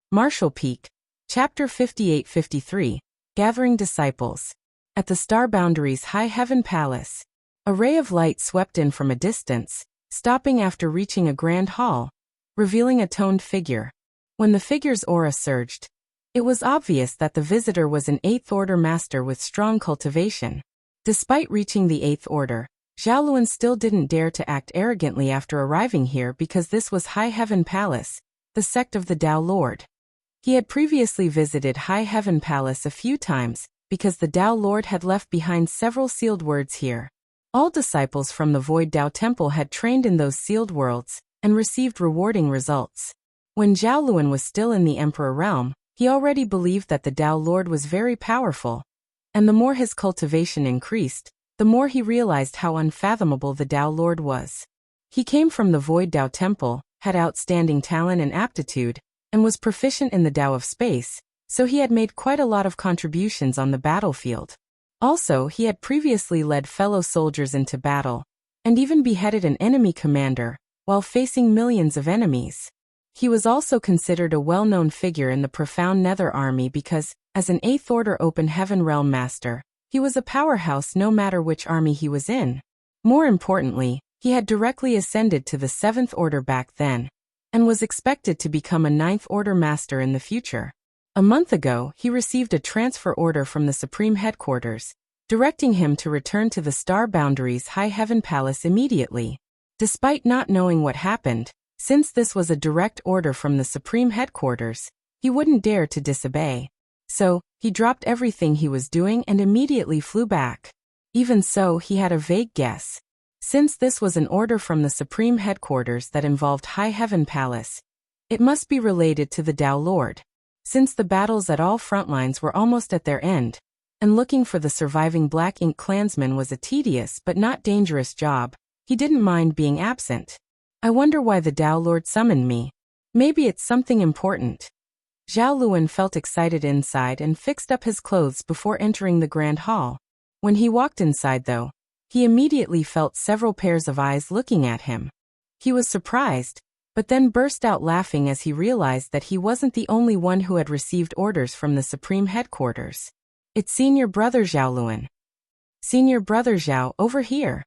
Marshall Peak, Chapter 58-53, Gathering Disciples. At the star boundary's high heaven palace, a ray of light swept in from a distance, stopping after reaching a grand hall, revealing a toned figure. When the figure's aura surged, it was obvious that the visitor was an 8th Order master with strong cultivation. Despite reaching the 8th Order, Xiaoluan still didn't dare to act arrogantly after arriving here because this was High Heaven Palace, the sect of the Tao Lord. He had previously visited High Heaven Palace a few times because the Tao Lord had left behind several sealed words here. All disciples from the Void Tao Temple had trained in those sealed worlds and received rewarding results. When Xiaoluan was still in the Emperor realm, he already believed that the Tao Lord was very powerful, and the more his cultivation increased, the more he realized how unfathomable the Tao Lord was. He came from the Void Tao Temple, had outstanding talent and aptitude, and was proficient in the Tao of space, so he had made quite a lot of contributions on the battlefield. Also, he had previously led fellow soldiers into battle, and even beheaded an enemy commander, while facing millions of enemies. He was also considered a well-known figure in the profound Nether Army because, as an 8th Order Open Heaven Realm Master, he was a powerhouse no matter which army he was in. More importantly, he had directly ascended to the 7th Order back then, and was expected to become a 9th Order Master in the future. A month ago, he received a transfer order from the Supreme Headquarters, directing him to return to the Star Boundary's High Heaven Palace immediately. Despite not knowing what happened, since this was a direct order from the Supreme Headquarters, he wouldn't dare to disobey. So, he dropped everything he was doing and immediately flew back. Even so, he had a vague guess. Since this was an order from the Supreme Headquarters that involved High Heaven Palace, it must be related to the Tao Lord. Since the battles at all frontlines were almost at their end, and looking for the surviving Black Ink clansmen was a tedious but not dangerous job, he didn't mind being absent. I wonder why the Tao Lord summoned me. Maybe it's something important. Xiaoluan felt excited inside and fixed up his clothes before entering the grand hall. When he walked inside though, he immediately felt several pairs of eyes looking at him. He was surprised, but then burst out laughing as he realized that he wasn't the only one who had received orders from the Supreme Headquarters. It's Senior Brother Xiaoluan. Senior Brother Xiao, over here.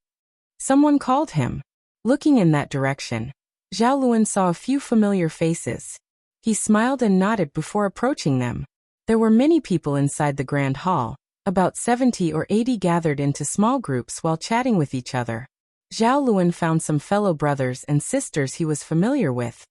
Someone called him. Looking in that direction, Xiaoluan saw a few familiar faces. He smiled and nodded before approaching them. There were many people inside the grand hall, about 70 or 80 gathered into small groups while chatting with each other. Xiaoluan found some fellow brothers and sisters he was familiar with,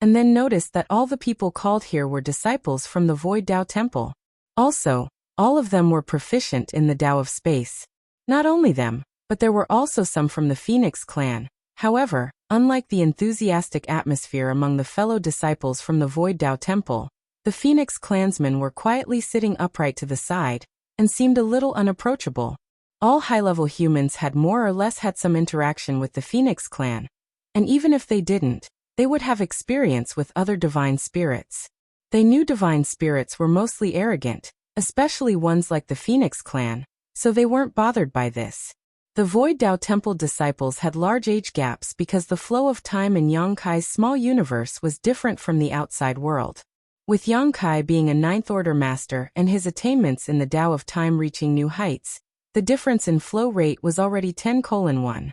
and then noticed that all the people called here were disciples from the Void Tao Temple. Also, all of them were proficient in the Tao of space. Not only them, but there were also some from the Phoenix clan. However, unlike the enthusiastic atmosphere among the fellow disciples from the Void Tao Temple, the Phoenix clansmen were quietly sitting upright to the side, and seemed a little unapproachable. All high-level humans had more or less had some interaction with the Phoenix clan, and even if they didn't, they would have experience with other divine spirits. They knew divine spirits were mostly arrogant, especially ones like the Phoenix clan, so they weren't bothered by this. The Void Tao Temple disciples had large age gaps because the flow of time in Yongkai's small universe was different from the outside world. With Yongkai being a 9th Order master and his attainments in the Tao of time reaching new heights, the difference in flow rate was already 10:1.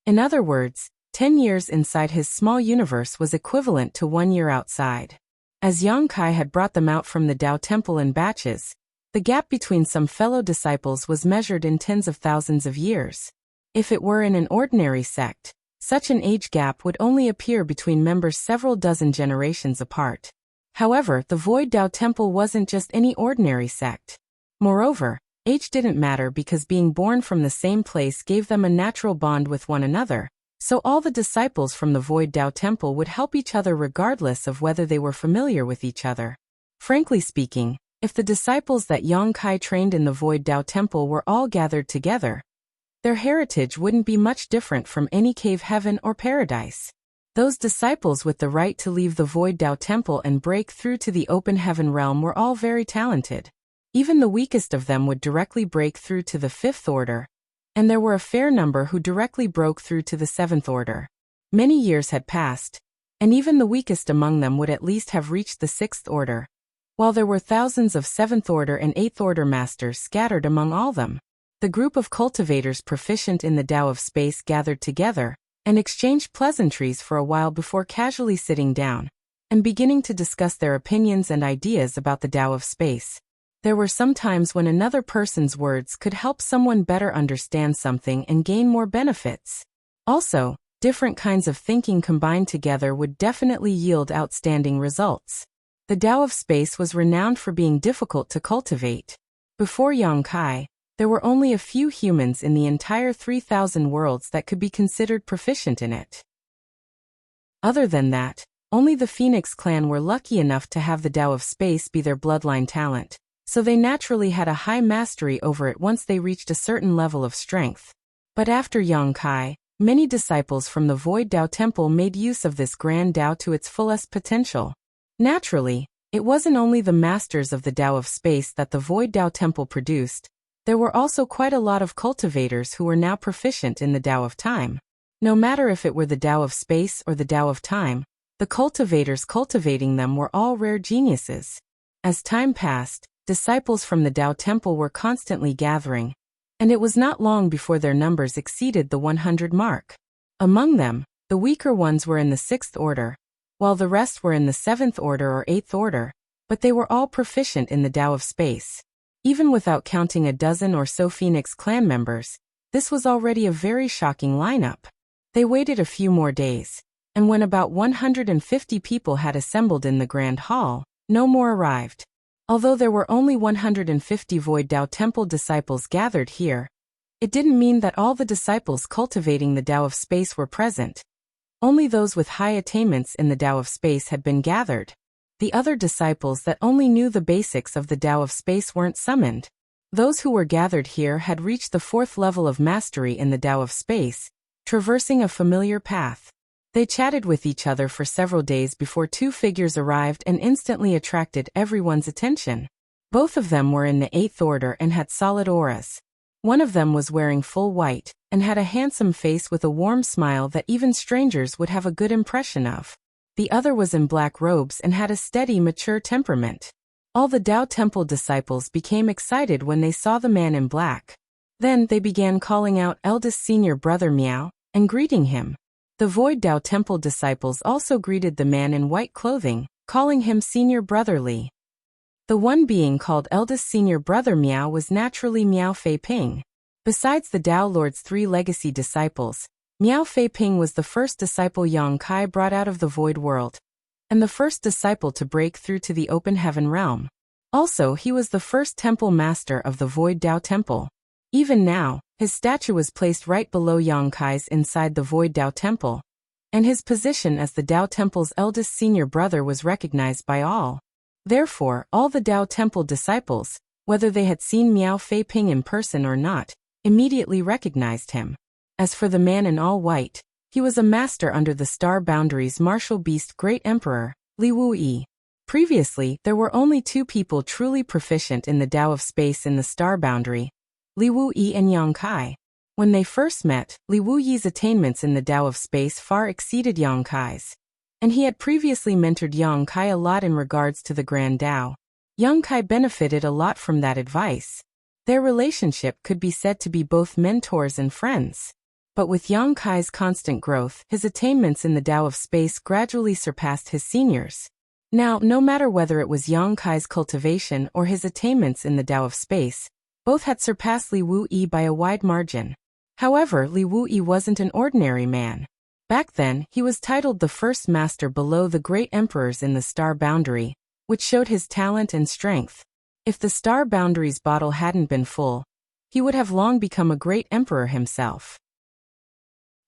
In other words, 10 years inside his small universe was equivalent to 1 year outside. As Yongkai had brought them out from the Tao Temple in batches, the gap between some fellow disciples was measured in tens of thousands of years. If it were in an ordinary sect, such an age gap would only appear between members several dozen generations apart. However, the Void Tao Temple wasn't just any ordinary sect. Moreover, age didn't matter because being born from the same place gave them a natural bond with one another, so all the disciples from the Void Tao Temple would help each other regardless of whether they were familiar with each other. Frankly speaking, if the disciples that Yongkai trained in the Void Tao Temple were all gathered together, their heritage wouldn't be much different from any cave heaven or paradise. Those disciples with the right to leave the Void Tao Temple and break through to the open heaven realm were all very talented. Even the weakest of them would directly break through to the 5th Order, and there were a fair number who directly broke through to the 7th Order. Many years had passed, and even the weakest among them would at least have reached the 6th order, while there were thousands of 7th order and 8th order masters scattered among all them. The group of cultivators proficient in the Tao of Space gathered together and exchanged pleasantries for a while before casually sitting down and beginning to discuss their opinions and ideas about the Tao of Space. There were some times when another person's words could help someone better understand something and gain more benefits. Also, different kinds of thinking combined together would definitely yield outstanding results. The Tao of Space was renowned for being difficult to cultivate. Before Yongkai, there were only a few humans in the entire 3,000 worlds that could be considered proficient in it. Other than that, only the Phoenix clan were lucky enough to have the Tao of Space be their bloodline talent, so they naturally had a high mastery over it once they reached a certain level of strength. But after Yongkai, many disciples from the Void Tao Temple made use of this grand Tao to its fullest potential. Naturally, it wasn't only the masters of the Tao of Space that the Void Tao Temple produced. There were also quite a lot of cultivators who were now proficient in the Tao of Time. No matter if it were the Tao of Space or the Tao of Time, the cultivators cultivating them were all rare geniuses. As time passed, disciples from the Tao Temple were constantly gathering, and it was not long before their numbers exceeded the 100 mark. Among them, the weaker ones were in the 6th order, while the rest were in the 7th order or 8th order, but they were all proficient in the Tao of Space. Even without counting a dozen or so Phoenix clan members, this was already a very shocking lineup. They waited a few more days, and when about 150 people had assembled in the Grand Hall, no more arrived. Although there were only 150 Void Tao Temple disciples gathered here, it didn't mean that all the disciples cultivating the Tao of Space were present. Only those with high attainments in the Tao of Space had been gathered. The other disciples that only knew the basics of the Tao of Space weren't summoned. Those who were gathered here had reached the 4th level of mastery in the Tao of Space, traversing a familiar path. They chatted with each other for several days before two figures arrived and instantly attracted everyone's attention. Both of them were in the 8th order and had solid auras. One of them was wearing full white and had a handsome face with a warm smile that even strangers would have a good impression of. The other was in black robes and had a steady, mature temperament. All the Tao Temple disciples became excited when they saw the man in black. Then they began calling out eldest senior brother Miao and greeting him. The Void Tao Temple disciples also greeted the man in white clothing, calling him senior brother Li. The one being called eldest senior brother Miao was naturally Miao Fei Ping. Besides the Tao Lord's 3 legacy disciples, Miao Fei Ping was the first disciple Yang Kai brought out of the void world, and the first disciple to break through to the open heaven realm. Also, he was the first temple master of the Void Tao Temple. Even now, his statue was placed right below Yang Kai's inside the Void Tao Temple, and his position as the Tao Temple's eldest senior brother was recognized by all. Therefore, all the Tao Temple disciples, whether they had seen Miao Fei Ping in person or not, immediately recognized him. As for the man in all white, he was a master under the Star Boundary's martial beast Great Emperor, Li Wuyi. Previously, there were only 2 people truly proficient in the Tao of Space in the Star Boundary, Li Wuyi and Yang Kai. When they first met, Li Wuyi's attainments in the Tao of Space far exceeded Yang Kai's, and he had previously mentored Yang Kai a lot in regards to the Grand Tao. Yang Kai benefited a lot from that advice. Their relationship could be said to be both mentors and friends. But with Yang Kai's constant growth, his attainments in the Tao of Space gradually surpassed his seniors. Now, no matter whether it was Yang Kai's cultivation or his attainments in the Tao of Space, both had surpassed Li Wuyi by a wide margin. However, Li Wuyi wasn't an ordinary man. Back then, he was titled the first master below the great emperors in the Star Boundary, which showed his talent and strength. If the Star Boundary's bottle hadn't been full, he would have long become a great emperor himself.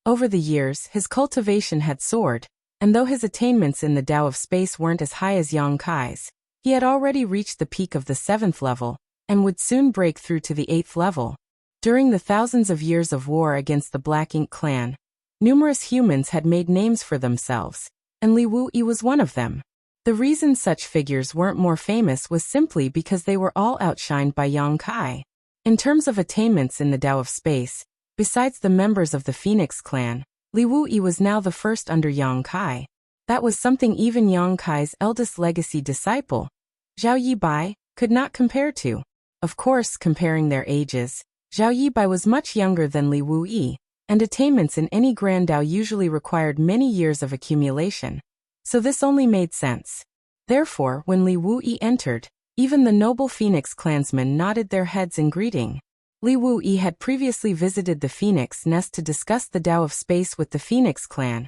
Over the years, his cultivation had soared, and though his attainments in the Tao of Space weren't as high as Yang Kai's, he had already reached the peak of the 7th level, and would soon break through to the 8th level. During the thousands of years of war against the Black Ink clan, numerous humans had made names for themselves, and Li Wuyi was one of them. The reason such figures weren't more famous was simply because they were all outshined by Yang Kai. In terms of attainments in the Tao of Space, besides the members of the Phoenix clan, Li Wuyi was now the first under Yang Kai. That was something even Yang Kai's eldest legacy disciple, Zhao Yibai, could not compare to. Of course, comparing their ages, Zhao Yibai was much younger than Li Wuyi, and attainments in any grand Dao usually required many years of accumulation. So this only made sense. Therefore, when Li Wuyi entered, even the noble Phoenix clansmen nodded their heads in greeting. Li Wuyi had previously visited the Phoenix Nest to discuss the Tao of Space with the Phoenix clan,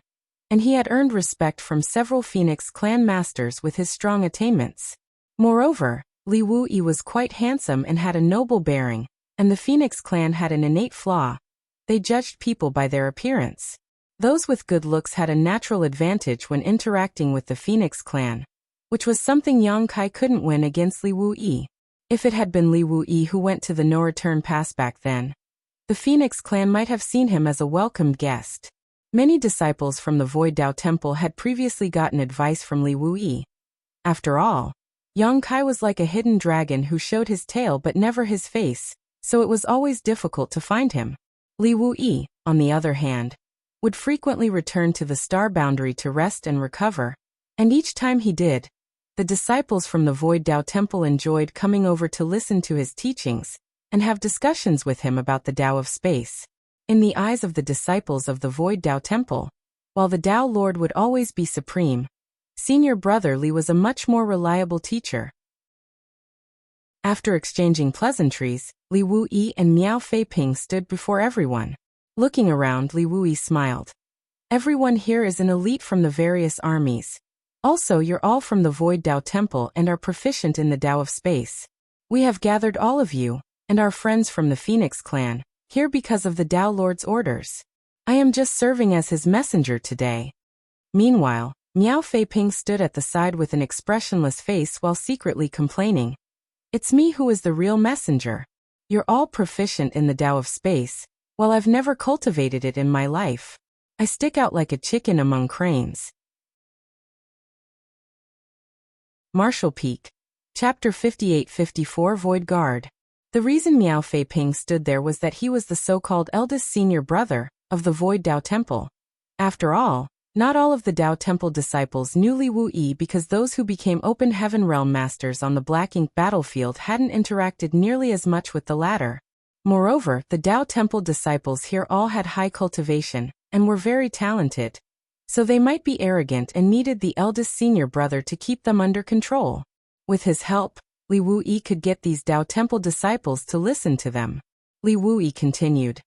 and he had earned respect from several Phoenix clan masters with his strong attainments. Moreover, Li Wuyi was quite handsome and had a noble bearing, and the Phoenix clan had an innate flaw. They judged people by their appearance. Those with good looks had a natural advantage when interacting with the Phoenix clan, which was something Yang Kai couldn't win against Li Wuyi. If it had been Li Wuyi who went to the no-return pass back then, the Phoenix clan might have seen him as a welcomed guest. Many disciples from the Void Dao Temple had previously gotten advice from Li Wuyi. After all, Yang Kai was like a hidden dragon who showed his tail but never his face, so it was always difficult to find him. Li Wuyi, on the other hand, would frequently return to the star boundary to rest and recover, and each time he did, the disciples from the Void Dao Temple enjoyed coming over to listen to his teachings and have discussions with him about the Tao of Space. In the eyes of the disciples of the Void Dao Temple, while the Tao Lord would always be supreme, senior brother Li was a much more reliable teacher. After exchanging pleasantries, Li Wuyi and Miao Feiping stood before everyone. Looking around, Li Wuyi smiled. Everyone here is an elite from the various armies. Also, you're all from the Void Dao Temple and are proficient in the Tao of Space. We have gathered all of you, and our friends from the Phoenix clan, here because of the Tao Lord's orders. I am just serving as his messenger today. Meanwhile, Miao Feiping stood at the side with an expressionless face while secretly complaining. It's me who is the real messenger. You're all proficient in the Tao of Space, while I've never cultivated it in my life. I stick out like a chicken among cranes. Martial Peak. Chapter 58-54 Void Guard. The reason Miao Feiping stood there was that he was the so-called eldest senior brother of the Void Dao Temple. After all, not all of the Dao Temple disciples knew Li Wuyi because those who became Open Heaven Realm Masters on the Black Ink battlefield hadn't interacted nearly as much with the latter. Moreover, the Dao Temple disciples here all had high cultivation and were very talented, so they might be arrogant and needed the eldest senior brother to keep them under control. With his help, Li Wuyi could get these Dao Temple disciples to listen to them. Li Wuyi continued.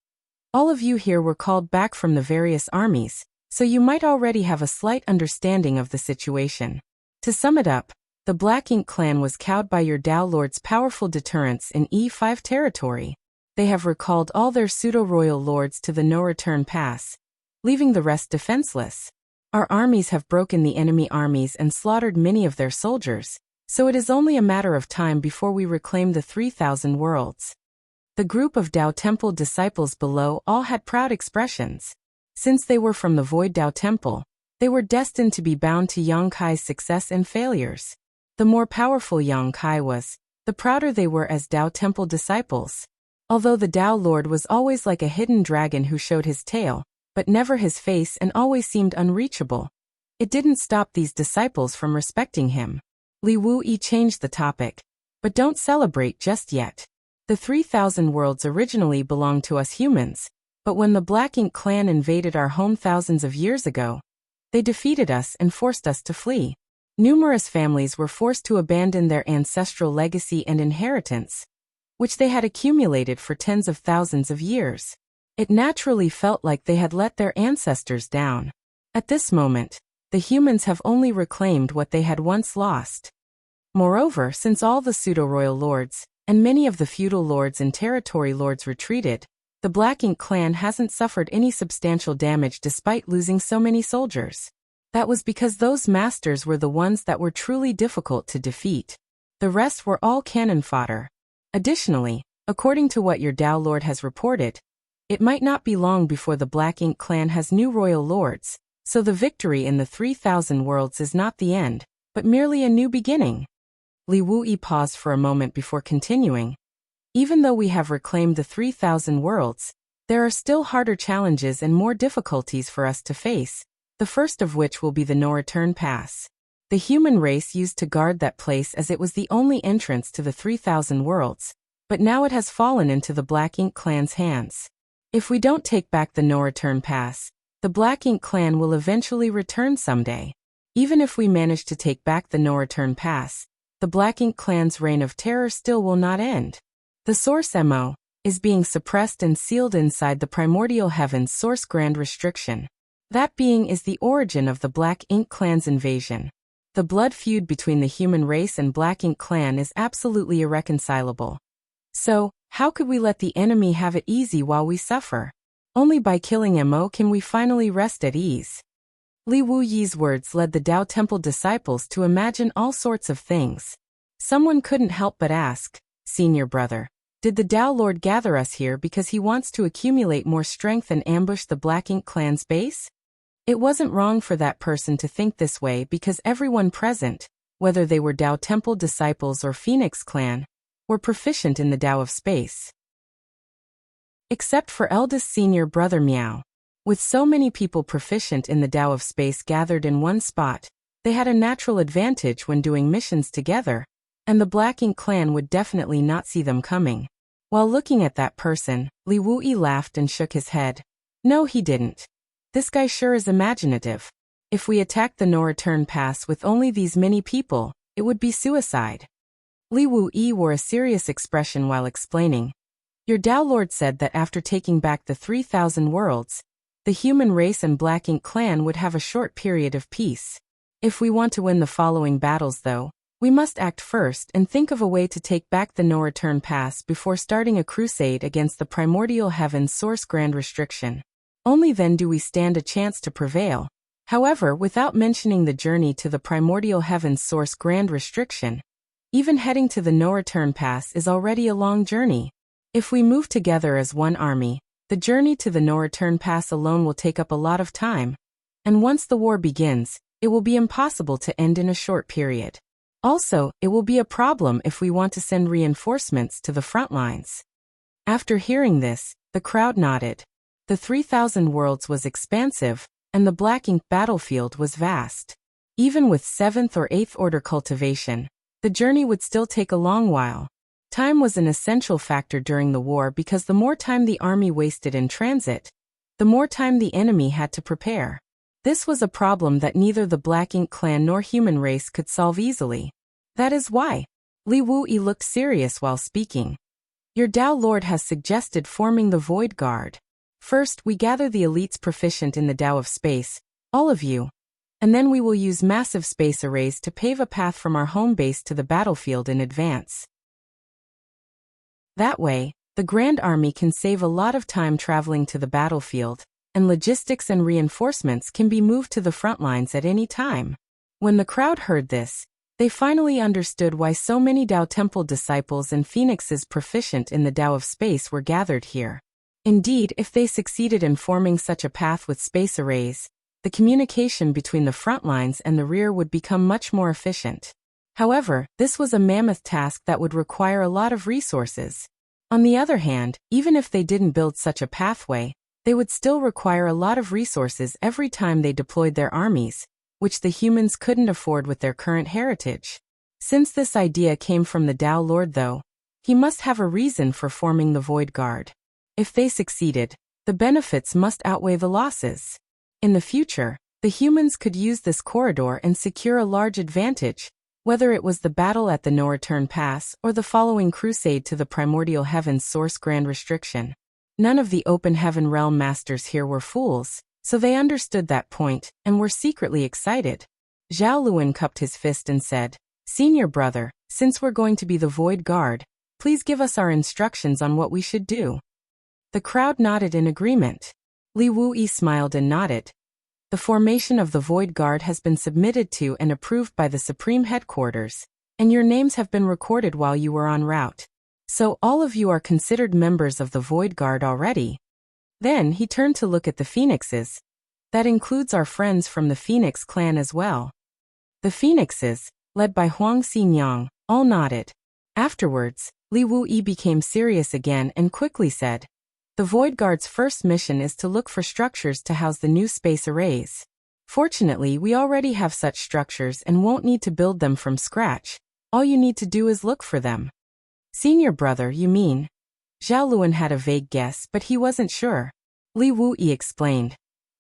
All of you here were called back from the various armies, so you might already have a slight understanding of the situation. To sum it up, the Black Ink clan was cowed by your Dao Lord's powerful deterrence in E5 territory. They have recalled all their pseudo-royal lords to the no-return pass, leaving the rest defenseless. Our armies have broken the enemy armies and slaughtered many of their soldiers, so it is only a matter of time before we reclaim the 3,000 worlds. The group of Dao Temple disciples below all had proud expressions. Since they were from the Void Dao Temple, they were destined to be bound to Yang Kai's success and failures. The more powerful Yang Kai was, the prouder they were as Dao Temple disciples. Although the Dao Lord was always like a hidden dragon who showed his tail, but never his face and always seemed unreachable, it didn't stop these disciples from respecting him. Li Wuyi changed the topic. But don't celebrate just yet. The 3,000 worlds originally belonged to us humans, but when the Black Ink clan invaded our home thousands of years ago, they defeated us and forced us to flee. Numerous families were forced to abandon their ancestral legacy and inheritance, which they had accumulated for tens of thousands of years. It naturally felt like they had let their ancestors down. At this moment, the humans have only reclaimed what they had once lost. Moreover, since all the pseudo-royal lords, and many of the feudal lords and territory lords retreated, the Black Ink clan hasn't suffered any substantial damage despite losing so many soldiers. That was because those masters were the ones that were truly difficult to defeat. The rest were all cannon fodder. Additionally, according to what your Dao Lord has reported, it might not be long before the Black Ink clan has new royal lords, so the victory in the 3,000 worlds is not the end, but merely a new beginning. Li Wuyi paused for a moment before continuing. Even though we have reclaimed the 3,000 worlds, there are still harder challenges and more difficulties for us to face, the first of which will be the no-return pass. The human race used to guard that place as it was the only entrance to the 3,000 worlds, but now it has fallen into the Black Ink Clan's hands. If we don't take back the no-return pass, the Black Ink Clan will eventually return someday. Even if we manage to take back the no-return pass, the Black Ink Clan's reign of terror still will not end. The Source MO is being suppressed and sealed inside the primordial heaven's source grand restriction. That being is the origin of the Black Ink Clan's invasion. The blood feud between the human race and Black Ink Clan is absolutely irreconcilable. So, how could we let the enemy have it easy while we suffer? Only by killing MO can we finally rest at ease. Li Wuyi's words led the Tao Temple disciples to imagine all sorts of things. Someone couldn't help but ask, "Senior brother, did the Tao Lord gather us here because he wants to accumulate more strength and ambush the Black Ink Clan's base?" It wasn't wrong for that person to think this way because everyone present, whether they were Tao Temple disciples or Phoenix Clan, were proficient in the Tao of space. Except for eldest senior brother Miao. With so many people proficient in the Tao of space gathered in one spot, they had a natural advantage when doing missions together, and the Black Ink Clan would definitely not see them coming. While looking at that person, Li Wuyi laughed and shook his head. No, he didn't. This guy sure is imaginative. If we attacked the no-return pass with only these many people, it would be suicide. Li Wuyi wore a serious expression while explaining. Your Tao Lord said that after taking back the 3,000 worlds, the human race and Black Ink Clan would have a short period of peace. If we want to win the following battles though, we must act first and think of a way to take back the no-return pass before starting a crusade against the primordial heaven's source grand restriction. Only then do we stand a chance to prevail. However, without mentioning the journey to the primordial heaven's source grand restriction, even heading to the no-return pass is already a long journey. If we move together as one army, the journey to the no-return pass alone will take up a lot of time, and once the war begins, it will be impossible to end in a short period. Also, it will be a problem if we want to send reinforcements to the front lines. After hearing this, the crowd nodded. The 3,000 worlds was expansive, and the Black Ink battlefield was vast. Even with 7th or 8th order cultivation, the journey would still take a long while. Time was an essential factor during the war because the more time the army wasted in transit, the more time the enemy had to prepare. This was a problem that neither the Black Ink Clan nor human race could solve easily. That is why. Li Wuyi looked serious while speaking. Your Tao Lord has suggested forming the Void Guard. First, we gather the elites proficient in the Tao of space, all of you, and then we will use massive space arrays to pave a path from our home base to the battlefield in advance. That way, the Grand Army can save a lot of time traveling to the battlefield, and logistics and reinforcements can be moved to the front lines at any time. When the crowd heard this, they finally understood why so many Tao Temple disciples and phoenixes proficient in the Tao of space were gathered here. Indeed, if they succeeded in forming such a path with space arrays, the communication between the front lines and the rear would become much more efficient. However, this was a mammoth task that would require a lot of resources. On the other hand, even if they didn't build such a pathway, they would still require a lot of resources every time they deployed their armies, which the humans couldn't afford with their current heritage. Since this idea came from the Tao Lord though, he must have a reason for forming the Void Guard. If they succeeded, the benefits must outweigh the losses. In the future, the humans could use this corridor and secure a large advantage, whether it was the battle at the No-Return Pass or the following crusade to the primordial heaven's source grand restriction. None of the open heaven realm masters here were fools, so they understood that point and were secretly excited. Zhao Luan cupped his fist and said, "Senior brother, since we're going to be the Void Guard, please give us our instructions on what we should do." The crowd nodded in agreement. Li Wuyi smiled and nodded. The formation of the Void Guard has been submitted to and approved by the Supreme Headquarters, and your names have been recorded while you were en route. So all of you are considered members of the Void Guard already. Then he turned to look at the Phoenixes. That includes our friends from the Phoenix clan as well. The Phoenixes, led by Huang Xinyang, all nodded. Afterwards, Li Wuyi became serious again and quickly said, "The Void Guard's first mission is to look for structures to house the new space arrays. Fortunately, we already have such structures and won't need to build them from scratch. All you need to do is look for them. Senior brother, you mean? Zhao Luan had a vague guess, but he wasn't sure. Li Wuyi explained.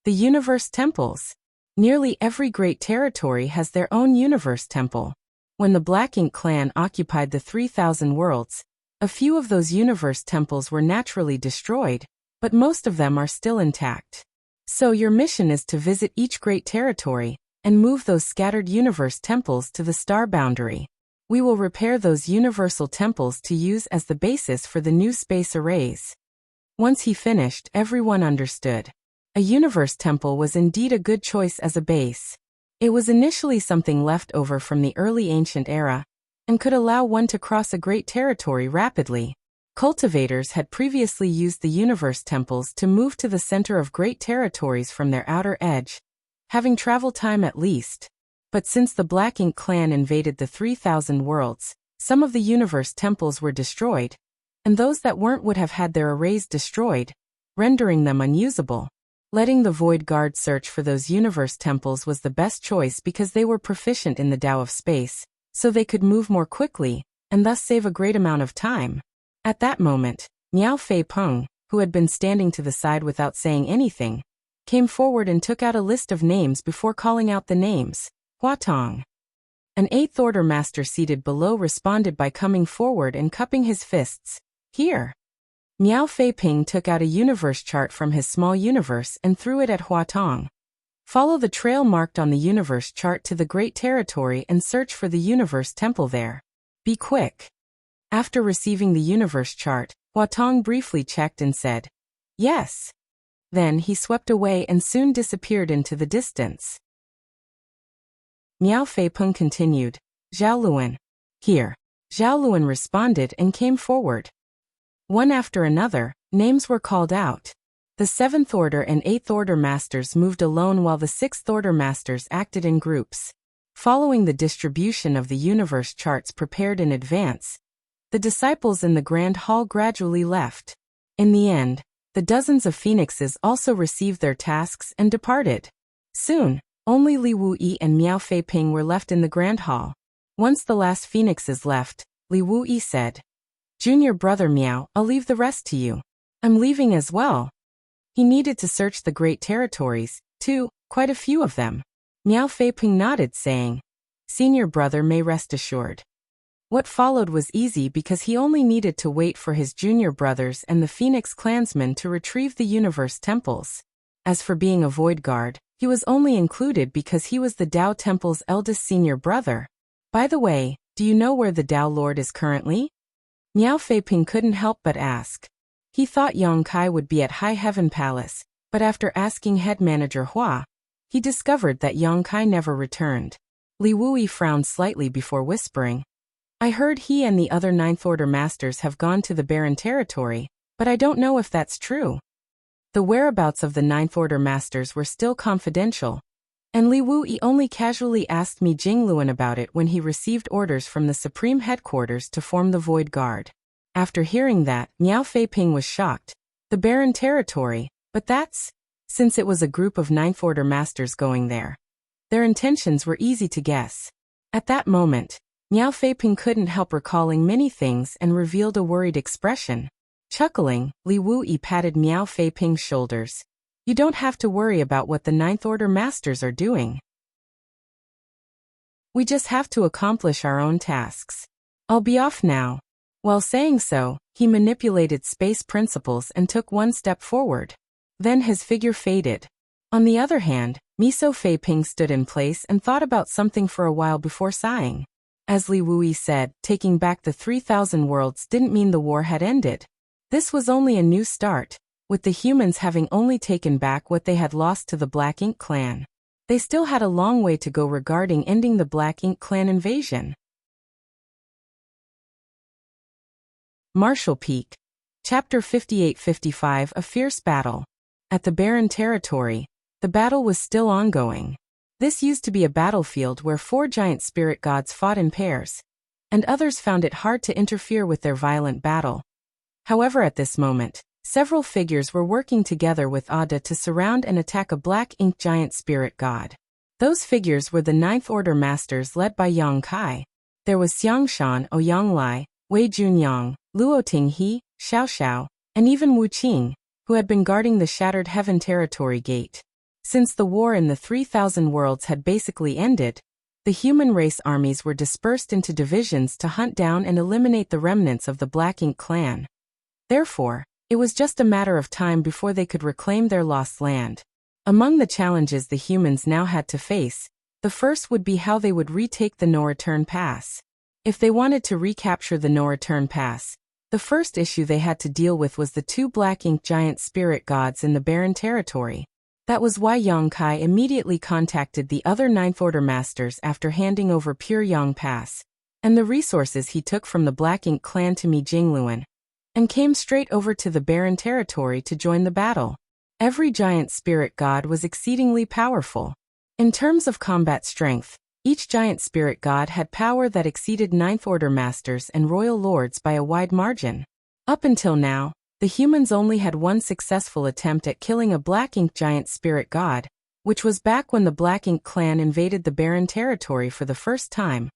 The universe temples. Nearly every great territory has their own universe temple. When the Black Ink clan occupied the 3,000 worlds, a few of those universe temples were naturally destroyed, but most of them are still intact. So your mission is to visit each great territory and move those scattered universe temples to the star boundary. We will repair those universal temples to use as the basis for the new space arrays. Once he finished, everyone understood. A universe temple was indeed a good choice as a base. It was initially something left over from the early ancient era, and could allow one to cross a great territory rapidly. Cultivators had previously used the universe temples to move to the center of great territories from their outer edge, having travel time at least. But since the Black Ink clan invaded the 3,000 worlds, some of the universe temples were destroyed, and those that weren't would have had their arrays destroyed, rendering them unusable. Letting the Void Guard search for those universe temples was the best choice because they were proficient in the Tao of space, so they could move more quickly, and thus save a great amount of time. At that moment, Miao Fei Peng, who had been standing to the side without saying anything, came forward and took out a list of names before calling out the names. Hua Tong. An 8th Order master seated below responded by coming forward and cupping his fists. Here. Miao Fei Ping took out a universe chart from his small universe and threw it at Hua Tong. Follow the trail marked on the universe chart to the Great Territory and search for the universe temple there. Be quick. After receiving the universe chart, Hua Tong briefly checked and said, yes. Then he swept away and soon disappeared into the distance. Miao Fei Peng continued, Zhao Luan. Here. Zhao Luan responded and came forward. One after another, names were called out. The 7th Order and 8th Order masters moved alone while the 6th Order masters acted in groups. Following the distribution of the universe charts prepared in advance, the disciples in the Grand Hall gradually left. In the end, the dozens of phoenixes also received their tasks and departed. Soon, only Li Wuyi and Miao Fei Ping were left in the Grand Hall. Once the last phoenixes left, Li Wuyi said, Junior brother Miao, I'll leave the rest to you. I'm leaving as well. He needed to search the great territories, too, quite a few of them. Miao Fei Ping nodded, saying, Senior brother may rest assured. What followed was easy because he only needed to wait for his junior brothers and the Phoenix clansmen to retrieve the universe temples. As for being a Void Guard, he was only included because he was the Tao Temple's eldest senior brother. By the way, do you know where the Tao Lord is currently? Miao Fei Ping couldn't help but ask. He thought Yang Kai would be at High Heaven Palace, but after asking head manager Hua, he discovered that Yang Kai never returned. Li Wuyi frowned slightly before whispering, I heard he and the other 9th Order masters have gone to the barren territory, but I don't know if that's true. The whereabouts of the 9th Order masters were still confidential, and Li Wuyi only casually asked Mi Jingluan about it when he received orders from the Supreme Headquarters to form the Void Guard. After hearing that, Miao Fei Ping was shocked. The barren territory, but that's... Since it was a group of 9th Order masters going there, their intentions were easy to guess. At that moment, Miao Fei Ping couldn't help recalling many things and revealed a worried expression. Chuckling, Li Wuyi patted Miao Fei Ping's shoulders. You don't have to worry about what the 9th Order masters are doing. We just have to accomplish our own tasks. I'll be off now. While saying so, he manipulated space principles and took one step forward. Then his figure faded. On the other hand, Miso Fei Ping stood in place and thought about something for a while before sighing. As Li Wuyi said, taking back the 3,000 worlds didn't mean the war had ended. This was only a new start, with the humans having only taken back what they had lost to the Black Ink clan. They still had a long way to go regarding ending the Black Ink clan invasion. Marshall Peak. Chapter 58-55 A Fierce Battle. At the barren territory, the battle was still ongoing. This used to be a battlefield where 4 giant spirit gods fought in pairs, and others found it hard to interfere with their violent battle. However, at this moment, Several figures were working together with Ada to surround and attack a black ink giant spirit god. Those figures were the Ninth Order Masters led by Yang Kai. There was Xiangshan, Ouyang Lai, Wei Junyang, Luo Tinghe, Xiao Xiao, and even Wu Qing, who had been guarding the Shattered Heaven Territory Gate. Since the war in the 3,000 worlds had basically ended, the human race armies were dispersed into divisions to hunt down and eliminate the remnants of the Black Ink clan. Therefore, it was just a matter of time before they could reclaim their lost land. Among the challenges the humans now had to face, the first would be how they would retake the no-return pass. If they wanted to recapture the no-return pass, the first issue they had to deal with was the two Black Ink giant spirit gods in the barren territory. That was why Yang Kai immediately contacted the other Ninth Order Masters after handing over Pure Yang Pass, and the resources he took from the Black Ink clan to Mi Jingluan, and came straight over to the barren territory to join the battle. Every giant spirit god was exceedingly powerful. In terms of combat strength, each giant spirit god had power that exceeded Ninth Order Masters and Royal Lords by a wide margin. Up until now, the humans only had one successful attempt at killing a Black Ink giant spirit god, which was back when the Black Ink clan invaded the barren territory for the first time,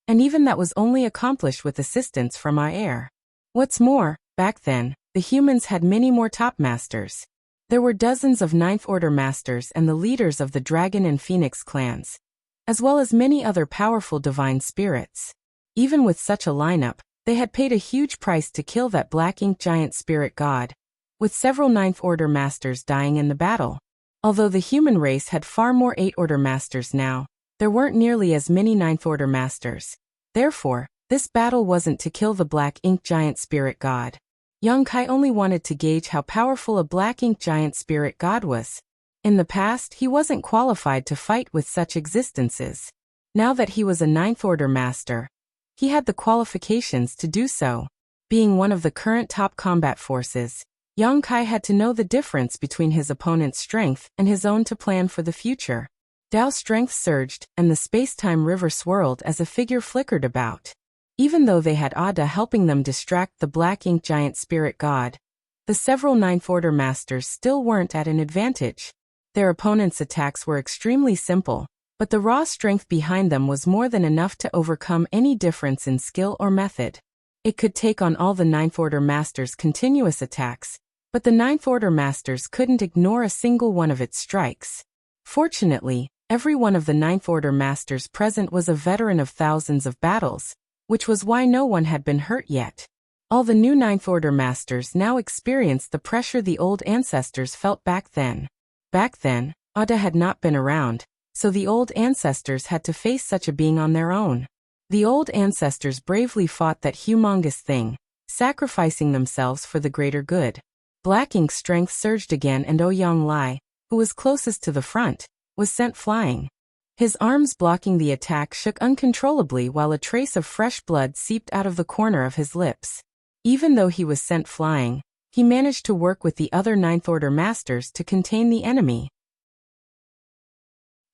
and even that was only accomplished with assistance from our heir. What's more, back then, the humans had many more top masters. There were dozens of Ninth Order Masters and the leaders of the Dragon and Phoenix clans, as well as many other powerful divine spirits. Even with such a lineup, they had paid a huge price to kill that Black Ink giant spirit god, with several Ninth Order Masters dying in the battle. Although the human race had far more 8 Order Masters now, there weren't nearly as many Ninth Order Masters. Therefore, this battle wasn't to kill the Black Ink giant spirit god. Yang Kai only wanted to gauge how powerful a Black Ink giant spirit god was. In the past, he wasn't qualified to fight with such existences. Now that he was a Ninth Order Master, he had the qualifications to do so. Being one of the current top combat forces, Yang Kai had to know the difference between his opponent's strength and his own to plan for the future. Dao's strength surged, and the space-time river swirled as a figure flickered about. Even though they had Ada helping them distract the Black Ink giant spirit god, the several Ninth Order Masters still weren't at an advantage. Their opponent's attacks were extremely simple, but the raw strength behind them was more than enough to overcome any difference in skill or method. It could take on all the Ninth Order Masters' continuous attacks, but the Ninth Order Masters couldn't ignore a single one of its strikes. Fortunately, every one of the Ninth Order Masters present was a veteran of thousands of battles, which was why no one had been hurt yet. All the new Ninth Order Masters now experienced the pressure the old ancestors felt back then. Back then, Ada had not been around, so the old ancestors had to face such a being on their own. The old ancestors bravely fought that humongous thing, sacrificing themselves for the greater good. Black Ink's strength surged again, and Ouyang Lai, who was closest to the front, was sent flying. His arms blocking the attack shook uncontrollably while a trace of fresh blood seeped out of the corner of his lips. Even though he was sent flying, he managed to work with the other Ninth Order Masters to contain the enemy.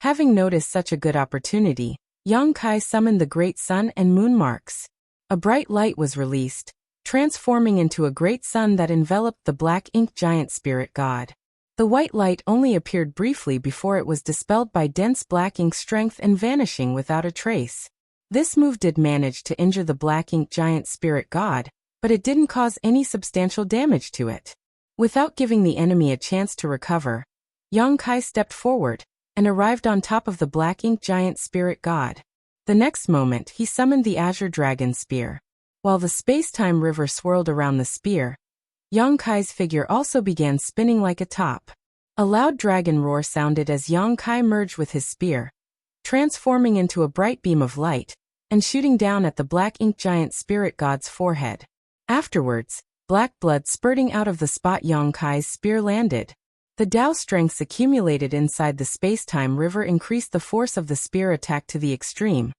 Having noticed such a good opportunity, Yang Kai summoned the Great Sun and Moon Marks. A bright light was released, transforming into a great sun that enveloped the Black Ink giant spirit god. The white light only appeared briefly before it was dispelled by dense Black Ink strength and vanishing without a trace. This move did manage to injure the Black Ink giant spirit god, but it didn't cause any substantial damage to it. Without giving the enemy a chance to recover, Yang Kai stepped forward and arrived on top of the Black Ink giant spirit god. The next moment, he summoned the Azure Dragon Spear. While the space-time river swirled around the spear, Yang Kai's figure also began spinning like a top. A loud dragon roar sounded as Yang Kai merged with his spear, transforming into a bright beam of light and shooting down at the Black Ink giant spirit god's forehead. Afterwards, black blood spurting out of the spot Yang Kai's spear landed. The Dao strengths accumulated inside the space-time river increased the force of the spear attack to the extreme,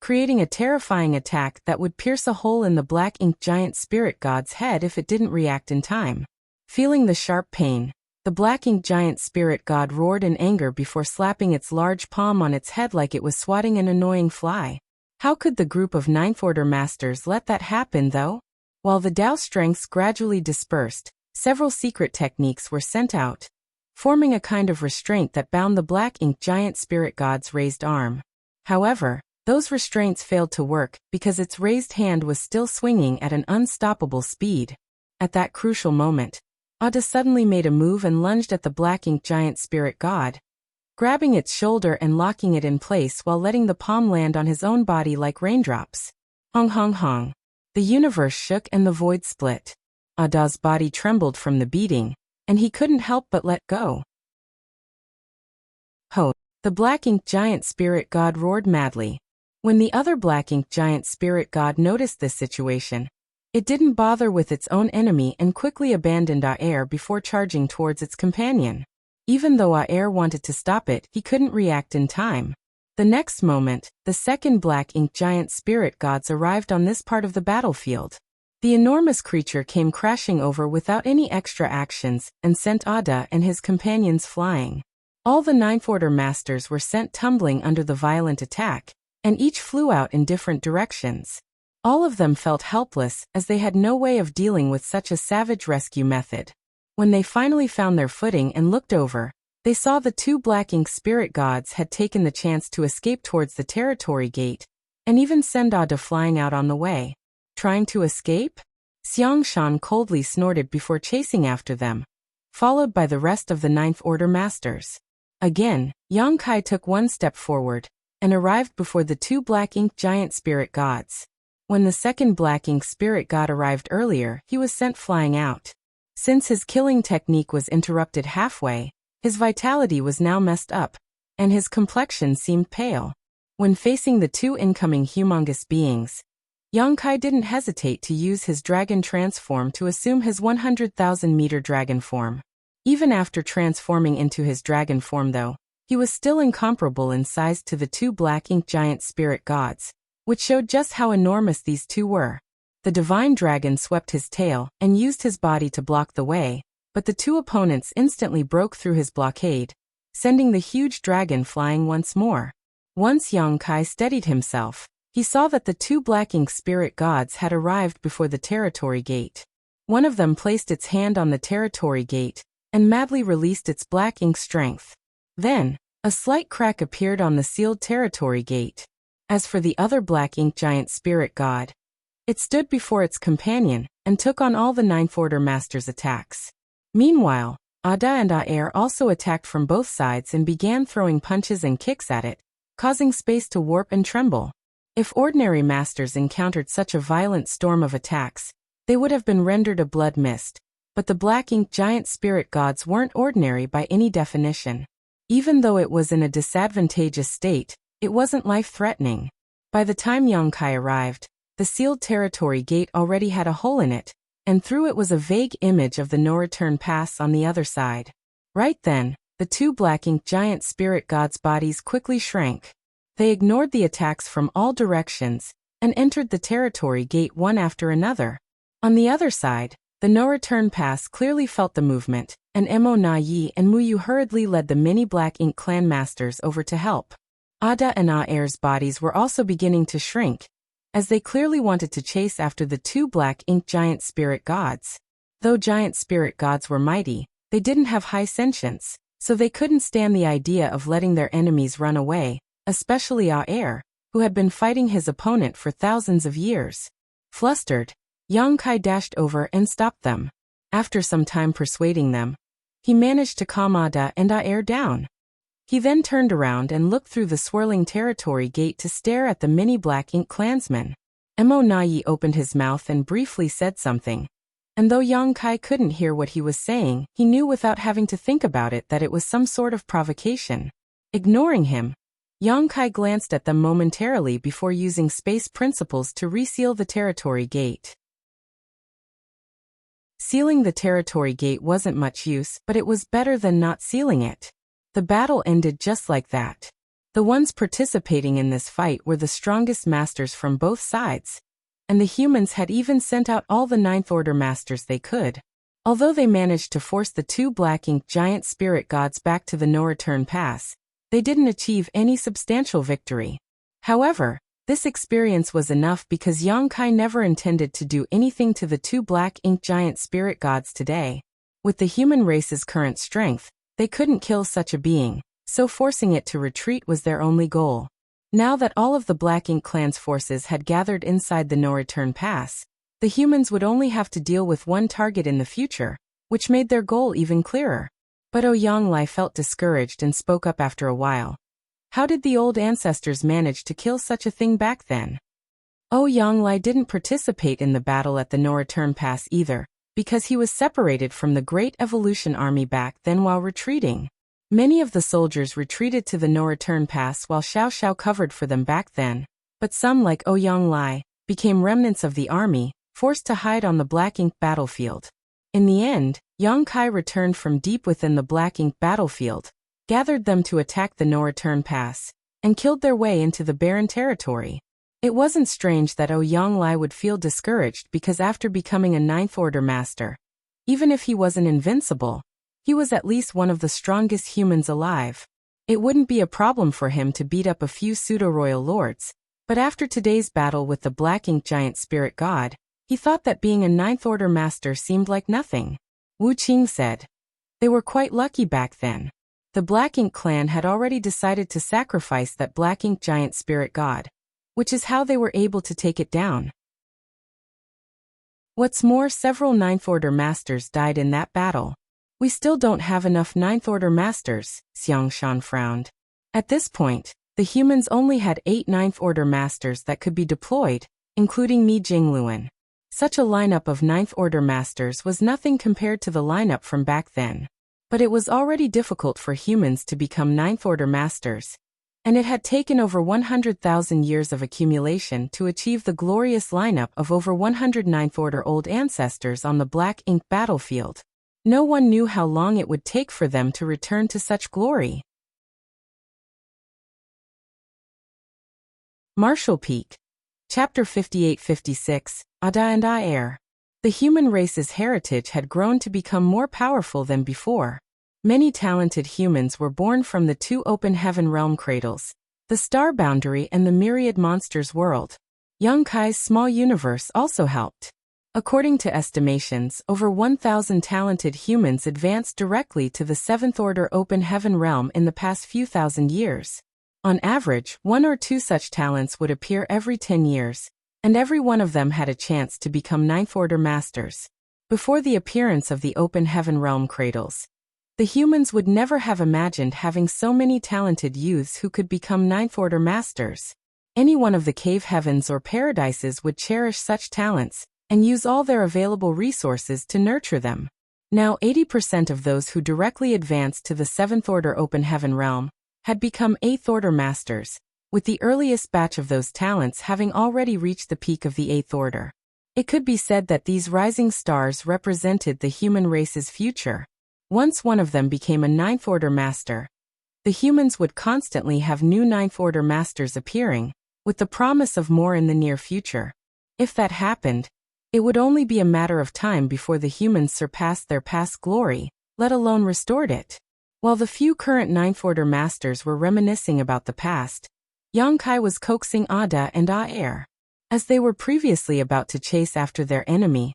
creating a terrifying attack that would pierce a hole in the Black Ink giant spirit god's head if it didn't react in time. Feeling the sharp pain, the Black Ink giant spirit god roared in anger before slapping its large palm on its head like it was swatting an annoying fly. How could the group of Ninth Order Masters let that happen, though? While the Dao strengths gradually dispersed, several secret techniques were sent out, forming a kind of restraint that bound the black ink giant spirit god's raised arm. However, those restraints failed to work because its raised hand was still swinging at an unstoppable speed. At that crucial moment, Ada suddenly made a move and lunged at the black ink giant spirit god, grabbing its shoulder and locking it in place while letting the palm land on his own body like raindrops. Hong hong hong. The universe shook and the void split. Ada's body trembled from the beating, and he couldn't help but let go. Ho! The black ink giant spirit god roared madly. When the other black ink giant spirit god noticed this situation, it didn't bother with its own enemy and quickly abandoned Aer before charging towards its companion. Even though Aer wanted to stop it, he couldn't react in time. The next moment, the second black ink giant spirit gods arrived on this part of the battlefield. The enormous creature came crashing over without any extra actions and sent Ada and his companions flying. All the Ninth Order Masters were sent tumbling under the violent attack, and each flew out in different directions. All of them felt helpless as they had no way of dealing with such a savage rescue method. When they finally found their footing and looked over, they saw the two black ink spirit gods had taken the chance to escape towards the territory gate, and even send Ada flying out on the way. Trying to escape? Xiangshan coldly snorted before chasing after them, followed by the rest of the Ninth Order Masters. Again, Yang Kai took one step forward, and arrived before the two black ink giant spirit gods. When the second black ink spirit god arrived earlier, he was sent flying out. Since his killing technique was interrupted halfway, his vitality was now messed up, and his complexion seemed pale. When facing the two incoming humongous beings, Yang Kai didn't hesitate to use his dragon transform to assume his 100,000-meter dragon form. Even after transforming into his dragon form though, he was still incomparable in size to the two black ink giant spirit gods, which showed just how enormous these two were. The divine dragon swept his tail and used his body to block the way, but the two opponents instantly broke through his blockade, sending the huge dragon flying once more. Once Yang Kai steadied himself, he saw that the two black ink spirit gods had arrived before the territory gate. One of them placed its hand on the territory gate and madly released its black ink strength. Then, a slight crack appeared on the sealed territory gate. As for the other black ink giant spirit god, it stood before its companion and took on all the Ninth Order Masters' attacks. Meanwhile, Ada and Aer also attacked from both sides and began throwing punches and kicks at it, causing space to warp and tremble. If ordinary masters encountered such a violent storm of attacks, they would have been rendered a blood mist, but the black ink giant spirit gods weren't ordinary by any definition. Even though it was in a disadvantageous state, it wasn't life-threatening. By the time Yang Kai arrived, the sealed territory gate already had a hole in it, and through it was a vague image of the no-return pass on the other side. Right then, the two black ink giant spirit gods' bodies quickly shrank. They ignored the attacks from all directions, and entered the territory gate one after another. On the other side, the no-return pass clearly felt the movement, and Mo Na Yi and Mu Yu hurriedly led the many black ink clan masters over to help. Ada and Aer's bodies were also beginning to shrink, as they clearly wanted to chase after the two black ink giant spirit gods. Though giant spirit gods were mighty, they didn't have high sentience, so they couldn't stand the idea of letting their enemies run away, especially Aer, who had been fighting his opponent for thousands of years. Flustered, Yang Kai dashed over and stopped them. After some time persuading them, he managed to calm Ada and Aer down. He then turned around and looked through the swirling territory gate to stare at the many black ink clansmen. Mo Na Yi opened his mouth and briefly said something, and though Yang Kai couldn't hear what he was saying, he knew without having to think about it that it was some sort of provocation. Ignoring him, Yang Kai glanced at them momentarily before using space principles to reseal the territory gate. Sealing the territory gate wasn't much use, but it was better than not sealing it. The battle ended just like that. The ones participating in this fight were the strongest masters from both sides, and the humans had even sent out all the Ninth Order Masters they could. Although they managed to force the two black ink giant spirit gods back to the no-return pass, they didn't achieve any substantial victory. However, this experience was enough because Yang Kai never intended to do anything to the two black ink giant spirit gods today. With the human race's current strength, they couldn't kill such a being, so forcing it to retreat was their only goal. Now that all of the Black Ink clan's forces had gathered inside the no-return pass, the humans would only have to deal with one target in the future, which made their goal even clearer. But Oyanglai felt discouraged and spoke up after a while. How did the old ancestors manage to kill such a thing back then? Oyanglai didn't participate in the battle at the no-return pass either, because he was separated from the Great Evolution Army back then while retreating. Many of the soldiers retreated to the no-return pass while Xiao Xiao covered for them back then, but some like Oyanglai became remnants of the army, forced to hide on the Black Ink battlefield. In the end, Yang Kai returned from deep within the Black Ink battlefield, gathered them to attack the no-return pass, and killed their way into the barren territory. It wasn't strange that Oyanglai would feel discouraged because after becoming a Ninth Order master, even if he wasn't invincible, he was at least one of the strongest humans alive. It wouldn't be a problem for him to beat up a few pseudo-royal lords, but after today's battle with the Black Ink giant spirit god, he thought that being a Ninth Order master seemed like nothing. Wu Qing said. They were quite lucky back then. The Black Ink clan had already decided to sacrifice that Black Ink giant spirit god, which is how they were able to take it down. What's more, several Ninth Order masters died in that battle. We still don't have enough Ninth Order masters, Xiang Shan frowned. At this point, the humans only had 8 Ninth Order masters that could be deployed, including Mi Jingluan. Such a lineup of Ninth Order masters was nothing compared to the lineup from back then. But it was already difficult for humans to become Ninth Order masters, and it had taken over 100,000 years of accumulation to achieve the glorious lineup of over 100 Ninth Order old ancestors on the Black Ink battlefield. No one knew how long it would take for them to return to such glory. Marshall Peak. Chapter 58-56, Ada and Aer. The human race's heritage had grown to become more powerful than before. Many talented humans were born from the 2 open heaven realm cradles, the star boundary and the Myriad monsters world. Yang Kai's small universe also helped. According to estimations, over 1,000 talented humans advanced directly to the 7th Order open heaven realm in the past few thousand years. On average, 1 or 2 such talents would appear every 10 years, and every one of them had a chance to become Ninth Order masters. Before the appearance of the open heaven realm cradles, the humans would never have imagined having so many talented youths who could become Ninth Order masters. Any one of the cave heavens or paradises would cherish such talents, and use all their available resources to nurture them. Now 80% of those who directly advanced to the 7th Order open heaven realm had become 8th Order masters, with the earliest batch of those talents having already reached the peak of the 8th Order. It could be said that these rising stars represented the human race's future. Once one of them became a 9th Order master, the humans would constantly have new 9th Order masters appearing, with the promise of more in the near future. If that happened, it would only be a matter of time before the humans surpassed their past glory, let alone restored it. While the few current 9th Order masters were reminiscing about the past, Yang Kai was coaxing Ada and Aer. As they were previously about to chase after their enemy,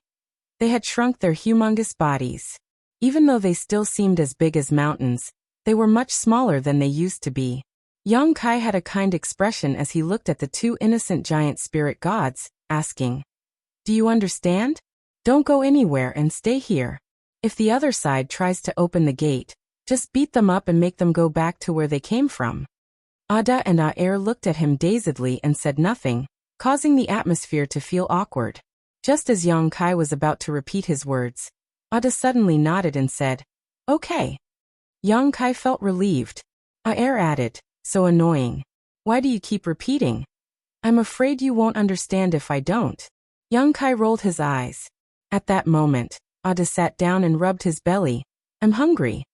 they had shrunk their humongous bodies. Even though they still seemed as big as mountains, they were much smaller than they used to be. Yang Kai had a kind expression as he looked at the 2 innocent giant spirit gods, asking, "Do you understand? Don't go anywhere and stay here. If the other side tries to open the gate, just beat them up and make them go back to where they came from." Ada and Aer looked at him dazedly and said nothing, causing the atmosphere to feel awkward. Just as Yang Kai was about to repeat his words, Ada suddenly nodded and said, "Okay." Yang Kai felt relieved. Aer added, "So annoying. Why do you keep repeating? I'm afraid you won't understand if I don't." Yang Kai rolled his eyes. At that moment, Ada sat down and rubbed his belly. "I'm hungry."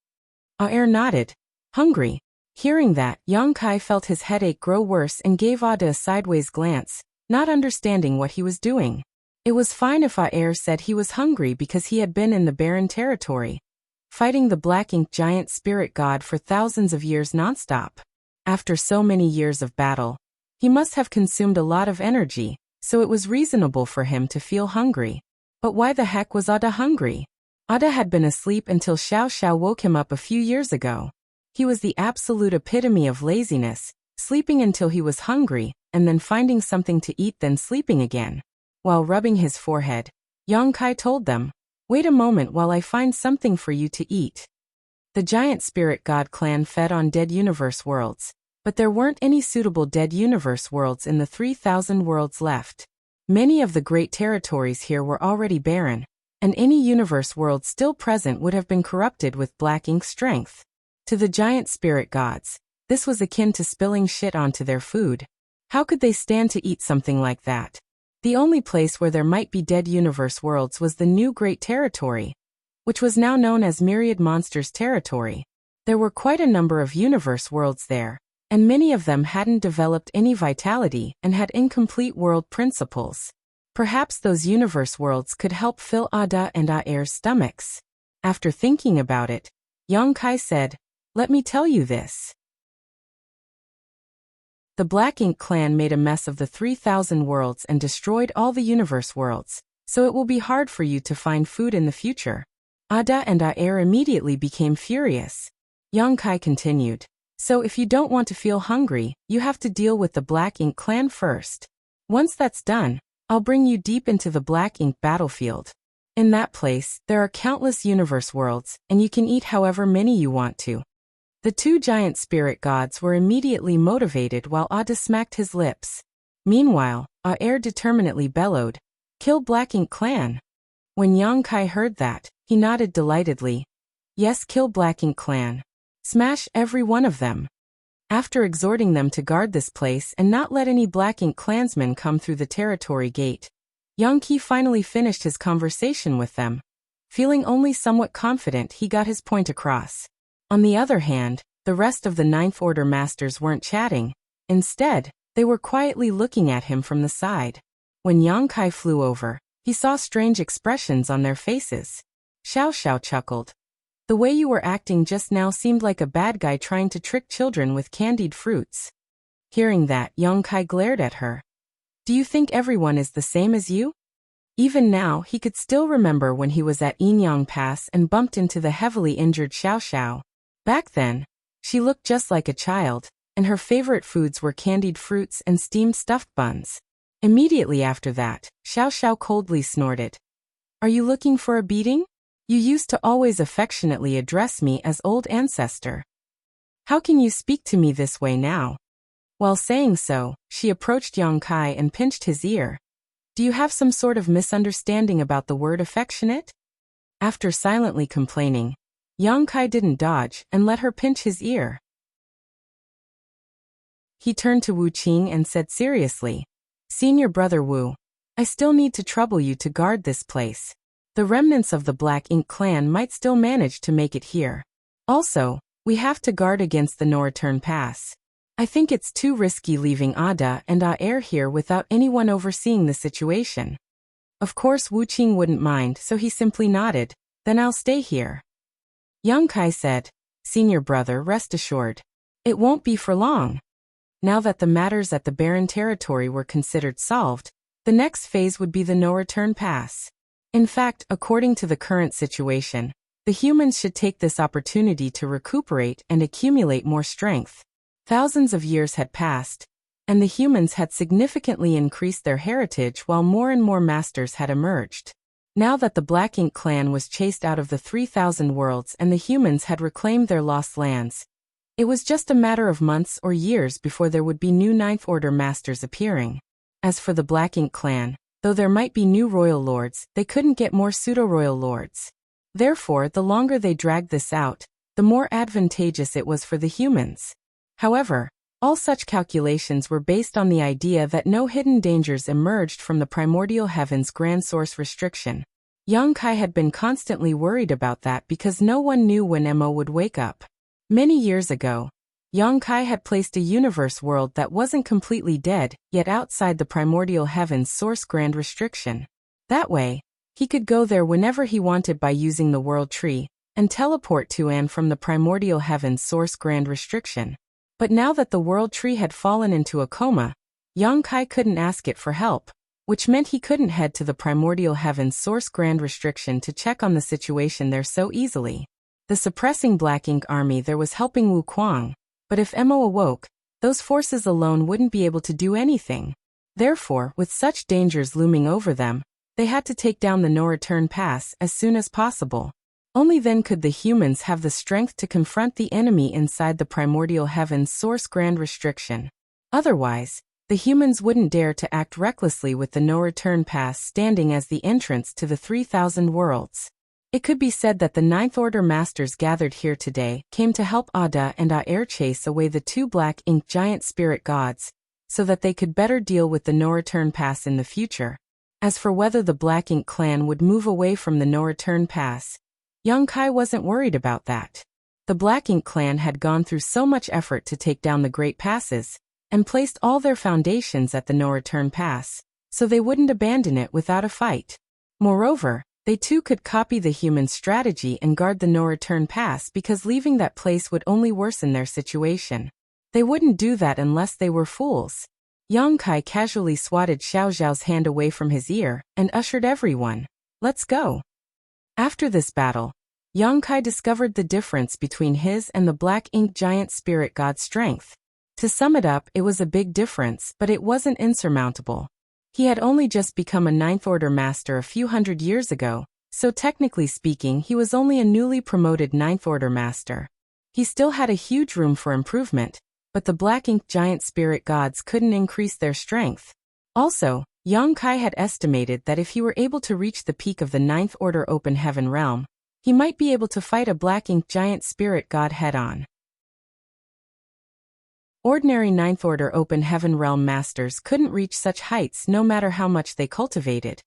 Aer nodded. "Hungry?" Hearing that, Yang Kai felt his headache grow worse and gave Ada a sideways glance, not understanding what he was doing. It was fine if Aer said he was hungry because he had been in the barren territory, fighting the Black Ink giant spirit god for thousands of years nonstop. After so many years of battle, he must have consumed a lot of energy, so it was reasonable for him to feel hungry. But why the heck was Ada hungry? Ada had been asleep until Xiao Xiao woke him up a few years ago. He was the absolute epitome of laziness, sleeping until he was hungry, and then finding something to eat then sleeping again. While rubbing his forehead, Yang Kai told them, "Wait a moment while I find something for you to eat." The giant spirit god clan fed on dead universe worlds, but there weren't any suitable dead universe worlds in the 3,000 worlds left. Many of the great territories here were already barren, and any universe world still present would have been corrupted with black ink strength. To the giant spirit gods, this was akin to spilling shit onto their food. How could they stand to eat something like that? The only place where there might be dead universe worlds was the new great territory, which was now known as Myriad Monsters Territory. There were quite a number of universe worlds there, and many of them hadn't developed any vitality and had incomplete world principles. Perhaps those universe worlds could help fill Ada and Aer's stomachs. After thinking about it, Yang Kai said, "Let me tell you this. The Black Ink clan made a mess of the 3,000 worlds and destroyed all the universe worlds, so it will be hard for you to find food in the future." Ada and Aer immediately became furious. Yang Kai continued, "So if you don't want to feel hungry, you have to deal with the Black Ink clan first. Once that's done, I'll bring you deep into the Black Ink battlefield. In that place, there are countless universe worlds, and you can eat however many you want to." The two giant spirit gods were immediately motivated while Ada smacked his lips. Meanwhile, Aer determinedly bellowed, "Kill Black Ink clan." When Yang Kai heard that, he nodded delightedly. "Yes, kill Black Ink clan. Smash every one of them." After exhorting them to guard this place and not let any Black Ink clansmen come through the territory gate, Yang Kai finally finished his conversation with them. Feeling only somewhat confident, he got his point across. On the other hand, the rest of the Ninth Order masters weren't chatting. Instead, they were quietly looking at him from the side. When Yang Kai flew over, he saw strange expressions on their faces. Xiao Xiao chuckled. "The way you were acting just now seemed like a bad guy trying to trick children with candied fruits." Hearing that, Yang Kai glared at her. "Do you think everyone is the same as you?" Even now, he could still remember when he was at Yinyang Pass and bumped into the heavily injured Xiao Xiao. Back then, she looked just like a child, and her favorite foods were candied fruits and steamed stuffed buns. Immediately after that, Xiao Xiao coldly snorted. "Are you looking for a beating? You used to always affectionately address me as old ancestor. How can you speak to me this way now?" While saying so, she approached Yang Kai and pinched his ear. "Do you have some sort of misunderstanding about the word affectionate?" After silently complaining, Yang Kai didn't dodge and let her pinch his ear. He turned to Wu Qing and said seriously, "Senior brother Wu, I still need to trouble you to guard this place. The remnants of the Black Ink clan might still manage to make it here. Also, we have to guard against the no-return pass. I think it's too risky leaving Ada and Aer here without anyone overseeing the situation." Of course Wu Qing wouldn't mind, so he simply nodded. "Then I'll stay here." Yang Kai said, "Senior brother, rest assured. It won't be for long." Now that the matters at the barren territory were considered solved, the next phase would be the no-return pass. In fact, according to the current situation, the humans should take this opportunity to recuperate and accumulate more strength. Thousands of years had passed, and the humans had significantly increased their heritage while more and more masters had emerged. Now that the Black Ink clan was chased out of the 3,000 worlds and the humans had reclaimed their lost lands, it was just a matter of months or years before there would be new Ninth Order masters appearing. As for the Black Ink clan, though there might be new royal lords, they couldn't get more pseudo-royal lords. Therefore, the longer they dragged this out, the more advantageous it was for the humans. However, all such calculations were based on the idea that no hidden dangers emerged from the primordial heaven's grand source restriction. Yang Kai had been constantly worried about that because no one knew when Mo would wake up. Many years ago, Yang Kai had placed a universe world that wasn't completely dead, yet outside the primordial heaven's source grand restriction. That way, he could go there whenever he wanted by using the world tree, and teleport to and from the primordial heaven's source grand restriction. But now that the world tree had fallen into a coma, Yang Kai couldn't ask it for help. which meant he couldn't head to the primordial heaven's source grand restriction to check on the situation there so easily. The suppressing Black Ink army there was helping Wu Kuang, but if Mo awoke, those forces alone wouldn't be able to do anything. Therefore, with such dangers looming over them, they had to take down the no-return pass as soon as possible. Only then could the humans have the strength to confront the enemy inside the primordial heaven's source grand restriction. Otherwise, the humans wouldn't dare to act recklessly with the no-return pass standing as the entrance to the 3,000 worlds. It could be said that the Ninth Order Masters gathered here today came to help Ada and Aer chase away the two Black Ink giant spirit gods, so that they could better deal with the no-return pass in the future. As for whether the Black Ink clan would move away from the no-return pass, Young Kai wasn't worried about that. The Black Ink clan had gone through so much effort to take down the Great Passes, and placed all their foundations at the no-return pass, so they wouldn't abandon it without a fight. Moreover, they too could copy the human strategy and guard the no-return pass because leaving that place would only worsen their situation. They wouldn't do that unless they were fools. Yang Kai casually swatted Xiao Zhao's hand away from his ear and ushered everyone. Let's go. After this battle, Yang Kai discovered the difference between his and the Black Ink giant spirit god's strength. To sum it up, it was a big difference, but it wasn't insurmountable. He had only just become a Ninth Order Master a few hundred years ago, so technically speaking he was only a newly promoted Ninth Order Master. He still had a huge room for improvement, but the Black Ink giant spirit gods couldn't increase their strength. Also, Yang Kai had estimated that if he were able to reach the peak of the Ninth Order Open Heaven realm, he might be able to fight a Black Ink giant spirit god head-on. Ordinary Ninth Order Open Heaven realm masters couldn't reach such heights no matter how much they cultivated.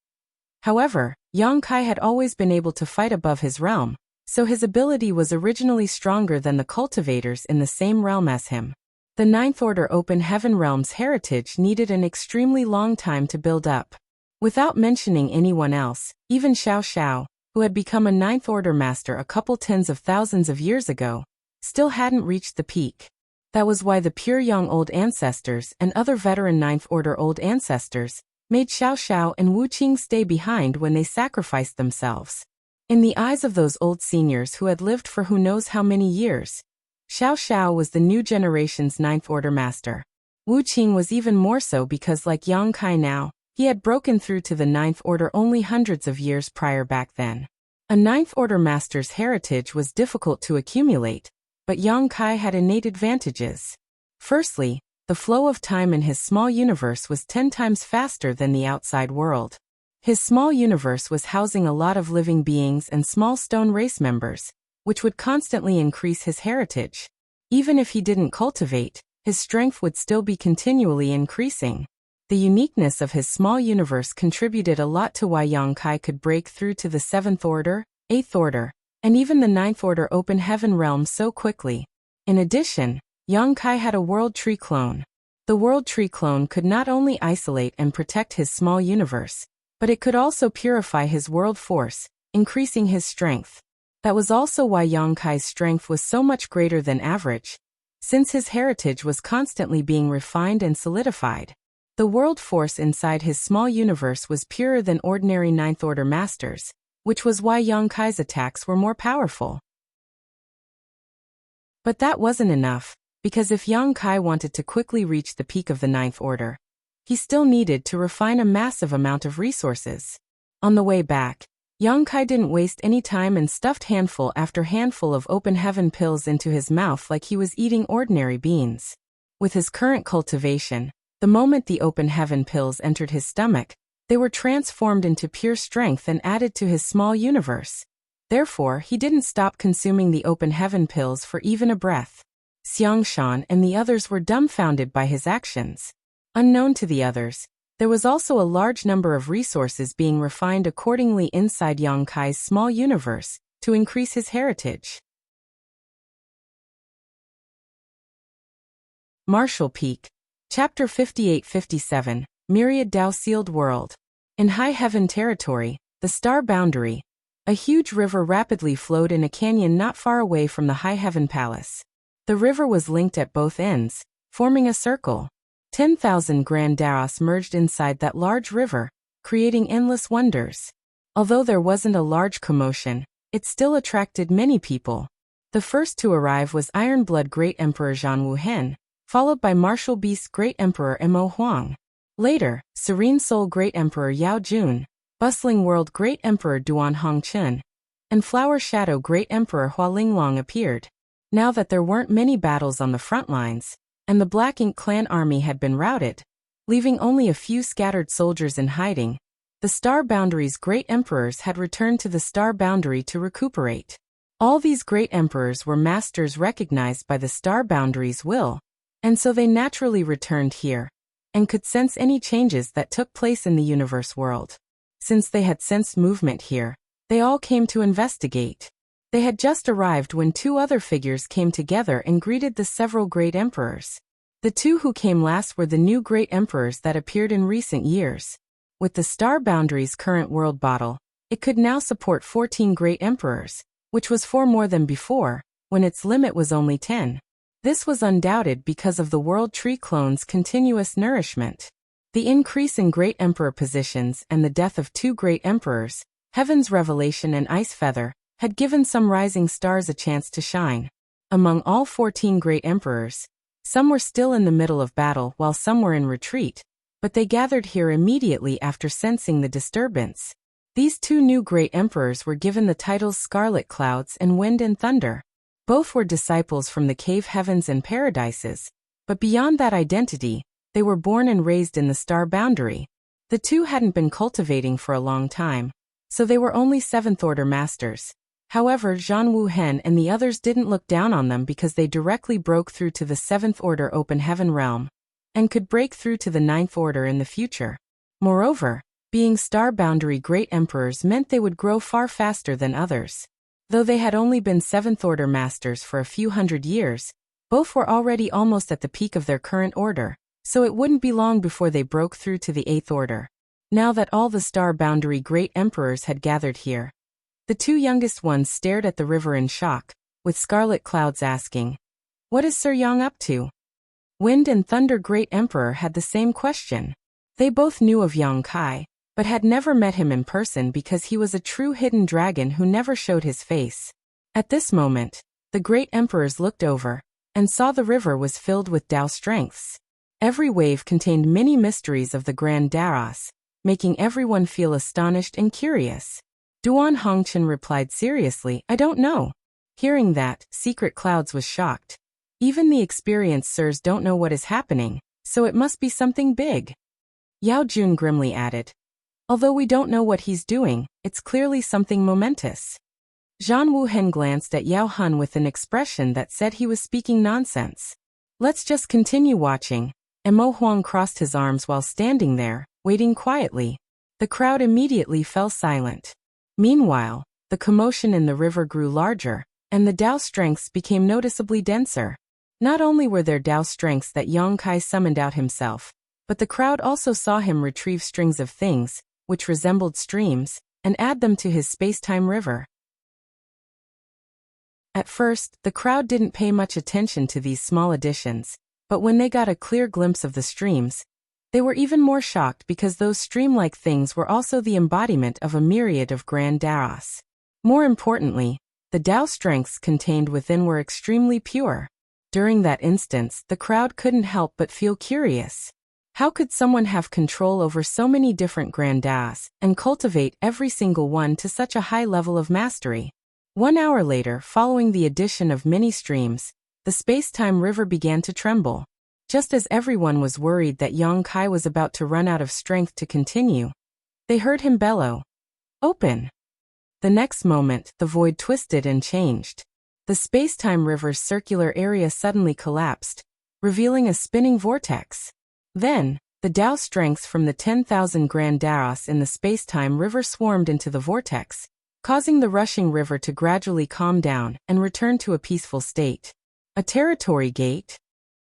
However, Yang Kai had always been able to fight above his realm, so his ability was originally stronger than the cultivators in the same realm as him. The Ninth Order Open Heaven realm's heritage needed an extremely long time to build up. Without mentioning anyone else, even Xiao Xiao, who had become a Ninth Order Master a couple tens of thousands of years ago, still hadn't reached the peak. That was why the pure young old ancestors and other veteran Ninth Order old ancestors made Xiao Xiao and Wu Qing stay behind when they sacrificed themselves. In the eyes of those old seniors who had lived for who knows how many years, Xiao Xiao was the new generation's Ninth Order Master. Wu Qing was even more so because, like Yang Kai now, he had broken through to the Ninth Order only hundreds of years prior back then. A Ninth Order Master's heritage was difficult to accumulate, but Yang Kai had innate advantages. Firstly, the flow of time in his small universe was 10 times faster than the outside world. His small universe was housing a lot of living beings and small stone race members, which would constantly increase his heritage. Even if he didn't cultivate, his strength would still be continually increasing. The uniqueness of his small universe contributed a lot to why Yang Kai could break through to the 7th Order, 8th Order, and even the Ninth Order Open Heaven realm so quickly. In addition, Yang Kai had a World Tree clone. The World Tree clone could not only isolate and protect his small universe, but it could also purify his world force, increasing his strength. That was also why Yang Kai's strength was so much greater than average, since his heritage was constantly being refined and solidified. The world force inside his small universe was purer than ordinary Ninth Order Masters, which was why Yang Kai's attacks were more powerful. But that wasn't enough, because if Yang Kai wanted to quickly reach the peak of the Ninth Order, he still needed to refine a massive amount of resources. On the way back, Yang Kai didn't waste any time and stuffed handful after handful of Open Heaven pills into his mouth like he was eating ordinary beans. With his current cultivation, the moment the Open Heaven pills entered his stomach, they were transformed into pure strength and added to his small universe. Therefore, he didn't stop consuming the Open Heaven pills for even a breath. Xiangshan and the others were dumbfounded by his actions. Unknown to the others, there was also a large number of resources being refined accordingly inside Yang Kai's small universe to increase his heritage. Martial Peak. Chapter 58-57, Myriad Dao Sealed World. In High Heaven territory, the Star Boundary, a huge river rapidly flowed in a canyon not far away from the High Heaven Palace. The river was linked at both ends, forming a circle. 10,000 grand daos merged inside that large river, creating endless wonders. Although there wasn't a large commotion, it still attracted many people. The first to arrive was Ironblood Great Emperor Zhan Wuhen, followed by Martial Beast Great Emperor Mo Huang. Later, Serene Soul Great Emperor Yao Jun, Bustling World Great Emperor Duan Hongchun, and Flower Shadow Great Emperor Hua Linglong appeared. Now that there weren't many battles on the front lines, and the Black Ink clan army had been routed, leaving only a few scattered soldiers in hiding, the Star Boundary's great emperors had returned to the Star Boundary to recuperate. All these great emperors were masters recognized by the Star Boundary's will, and so they naturally returned here, and could sense any changes that took place in the universe world. Since they had sensed movement here, they all came to investigate. They had just arrived when two other figures came together and greeted the several great emperors. The two who came last were the new great emperors that appeared in recent years. With the Star Boundary's current world bottle, it could now support 14 great emperors, which was 4 more than before, when its limit was only 10. This was undoubted because of the World Tree clone's continuous nourishment. The increase in great emperor positions and the death of 2 great emperors, Heaven's Revelation and Ice Feather, had given some rising stars a chance to shine. Among all 14 great emperors, some were still in the middle of battle while some were in retreat, but they gathered here immediately after sensing the disturbance. These 2 new great emperors were given the titles Scarlet Clouds and Wind and Thunder. Both were disciples from the cave heavens and paradises, but beyond that identity, they were born and raised in the Star Boundary. The 2 hadn't been cultivating for a long time, so they were only 7th Order masters. However, Zhan Wuhen and the others didn't look down on them because they directly broke through to the 7th Order Open Heaven realm, and could break through to the 9th Order in the future. Moreover, being Star Boundary Great Emperors meant they would grow far faster than others. Though they had only been 7th Order masters for a few hundred years, both were already almost at the peak of their current order, so it wouldn't be long before they broke through to the 8th Order. Now that all the Star Boundary Great Emperors had gathered here, the 2 youngest ones stared at the river in shock, with Scarlet Clouds asking, "What is Sir Yang up to?" Wind and Thunder Great Emperor had the same question. They both knew of Yang Kai, but had never met him in person because he was a true hidden dragon who never showed his face. At this moment, the great emperors looked over, and saw the river was filled with Tao strengths. Every wave contained many mysteries of the Grand Daos, making everyone feel astonished and curious. Duan Hongchun replied seriously, "I don't know." Hearing that, Secret Clouds was shocked. Even the experienced sirs don't know what is happening, so it must be something big. Yao Jun grimly added, "Although we don't know what he's doing, it's clearly something momentous." Zhan Wuhen glanced at Yao Hun with an expression that said he was speaking nonsense. "Let's just continue watching," and Mo Huang crossed his arms while standing there, waiting quietly. The crowd immediately fell silent. Meanwhile, the commotion in the river grew larger, and the Tao strengths became noticeably denser. Not only were there Tao strengths that Yang Kai summoned out himself, but the crowd also saw him retrieve strings of things, which resembled streams, and add them to his space-time river. At first, the crowd didn't pay much attention to these small additions, but when they got a clear glimpse of the streams, they were even more shocked because those stream-like things were also the embodiment of a myriad of grand Daos. More importantly, the Tao strengths contained within were extremely pure. During that instance, the crowd couldn't help but feel curious. How could someone have control over so many different grand Daos and cultivate every single one to such a high level of mastery? 1 hour later, following the addition of many streams, the space-time river began to tremble. Just as everyone was worried that Yang Kai was about to run out of strength to continue, they heard him bellow, "Open!" The next moment, the void twisted and changed. The space-time river's circular area suddenly collapsed, revealing a spinning vortex. Then, the Tao strengths from the 10,000 grand Daos in the space-time river swarmed into the vortex, causing the rushing river to gradually calm down and return to a peaceful state. A territory gate?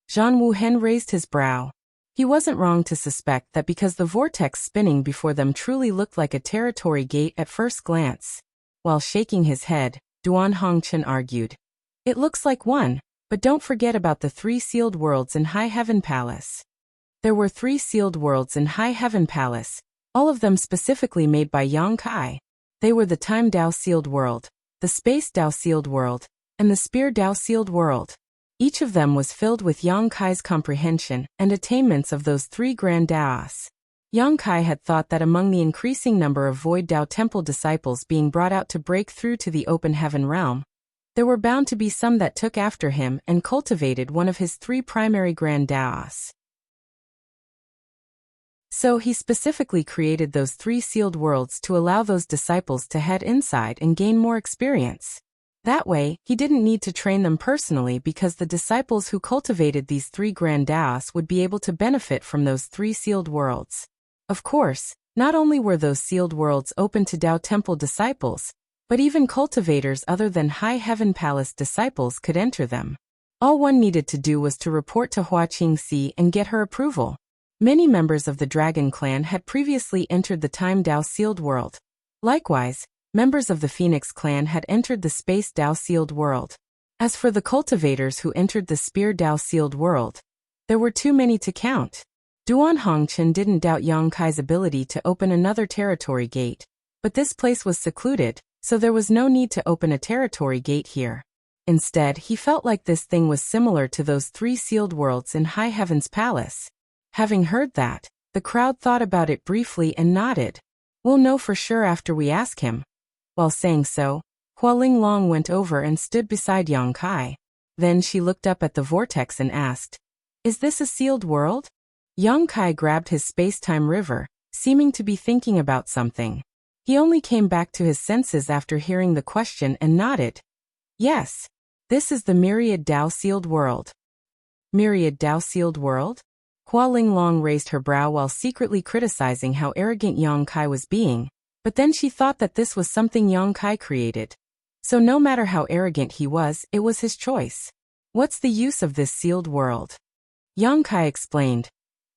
Zhan Wuhen raised his brow. He wasn't wrong to suspect that because the vortex spinning before them truly looked like a territory gate at first glance. While shaking his head, Duan Hongchun argued, "It looks like one, but don't forget about the 3 sealed worlds in High Heaven Palace." There were 3 sealed worlds in High Heaven Palace, all of them specifically made by Yang Kai. They were the Time Dao Sealed World, the Space Dao Sealed World, and the Spear Dao Sealed World. Each of them was filled with Yang Kai's comprehension and attainments of those 3 grand Daos. Yang Kai had thought that among the increasing number of Void Dao Temple disciples being brought out to break through to the open heaven realm, there were bound to be some that took after him and cultivated one of his 3 primary grand Daos. So he specifically created those 3 sealed worlds to allow those disciples to head inside and gain more experience. That way, he didn't need to train them personally because the disciples who cultivated these 3 grand Daos would be able to benefit from those 3 sealed worlds. Of course, not only were those sealed worlds open to Dao Temple disciples, but even cultivators other than High Heaven Palace disciples could enter them. All one needed to do was to report to Hua Qingxi and get her approval. Many members of the Dragon Clan had previously entered the Time Dao Sealed World. Likewise, members of the Phoenix Clan had entered the Space Dao Sealed World. As for the cultivators who entered the Spear Dao Sealed World, there were too many to count. Duan Hongchen didn't doubt Yang Kai's ability to open another territory gate, but this place was secluded, so there was no need to open a territory gate here. Instead, he felt like this thing was similar to those 3 sealed worlds in High Heaven's Palace. Having heard that, the crowd thought about it briefly and nodded. We'll know for sure after we ask him. While saying so, Hualing Long went over and stood beside Yang Kai. Then she looked up at the vortex and asked, "Is this a sealed world?" Yang Kai grabbed his space-time river, seeming to be thinking about something. He only came back to his senses after hearing the question and nodded. "Yes. This is the Myriad Dao Sealed World." Myriad Dao Sealed World? Hualing Long raised her brow while secretly criticizing how arrogant Yang Kai was being, but then she thought that this was something Yang Kai created. So no matter how arrogant he was, it was his choice. "What's the use of this sealed world?" Yang Kai explained.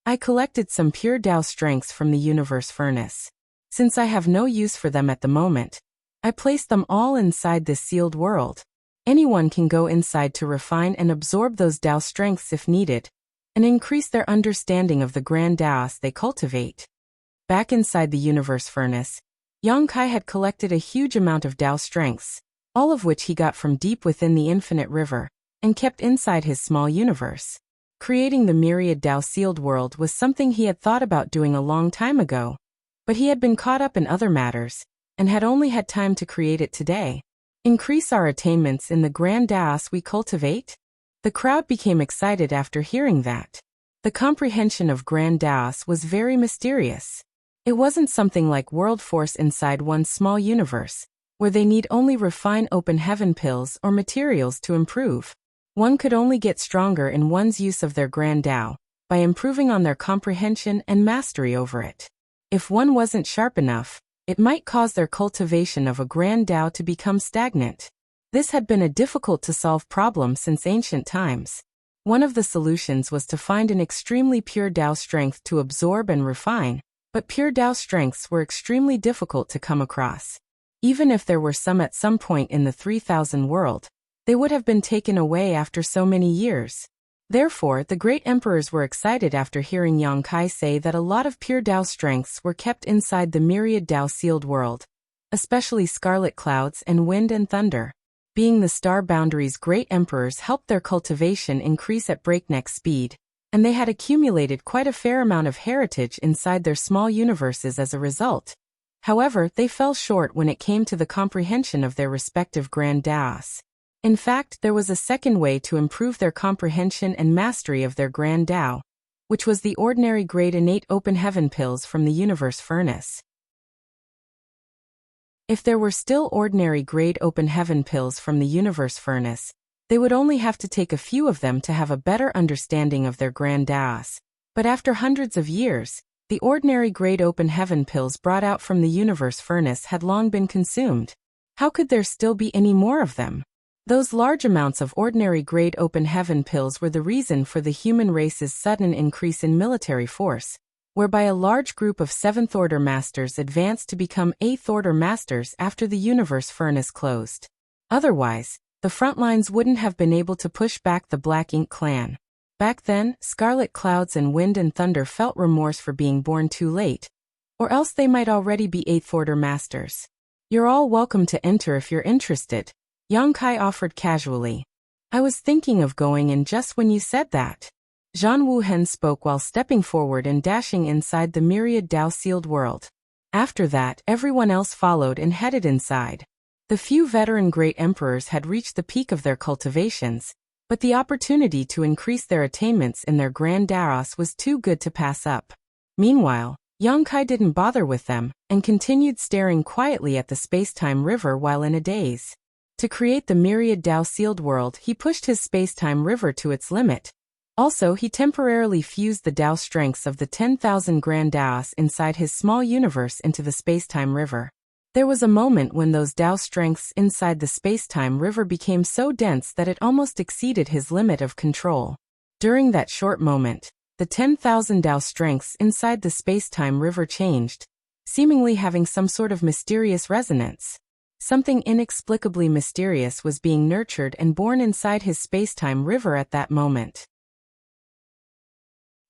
"I collected some pure Dao strengths from the universe furnace. Since I have no use for them at the moment, I placed them all inside this sealed world. Anyone can go inside to refine and absorb those Dao strengths if needed, and increase their understanding of the grand Daos they cultivate." Back inside the universe furnace, Yang Kai had collected a huge amount of Dao strengths, all of which he got from deep within the infinite river, and kept inside his small universe. Creating the Myriad Dao Sealed World was something he had thought about doing a long time ago, but he had been caught up in other matters, and had only had time to create it today. Increase our attainments in the grand Daos we cultivate? The crowd became excited after hearing that. The comprehension of grand Daos was very mysterious. It wasn't something like world force inside one small universe, where they need only refine open heaven pills or materials to improve. One could only get stronger in one's use of their grand Dao, by improving on their comprehension and mastery over it. If one wasn't sharp enough, it might cause their cultivation of a grand Dao to become stagnant. This had been a difficult-to-solve problem since ancient times. One of the solutions was to find an extremely pure Dao strength to absorb and refine, but pure Dao strengths were extremely difficult to come across. Even if there were some at some point in the 3000 world, they would have been taken away after so many years. Therefore, the great emperors were excited after hearing Yang Kai say that a lot of pure Dao strengths were kept inside the Myriad Dao Sealed World, especially scarlet clouds and wind and thunder. Being the star boundaries, great emperors helped their cultivation increase at breakneck speed, and they had accumulated quite a fair amount of heritage inside their small universes as a result. However, they fell short when it came to the comprehension of their respective grand Daos. In fact, there was a second way to improve their comprehension and mastery of their grand Dao, which was the ordinary grade innate open heaven pills from the universe furnace. If there were still ordinary grade open heaven pills from the universe furnace, they would only have to take a few of them to have a better understanding of their grand Daos. But after hundreds of years, the ordinary grade open heaven pills brought out from the universe furnace had long been consumed. How could there still be any more of them? Those large amounts of ordinary grade open heaven pills were the reason for the human race's sudden increase in military force, whereby a large group of 7th Order Masters advanced to become 8th Order Masters after the universe furnace closed. Otherwise, the front lines wouldn't have been able to push back the Black Ink clan. Back then, scarlet clouds and wind and thunder felt remorse for being born too late, or else they might already be 8th Order masters. You're all welcome to enter if you're interested, Yang Kai offered casually. I was thinking of going in just when you said that. Zhan Wuhen spoke while stepping forward and dashing inside the Myriad Dao-sealed world. After that, everyone else followed and headed inside. The few veteran great emperors had reached the peak of their cultivations, but the opportunity to increase their attainments in their grand Daos was too good to pass up. Meanwhile, Yang Kai didn't bother with them, and continued staring quietly at the space-time river while in a daze. To create the Myriad Dao-sealed world, he pushed his space-time river to its limit. Also, he temporarily fused the Dao strengths of the 10,000 grand Daos inside his small universe into the space-time river. There was a moment when those Dao strengths inside the space-time river became so dense that it almost exceeded his limit of control. During that short moment, the 10,000 Dao strengths inside the space-time river changed, seemingly having some sort of mysterious resonance. Something inexplicably mysterious was being nurtured and born inside his space-time river at that moment.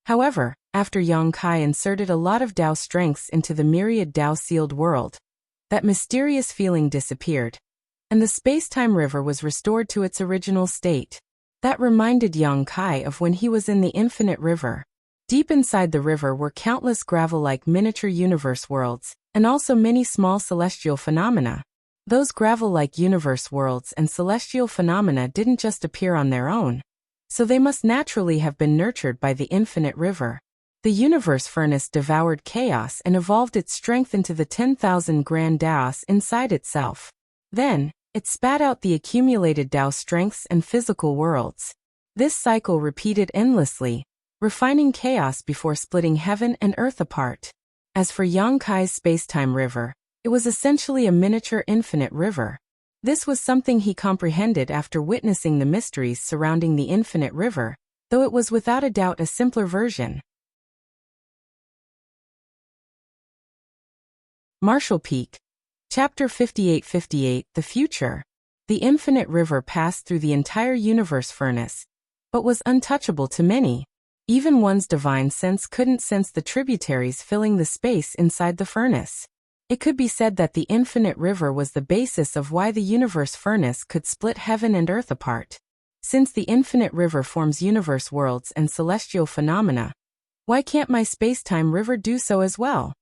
However, after Yang Kai inserted a lot of Dao strengths into the Myriad Dao-sealed world, that mysterious feeling disappeared, and the space-time river was restored to its original state. That reminded Yang Kai of when he was in the Infinite River. Deep inside the river were countless gravel-like miniature universe worlds, and also many small celestial phenomena. Those gravel-like universe worlds and celestial phenomena didn't just appear on their own, so they must naturally have been nurtured by the Infinite River. The universe furnace devoured chaos and evolved its strength into the 10,000 grand Daos inside itself. Then, it spat out the accumulated Dao strengths and physical worlds. This cycle repeated endlessly, refining chaos before splitting heaven and earth apart. As for Yang Kai's space-time river, it was essentially a miniature infinite river. This was something he comprehended after witnessing the mysteries surrounding the infinite river, though it was without a doubt a simpler version. Marshall Peak. Chapter 58-58, The Future. The infinite river passed through the entire universe furnace, but was untouchable to many. Even one's divine sense couldn't sense the tributaries filling the space inside the furnace. It could be said that the infinite river was the basis of why the universe furnace could split heaven and earth apart. Since the infinite river forms universe worlds and celestial phenomena, why can't my space-time river do so as well?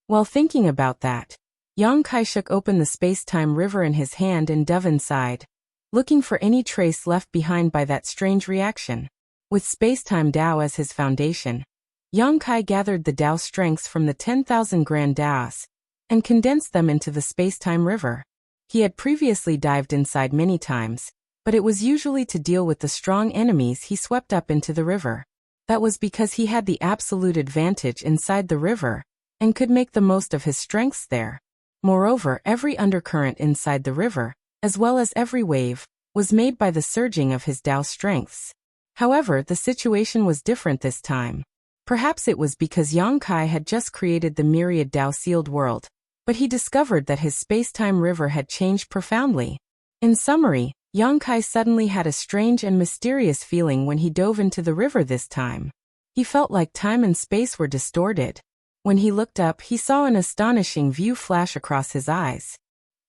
While thinking about that, Yang Kai shook open the space-time river in his hand and dove inside, looking for any trace left behind by that strange reaction. With space-time Dao as his foundation, Yang Kai gathered the Dao strengths from the 10,000 grand Daos and condensed them into the space-time river. He had previously dived inside many times, but it was usually to deal with the strong enemies he swept up into the river. That was because he had the absolute advantage inside the river and could make the most of his strengths there. Moreover, every undercurrent inside the river, as well as every wave, was made by the surging of his Dao strengths. However, the situation was different this time. Perhaps it was because Yang Kai had just created the Myriad Dao-sealed world, but he discovered that his space-time river had changed profoundly. In summary, Yang Kai suddenly had a strange and mysterious feeling when he dove into the river this time. He felt like time and space were distorted. When he looked up, he saw an astonishing view flash across his eyes.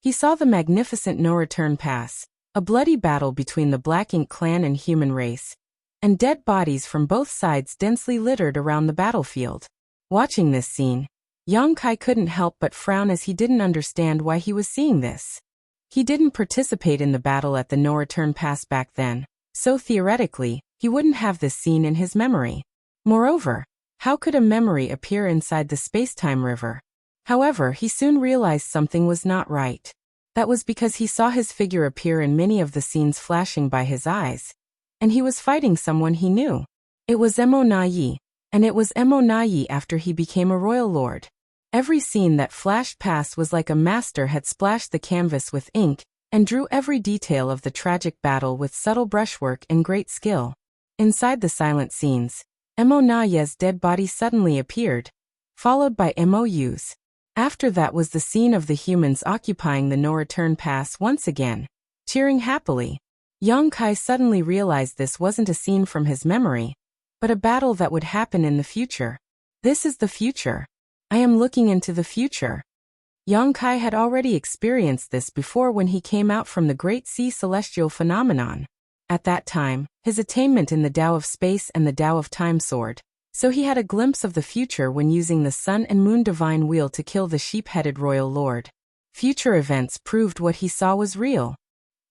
He saw the magnificent no-return pass, a bloody battle between the Black Ink clan and human race, and dead bodies from both sides densely littered around the battlefield. Watching this scene, Yang Kai couldn't help but frown as he didn't understand why he was seeing this. He didn't participate in the battle at the no-return pass back then, so theoretically, he wouldn't have this scene in his memory. Moreover, how could a memory appear inside the space-time river? However, he soon realized something was not right. That was because he saw his figure appear in many of the scenes flashing by his eyes, and he was fighting someone he knew. It was Emo Nayi, and it was Emo Nayi after he became a royal lord. Every scene that flashed past was like a master had splashed the canvas with ink, and drew every detail of the tragic battle with subtle brushwork and great skill. Inside the silent scenes, Emo Naye's dead body suddenly appeared, followed by Emo Yu's. After that was the scene of the humans occupying the no-return pass once again, cheering happily. Yang Kai suddenly realized this wasn't a scene from his memory, but a battle that would happen in the future. This is the future. I am looking into the future. Yang Kai had already experienced this before when he came out from the Great Sea Celestial Phenomenon. At that time, his attainment in the Tao of Space and the Tao of Time soared, so he had a glimpse of the future when using the Sun and Moon Divine Wheel to kill the sheep-headed Royal Lord. Future events proved what he saw was real.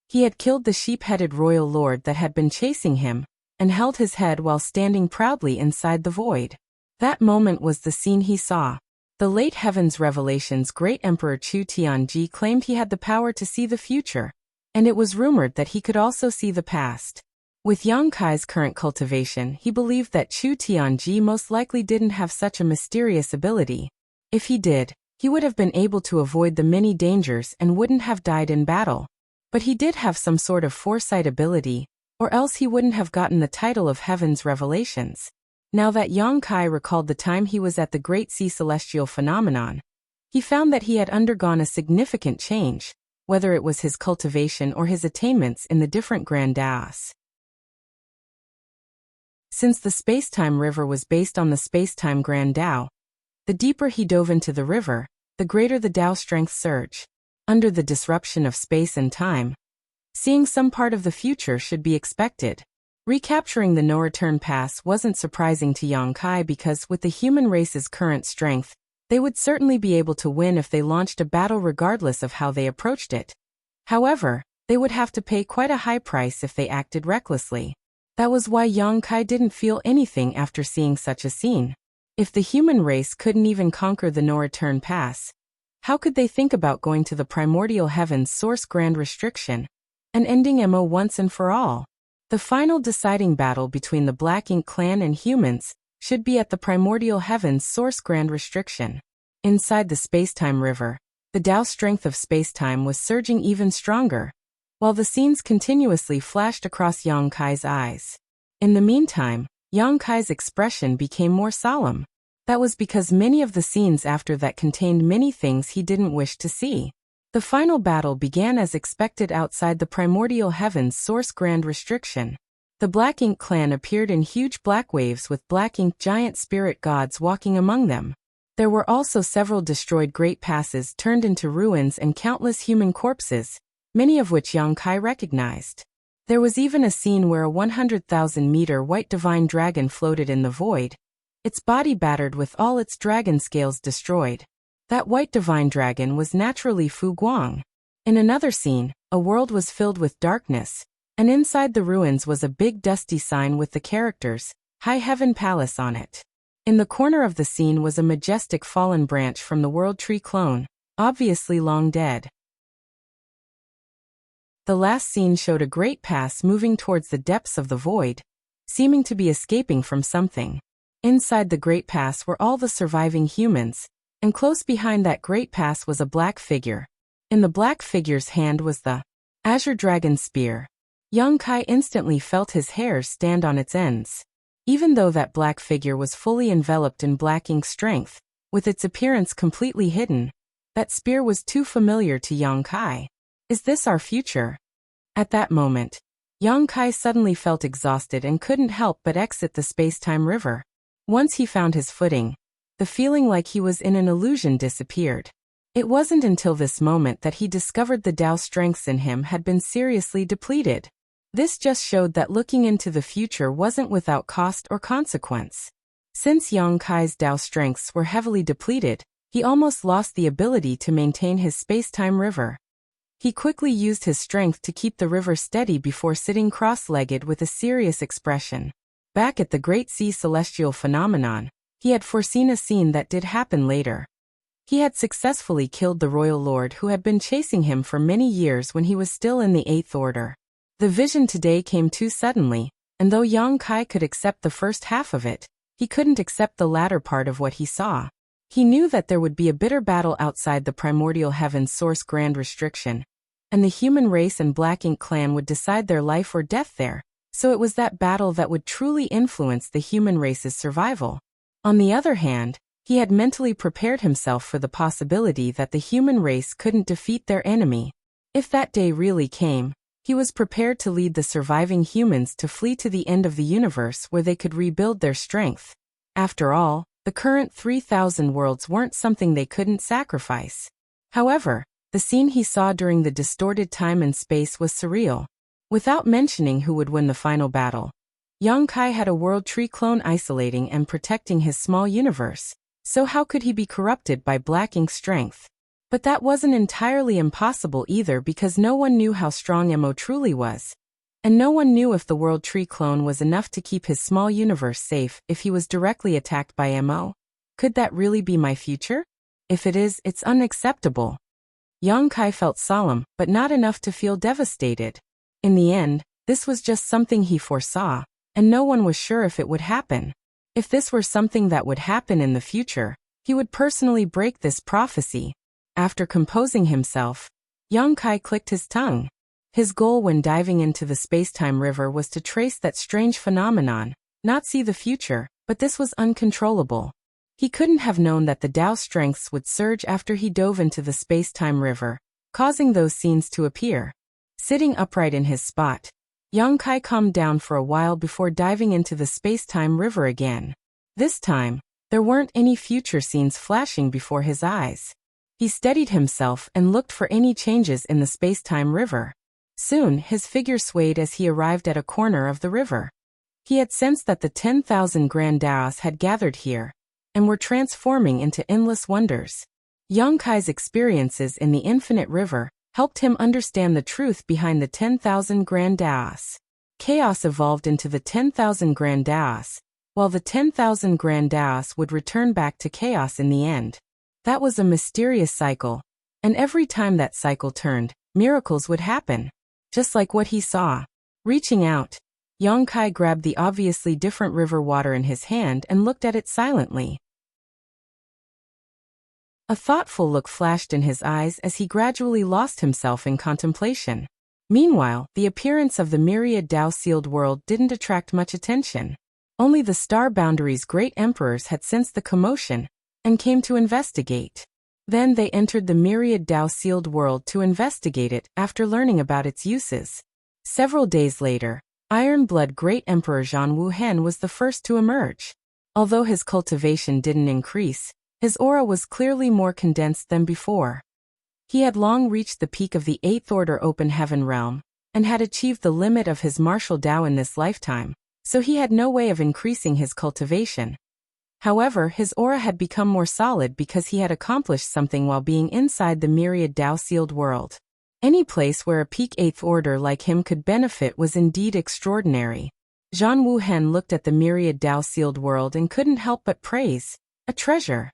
He had killed the sheep-headed Royal Lord that had been chasing him, and held his head while standing proudly inside the void. That moment was the scene he saw. The late Heaven's Revelation's great Emperor Chu Tianji claimed he had the power to see the future, and it was rumored that he could also see the past. With Yang Kai's current cultivation, he believed that Chu Tianji most likely didn't have such a mysterious ability. If he did, he would have been able to avoid the many dangers and wouldn't have died in battle. But he did have some sort of foresight ability, or else he wouldn't have gotten the title of Heaven's Revelations. Now that Yang Kai recalled the time he was at the Great Sea Celestial Phenomenon, he found that he had undergone a significant change, whether it was his cultivation or his attainments in the different Grand Taos. Since the space-time river was based on the space-time Grand Tao, the deeper he dove into the river, the greater the Tao strength surge. Under the disruption of space and time, seeing some part of the future should be expected. Recapturing the no-return pass wasn't surprising to Yang Kai because with the human race's current strength, they would certainly be able to win if they launched a battle regardless of how they approached it. However, they would have to pay quite a high price if they acted recklessly. That was why Yang Kai didn't feel anything after seeing such a scene. If the human race couldn't even conquer the no-return pass, how could they think about going to the primordial heaven's source grand restriction and ending MO once and for all? The final deciding battle between the Black Ink clan and humans should be at the primordial heaven's source grand restriction. Inside the space-time river, the Tao strength of space-time was surging even stronger, while the scenes continuously flashed across Yang Kai's eyes. In the meantime, Yang Kai's expression became more solemn. That was because many of the scenes after that contained many things he didn't wish to see. The final battle began as expected outside the primordial heaven's source grand restriction. The Black Ink clan appeared in huge black waves with Black Ink giant spirit gods walking among them. There were also several destroyed great passes turned into ruins and countless human corpses, many of which Yang Kai recognized. There was even a scene where a 100,000-meter white divine dragon floated in the void, its body battered with all its dragon scales destroyed. That white divine dragon was naturally Fu Guang. In another scene, a world was filled with darkness, and inside the ruins was a big dusty sign with the characters, High Heaven Palace on it. In the corner of the scene was a majestic fallen branch from the World Tree clone, obviously long dead. The last scene showed a great pass moving towards the depths of the void, seeming to be escaping from something. Inside the great pass were all the surviving humans, and close behind that great pass was a black figure. In the black figure's hand was the Azure Dragon Spear. Yang Kai instantly felt his hairs stand on its ends. Even though that black figure was fully enveloped in Black Ink strength, with its appearance completely hidden, that spear was too familiar to Yang Kai. Is this our future? At that moment, Yang Kai suddenly felt exhausted and couldn't help but exit the space-time river. Once he found his footing, the feeling like he was in an illusion disappeared. It wasn't until this moment that he discovered the Tao strengths in him had been seriously depleted. This just showed that looking into the future wasn't without cost or consequence. Since Yang Kai's Tao strengths were heavily depleted, he almost lost the ability to maintain his space-time river. He quickly used his strength to keep the river steady before sitting cross-legged with a serious expression. Back at the Great Sea Celestial Phenomenon, he had foreseen a scene that did happen later. He had successfully killed the Royal Lord who had been chasing him for many years when he was still in the Eighth Order. The vision today came too suddenly, and though Yang Kai could accept the first half of it, he couldn't accept the latter part of what he saw. He knew that there would be a bitter battle outside the primordial heaven's source grand restriction, and the human race and Black Ink clan would decide their life or death there, so it was that battle that would truly influence the human race's survival. On the other hand, he had mentally prepared himself for the possibility that the human race couldn't defeat their enemy. If that day really came, He was prepared to lead the surviving humans to flee to the end of the universe where they could rebuild their strength. After all, the current 3,000 worlds weren't something they couldn't sacrifice. However, the scene he saw during the distorted time and space was surreal. Without mentioning who would win the final battle, Yang Kai had a world tree clone isolating and protecting his small universe, so how could he be corrupted by black ink strength? But that wasn't entirely impossible either because no one knew how strong Mo truly was. And no one knew if the world tree clone was enough to keep his small universe safe if he was directly attacked by Mo. Could that really be my future? If it is, it's unacceptable. Yang Kai felt solemn, but not enough to feel devastated. In the end, this was just something he foresaw, and no one was sure if it would happen. If this were something that would happen in the future, he would personally break this prophecy. After composing himself, Yang Kai clicked his tongue. His goal when diving into the space-time river was to trace that strange phenomenon, not see the future, but this was uncontrollable. He couldn't have known that the Tao strengths would surge after he dove into the space-time river, causing those scenes to appear. Sitting upright in his spot, Yang Kai calmed down for a while before diving into the space-time river again. This time, there weren't any future scenes flashing before his eyes. He steadied himself and looked for any changes in the space-time river. Soon, his figure swayed as he arrived at a corner of the river. He had sensed that the 10,000 Grand Daos had gathered here, and were transforming into endless wonders. Yang Kai's experiences in the infinite river helped him understand the truth behind the 10,000 Grand Daos. Chaos evolved into the 10,000 Grand Daos, while the 10,000 Grand Daos would return back to chaos in the end. That was a mysterious cycle, and every time that cycle turned, miracles would happen. Just like what he saw. Reaching out, Yang Kai grabbed the obviously different river water in his hand and looked at it silently. A thoughtful look flashed in his eyes as he gradually lost himself in contemplation. Meanwhile, the appearance of the Myriad Tao-sealed world didn't attract much attention. Only the Star Boundary's great emperors had sensed the commotion and came to investigate. Then they entered the Myriad Tao-sealed world to investigate it after learning about its uses. Several days later, Iron-Blood Great Emperor Zhan Wuhen was the first to emerge. Although his cultivation didn't increase, his aura was clearly more condensed than before. He had long reached the peak of the 8th Order Open Heaven realm, and had achieved the limit of his martial Tao in this lifetime, so he had no way of increasing his cultivation. However, his aura had become more solid because he had accomplished something while being inside the Myriad Tao-sealed world. Any place where a peak 8th Order like him could benefit was indeed extraordinary. Zhan Wuhen looked at the Myriad Tao-sealed world and couldn't help but praise. A treasure.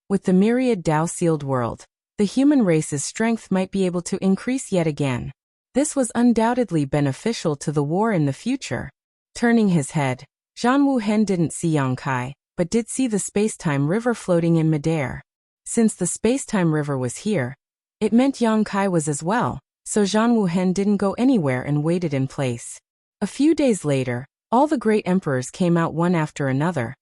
With the Myriad Tao-sealed world, the human race's strength might be able to increase yet again. This was undoubtedly beneficial to the war in the future. Turning his head, Zhan Wuhen didn't see Yang Kai, but did see the space-time river floating in midair. Since the space-time river was here, it meant Yang Kai was as well, so Zhan Wuhen didn't go anywhere and waited in place. A few days later, all the great emperors came out one after another,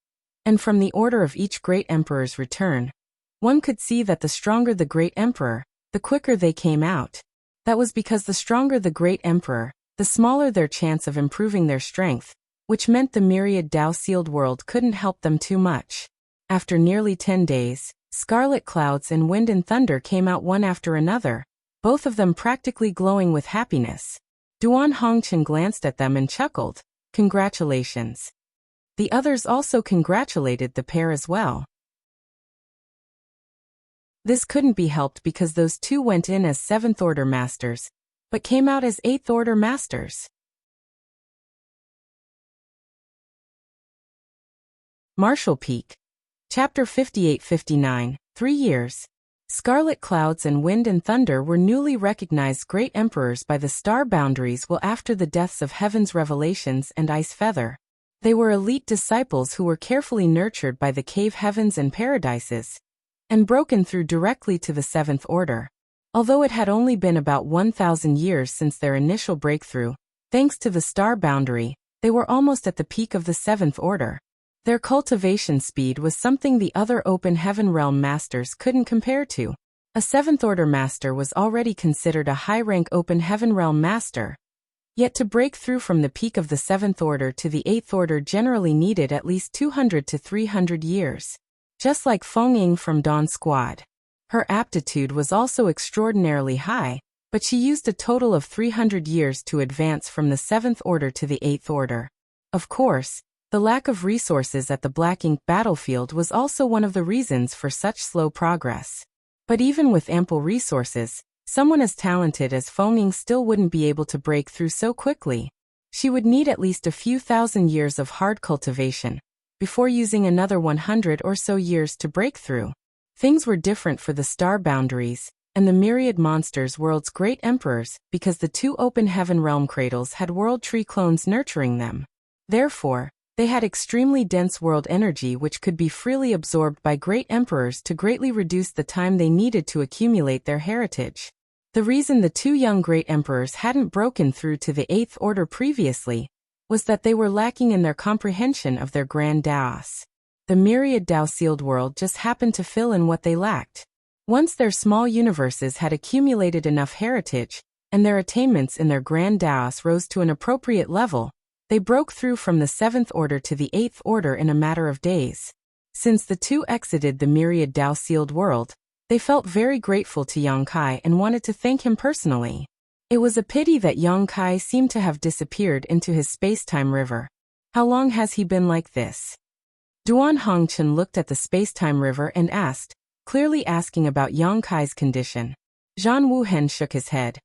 and from the order of each great emperor's return, one could see that the stronger the great emperor, the quicker they came out. That was because the stronger the great emperor, the smaller their chance of improving their strength, which meant the Myriad Tao-sealed world couldn't help them too much. After nearly 10 days, scarlet clouds and wind and thunder came out one after another, both of them practically glowing with happiness. Duan Hongchen glanced at them and chuckled. Congratulations. The others also congratulated the pair as well. This couldn't be helped because those two went in as 7th Order Masters, but came out as 8th Order Masters. Martial Peak. Chapter 58-59, 3 years. Scarlet clouds and wind and thunder were newly recognized great emperors by the star boundaries well after the deaths of Heaven's Revelations and Ice Feather. They were elite disciples who were carefully nurtured by the cave heavens and paradises, and broken through directly to the 7th Order. Although it had only been about 1,000 years since their initial breakthrough, thanks to the star boundary, they were almost at the peak of the 7th Order. Their cultivation speed was something the other open heaven realm masters couldn't compare to. A 7th Order Master was already considered a high-rank Open Heaven Realm Master, yet to break through from the peak of the 7th Order to the 8th Order generally needed at least 200 to 300 years. Just like Feng Ying from Dawn Squad. Her aptitude was also extraordinarily high, but she used a total of 300 years to advance from the 7th Order to the 8th Order. Of course, the lack of resources at the Black Ink battlefield was also one of the reasons for such slow progress. But even with ample resources, someone as talented as Feng Ying still wouldn't be able to break through so quickly. She would need at least a few thousand years of hard cultivation, before using another 100 or so years to break through. Things were different for the star boundaries, and the Myriad monsters world's great emperors, because the 2 Open Heaven Realm cradles had world tree clones nurturing them. Therefore, they had extremely dense world energy which could be freely absorbed by great emperors to greatly reduce the time they needed to accumulate their heritage. The reason the 2 young great emperors hadn't broken through to the 8th Order previously was that they were lacking in their comprehension of their grand Daos. The Myriad Dao sealed world just happened to fill in what they lacked. Once their small universes had accumulated enough heritage, and their attainments in their grand Daos rose to an appropriate level, they broke through from the 7th Order to the 8th Order in a matter of days. Since the 2 exited the Myriad Dao sealed world, they felt very grateful to Yang Kai and wanted to thank him personally. It was a pity that Yang Kai seemed to have disappeared into his space-time river. How long has he been like this? Duan Hongchen looked at the space-time river and asked, clearly asking about Yang Kai's condition. Zhan Wuhen shook his head.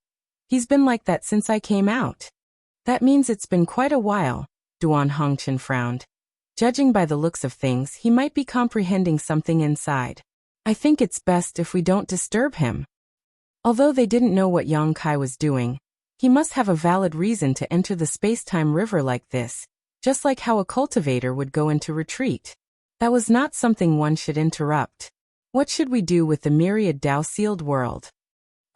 He's been like that since I came out. That means it's been quite a while, Duan Hongchen frowned. Judging by the looks of things, he might be comprehending something inside. I think it's best if we don't disturb him. Although they didn't know what Yang Kai was doing, he must have a valid reason to enter the space-time river like this, just like how a cultivator would go into retreat. That was not something one should interrupt. What should we do with the Myriad Dao sealed world?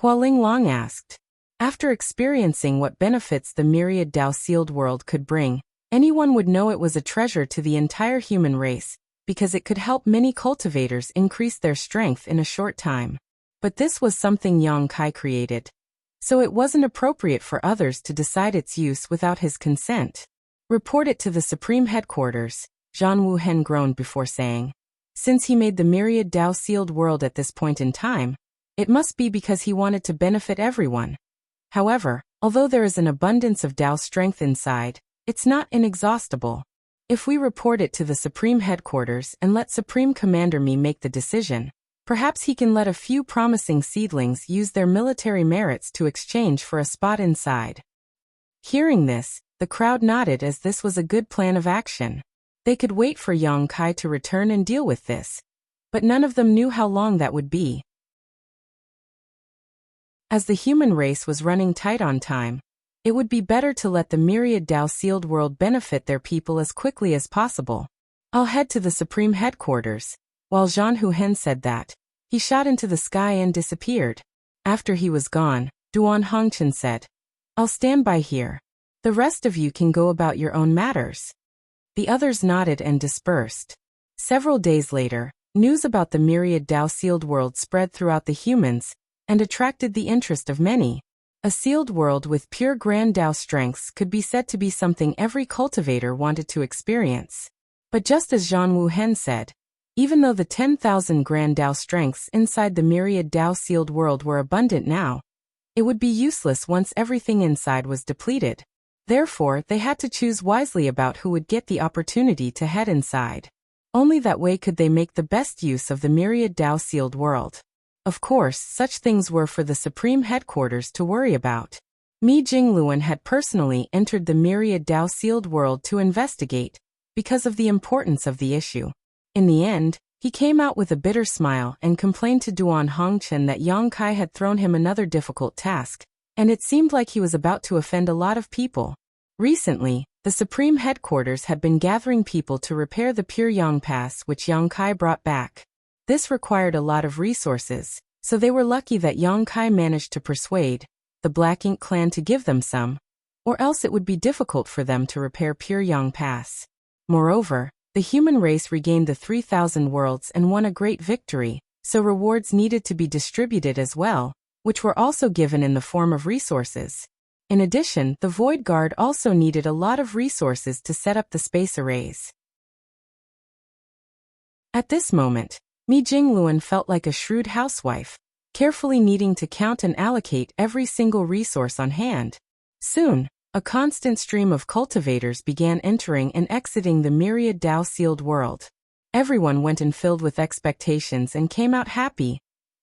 Hualing Long asked. After experiencing what benefits the Myriad Dao sealed world could bring, anyone would know it was a treasure to the entire human race, because it could help many cultivators increase their strength in a short time. But this was something Yang Kai created. So it wasn't appropriate for others to decide its use without his consent. Report it to the Supreme Headquarters, Zhan Wuhen groaned before saying. Since he made the Myriad Dao sealed world at this point in time, it must be because he wanted to benefit everyone. However, although there is an abundance of Dao strength inside, it's not inexhaustible. If we report it to the Supreme Headquarters and let Supreme Commander Mi make the decision, perhaps he can let a few promising seedlings use their military merits to exchange for a spot inside. Hearing this, the crowd nodded as this was a good plan of action. They could wait for Yang Kai to return and deal with this. But none of them knew how long that would be. As the human race was running tight on time, it would be better to let the Myriad Dao sealed world benefit their people as quickly as possible. I'll head to the Supreme Headquarters. While Zhan Wuhen said that, he shot into the sky and disappeared. After he was gone, Duan Hongchen said, I'll stand by here. The rest of you can go about your own matters. The others nodded and dispersed. Several days later, news about the Myriad Dao sealed world spread throughout the humans, and attracted the interest of many. A sealed world with pure Grand Dao strengths could be said to be something every cultivator wanted to experience. But just as Zhan Wuhen said, even though the 10,000 Grand Dao strengths inside the Myriad Dao sealed world were abundant now, it would be useless once everything inside was depleted. Therefore, they had to choose wisely about who would get the opportunity to head inside. Only that way could they make the best use of the Myriad Dao sealed world. Of course, such things were for the Supreme Headquarters to worry about. Mi Jingluan had personally entered the Myriad Dao sealed world to investigate, because of the importance of the issue. In the end, he came out with a bitter smile and complained to Duan Hongchen that Yang Kai had thrown him another difficult task, and it seemed like he was about to offend a lot of people. Recently, the Supreme Headquarters had been gathering people to repair the Pure Yang Pass which Yang Kai brought back. This required a lot of resources, so they were lucky that Yang Kai managed to persuade the Black Ink clan to give them some, or else it would be difficult for them to repair Pure Yang Pass. Moreover, the human race regained the 3,000 worlds and won a great victory, so rewards needed to be distributed as well, which were also given in the form of resources. In addition, the Void Guard also needed a lot of resources to set up the space arrays. At this moment, Mi Jingluan felt like a shrewd housewife, carefully needing to count and allocate every single resource on hand. Soon, a constant stream of cultivators began entering and exiting the Myriad Dao-sealed world. Everyone went in filled with expectations and came out happy,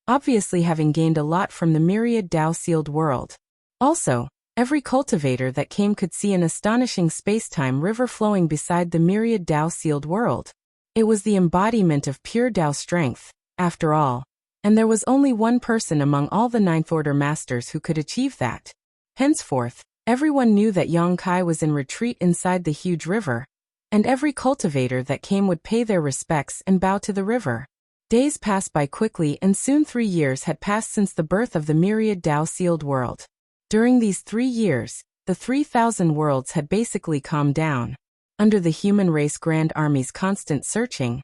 obviously having gained a lot from the Myriad Dao-sealed world. Also, every cultivator that came could see an astonishing space-time river flowing beside the Myriad Dao-sealed world. It was the embodiment of pure Dao strength, after all, and there was only one person among all the Ninth Order Masters who could achieve that. Henceforth, everyone knew that Yang Kai was in retreat inside the huge river, and every cultivator that came would pay their respects and bow to the river. Days passed by quickly and soon 3 years had passed since the birth of the Myriad Dao-sealed world. During these 3 years, the 3,000 worlds had basically calmed down. Under the human race Grand Army's constant searching,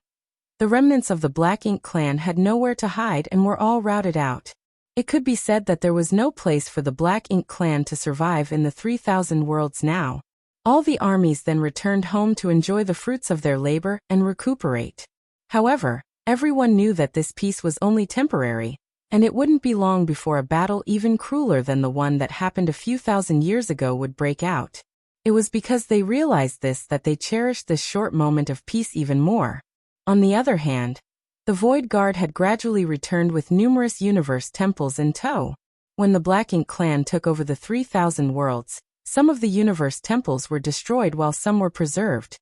the remnants of the Black Ink clan had nowhere to hide and were all routed out. It could be said that there was no place for the Black Ink clan to survive in the 3,000 worlds now. All the armies then returned home to enjoy the fruits of their labor and recuperate. However, everyone knew that this peace was only temporary, and it wouldn't be long before a battle even crueler than the one that happened a few thousand years ago would break out. It was because they realized this that they cherished this short moment of peace even more. On the other hand, the Void Guard had gradually returned with numerous universe temples in tow. When the Black Ink clan took over the 3,000 worlds, some of the universe temples were destroyed while some were preserved.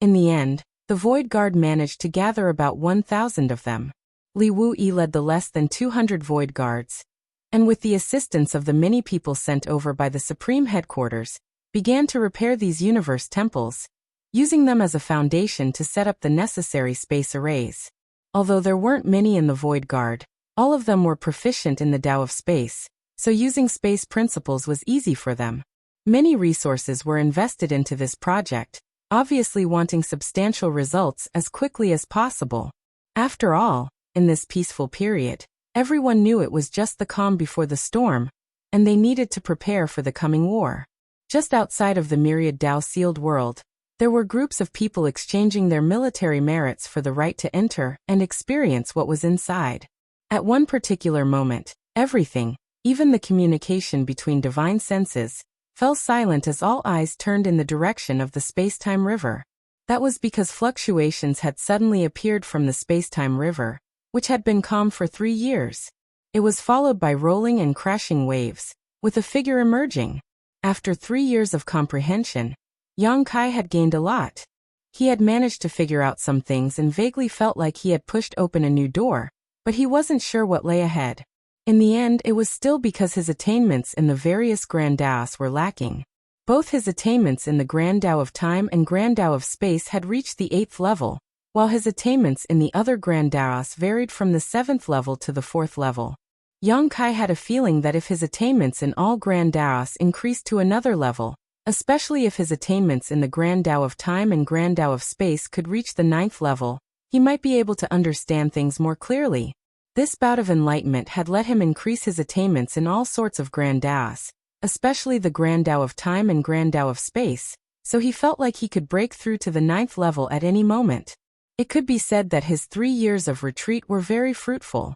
In the end, the Void Guard managed to gather about 1,000 of them. Li Wuyi led the less than 200 Void Guards, and with the assistance of the many people sent over by the Supreme Headquarters, began to repair these universe temples, using them as a foundation to set up the necessary space arrays. Although there weren't many in the Void Guard, all of them were proficient in the Tao of space, so using space principles was easy for them. Many resources were invested into this project, obviously wanting substantial results as quickly as possible. After all, in this peaceful period, everyone knew it was just the calm before the storm, and they needed to prepare for the coming war. Just outside of the Myriad Dao-sealed world, there were groups of people exchanging their military merits for the right to enter and experience what was inside. At one particular moment, everything, even the communication between divine senses, fell silent as all eyes turned in the direction of the space-time river. That was because fluctuations had suddenly appeared from the space-time river, which had been calm for 3 years. It was followed by rolling and crashing waves, with a figure emerging. After 3 years of comprehension, Yang Kai had gained a lot. He had managed to figure out some things and vaguely felt like he had pushed open a new door, but he wasn't sure what lay ahead. In the end, it was still because his attainments in the various Grand Daos were lacking. Both his attainments in the Grand Dao of Time and Grand Dao of Space had reached the 8th level, while his attainments in the other Grand Daos varied from the 7th level to the 4th level. Yang Kai had a feeling that if his attainments in all Grand Daos increased to another level, especially if his attainments in the Grand Dao of Time and Grand Dao of Space could reach the 9th level, he might be able to understand things more clearly. This bout of enlightenment had let him increase his attainments in all sorts of Grand Daos, especially the Grand Dao of Time and Grand Dao of Space, so he felt like he could break through to the 9th level at any moment. It could be said that his 3 years of retreat were very fruitful.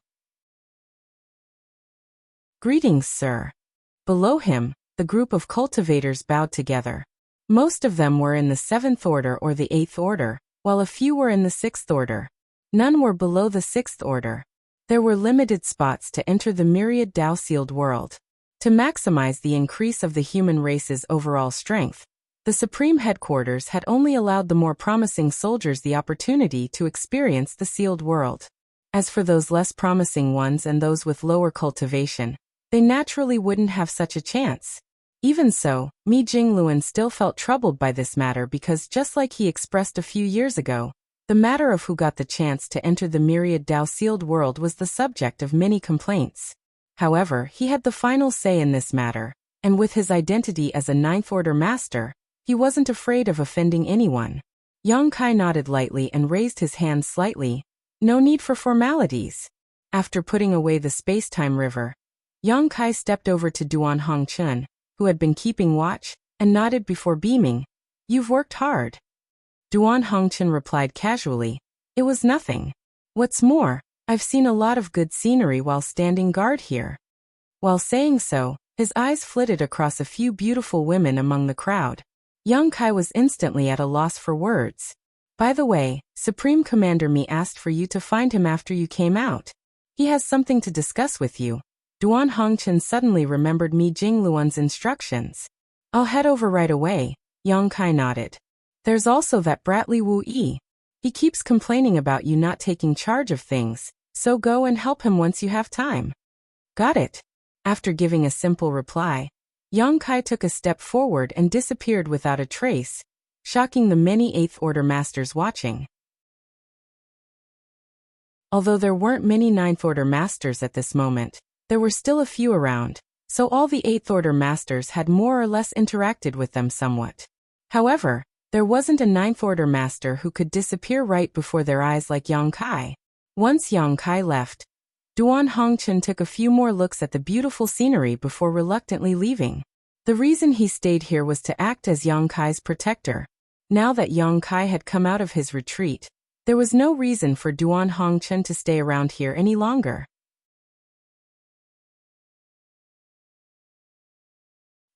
Greetings, sir. Below him, the group of cultivators bowed together. Most of them were in the 7th order or the 8th order, while a few were in the 6th order. None were below the 6th order. There were limited spots to enter the Myriad Dao-sealed world. To maximize the increase of the human race's overall strength, the Supreme Headquarters had only allowed the more promising soldiers the opportunity to experience the sealed world. As for those less promising ones and those with lower cultivation, they naturally wouldn't have such a chance. Even so, Mi Jingluan still felt troubled by this matter because just like he expressed a few years ago, the matter of who got the chance to enter the Myriad Dao-sealed world was the subject of many complaints. However, he had the final say in this matter, and with his identity as a 9th Order Master, he wasn't afraid of offending anyone. Yang Kai nodded lightly and raised his hand slightly. No need for formalities. After putting away the space-time river, Yang Kai stepped over to Duan Hongchun, who had been keeping watch, and nodded before beaming. "You've worked hard." Duan Hongchun replied casually, "It was nothing. What's more, I've seen a lot of good scenery while standing guard here." While saying so, his eyes flitted across a few beautiful women among the crowd. Yang Kai was instantly at a loss for words. "By the way, Supreme Commander Mi asked for you to find him after you came out. He has something to discuss with you." Duan Hongchun suddenly remembered Mi Jingluan's instructions. "I'll head over right away," Yang Kai nodded. "There's also that bratly Wu Yi. He keeps complaining about you not taking charge of things, so go and help him once you have time." "Got it." After giving a simple reply, Yang Kai took a step forward and disappeared without a trace, shocking the many Eighth Order Masters watching. Although there weren't many Ninth Order Masters at this moment, there were still a few around, so all the Eighth Order Masters had more or less interacted with them somewhat. However, there wasn't a Ninth Order Master who could disappear right before their eyes like Yang Kai. Once Yang Kai left, Duan Hongchun took a few more looks at the beautiful scenery before reluctantly leaving. The reason he stayed here was to act as Yang Kai's protector. Now that Yang Kai had come out of his retreat, there was no reason for Duan Hongchun to stay around here any longer.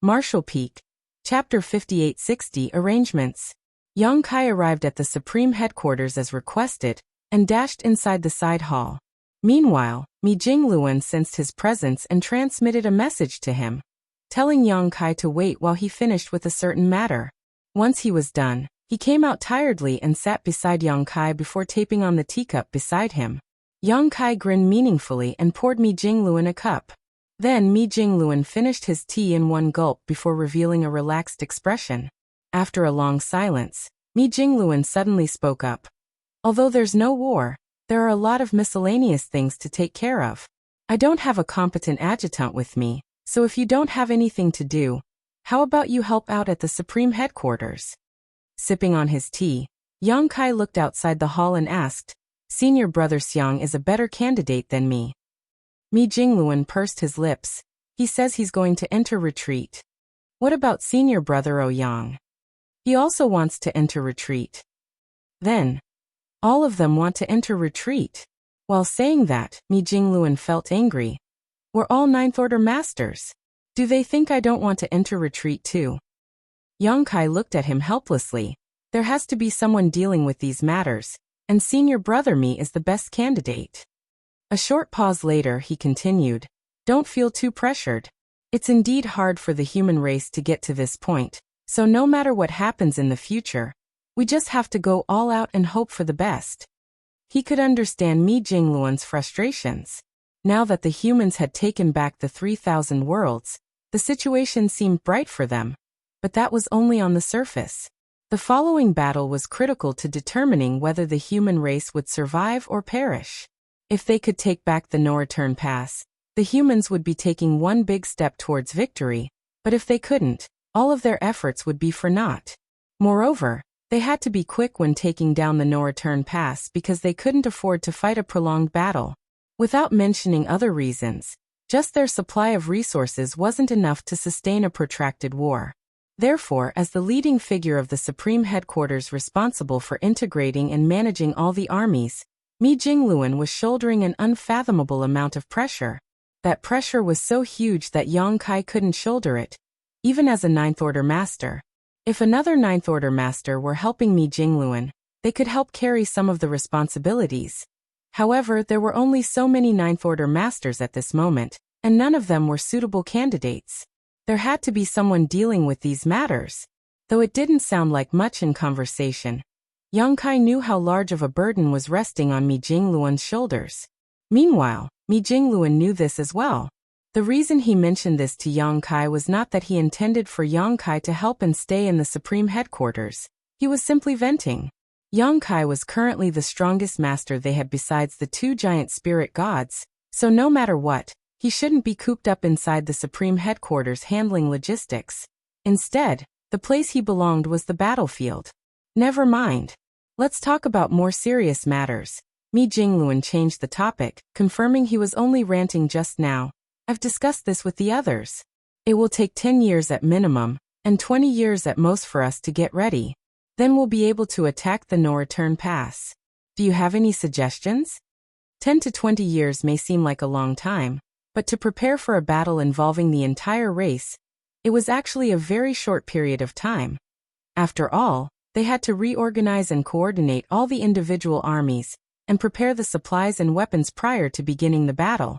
Marshall Peak, Chapter 5860 Arrangements. Yang Kai arrived at the Supreme Headquarters as requested, and dashed inside the side hall. Meanwhile, Mi Jingluan sensed his presence and transmitted a message to him, telling Yang Kai to wait while he finished with a certain matter. Once he was done, he came out tiredly and sat beside Yang Kai before taping on the teacup beside him. Yang Kai grinned meaningfully and poured Mi Jingluan a cup. Then Mi Jingluan finished his tea in one gulp before revealing a relaxed expression. After a long silence, Mi Jingluan suddenly spoke up. "Although there's no war, there are a lot of miscellaneous things to take care of. I don't have a competent adjutant with me, so if you don't have anything to do, how about you help out at the Supreme Headquarters?" Sipping on his tea, Yang Kai looked outside the hall and asked, "Senior Brother Xiang is a better candidate than me." Mi Jingluan pursed his lips. "He says he's going to enter retreat." "What about Senior Brother Ouyang?" "He also wants to enter retreat." "Then, all of them want to enter retreat." While saying that, Mi Jingluan felt angry. "We're all Ninth Order Masters. Do they think I don't want to enter retreat too?" Yang Kai looked at him helplessly. There has to be someone dealing with these matters, and Senior Brother Mi is the best candidate. A short pause later, he continued, "Don't feel too pressured. It's indeed hard for the human race to get to this point, so no matter what happens in the future, we just have to go all out and hope for the best." He could understand Mi Jingluan's frustrations. Now that the humans had taken back the 3,000 worlds, the situation seemed bright for them, but that was only on the surface. The following battle was critical to determining whether the human race would survive or perish. If they could take back the no-return pass, the humans would be taking one big step towards victory, but if they couldn't, all of their efforts would be for naught. Moreover, they had to be quick when taking down the no-return pass because they couldn't afford to fight a prolonged battle. Without mentioning other reasons, just their supply of resources wasn't enough to sustain a protracted war. Therefore, as the leading figure of the Supreme Headquarters responsible for integrating and managing all the armies, Mi Jingluan was shouldering an unfathomable amount of pressure. That pressure was so huge that Yang Kai couldn't shoulder it, even as a Ninth Order Master. If another Ninth Order Master were helping Mi Jingluan, they could help carry some of the responsibilities. However, there were only so many Ninth Order Masters at this moment, and none of them were suitable candidates. There had to be someone dealing with these matters. Though it didn't sound like much in conversation, Yang Kai knew how large of a burden was resting on Mi Jingluan's shoulders. Meanwhile, Mi Jingluan knew this as well. The reason he mentioned this to Yang Kai was not that he intended for Yang Kai to help and stay in the Supreme Headquarters. He was simply venting. Yang Kai was currently the strongest master they had besides the two giant spirit gods, so no matter what, he shouldn't be cooped up inside the Supreme Headquarters handling logistics. Instead, the place he belonged was the battlefield. Never mind. Let's talk about more serious matters. Mi Jingluan changed the topic, confirming he was only ranting just now. I've discussed this with the others. It will take 10 years at minimum, and 20 years at most for us to get ready. Then we'll be able to attack the no-return pass. Do you have any suggestions? 10 to 20 years may seem like a long time, but to prepare for a battle involving the entire race, it was actually a very short period of time. After all, they had to reorganize and coordinate all the individual armies, and prepare the supplies and weapons prior to beginning the battle.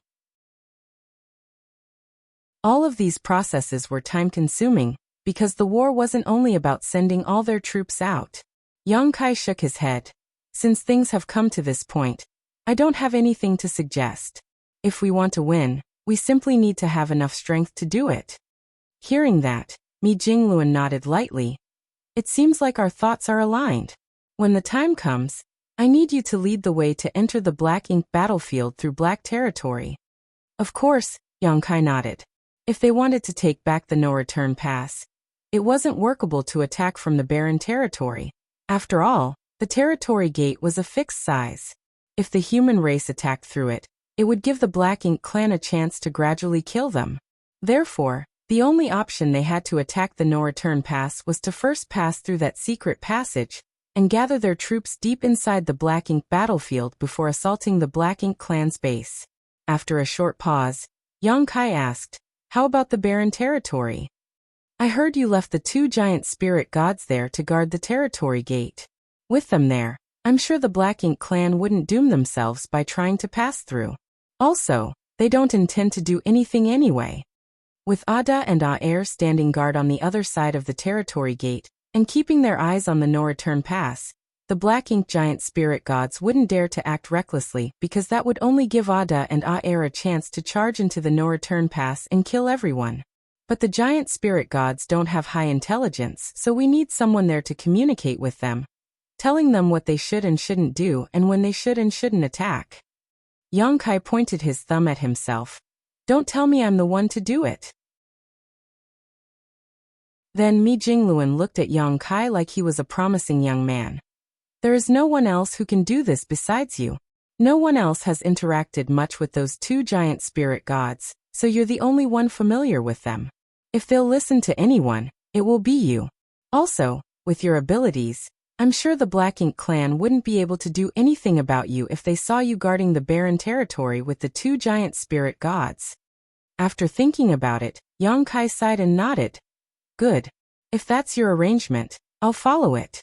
All of these processes were time-consuming, because the war wasn't only about sending all their troops out. Yang Kai shook his head. Since things have come to this point, I don't have anything to suggest. If we want to win, we simply need to have enough strength to do it. Hearing that, Mi Jingluan nodded lightly. It seems like our thoughts are aligned. When the time comes, I need you to lead the way to enter the Black Ink battlefield through Black territory. Of course, Yang Kai nodded. If they wanted to take back the no-return pass, it wasn't workable to attack from the barren territory. After all, the territory gate was a fixed size. If the human race attacked through it, it would give the Black Ink clan a chance to gradually kill them. Therefore, the only option they had to attack the no-return pass was to first pass through that secret passage and gather their troops deep inside the Black Ink battlefield before assaulting the Black Ink clan's base. After a short pause, Yang Kai asked, "How about the barren territory? I heard you left the 2 giant spirit gods there to guard the territory gate. With them there, I'm sure the Black Ink clan wouldn't doom themselves by trying to pass through. Also, they don't intend to do anything anyway." With Ada and Aer standing guard on the other side of the territory gate, and keeping their eyes on the no-return pass, the Black Ink giant spirit gods wouldn't dare to act recklessly because that would only give Ada and Aer a chance to charge into the no-return pass and kill everyone. But the giant spirit gods don't have high intelligence, so we need someone there to communicate with them, telling them what they should and shouldn't do and when they should and shouldn't attack. Yang Kai pointed his thumb at himself. Don't tell me I'm the one to do it. Then Mi Jingluan looked at Yang Kai like he was a promising young man. There is no one else who can do this besides you. No one else has interacted much with those 2 giant spirit gods, so you're the only one familiar with them. If they'll listen to anyone, it will be you. Also, with your abilities, I'm sure the Black Ink clan wouldn't be able to do anything about you if they saw you guarding the barren territory with the 2 giant spirit gods. After thinking about it, Yang Kai sighed and nodded. Good. If that's your arrangement, I'll follow it.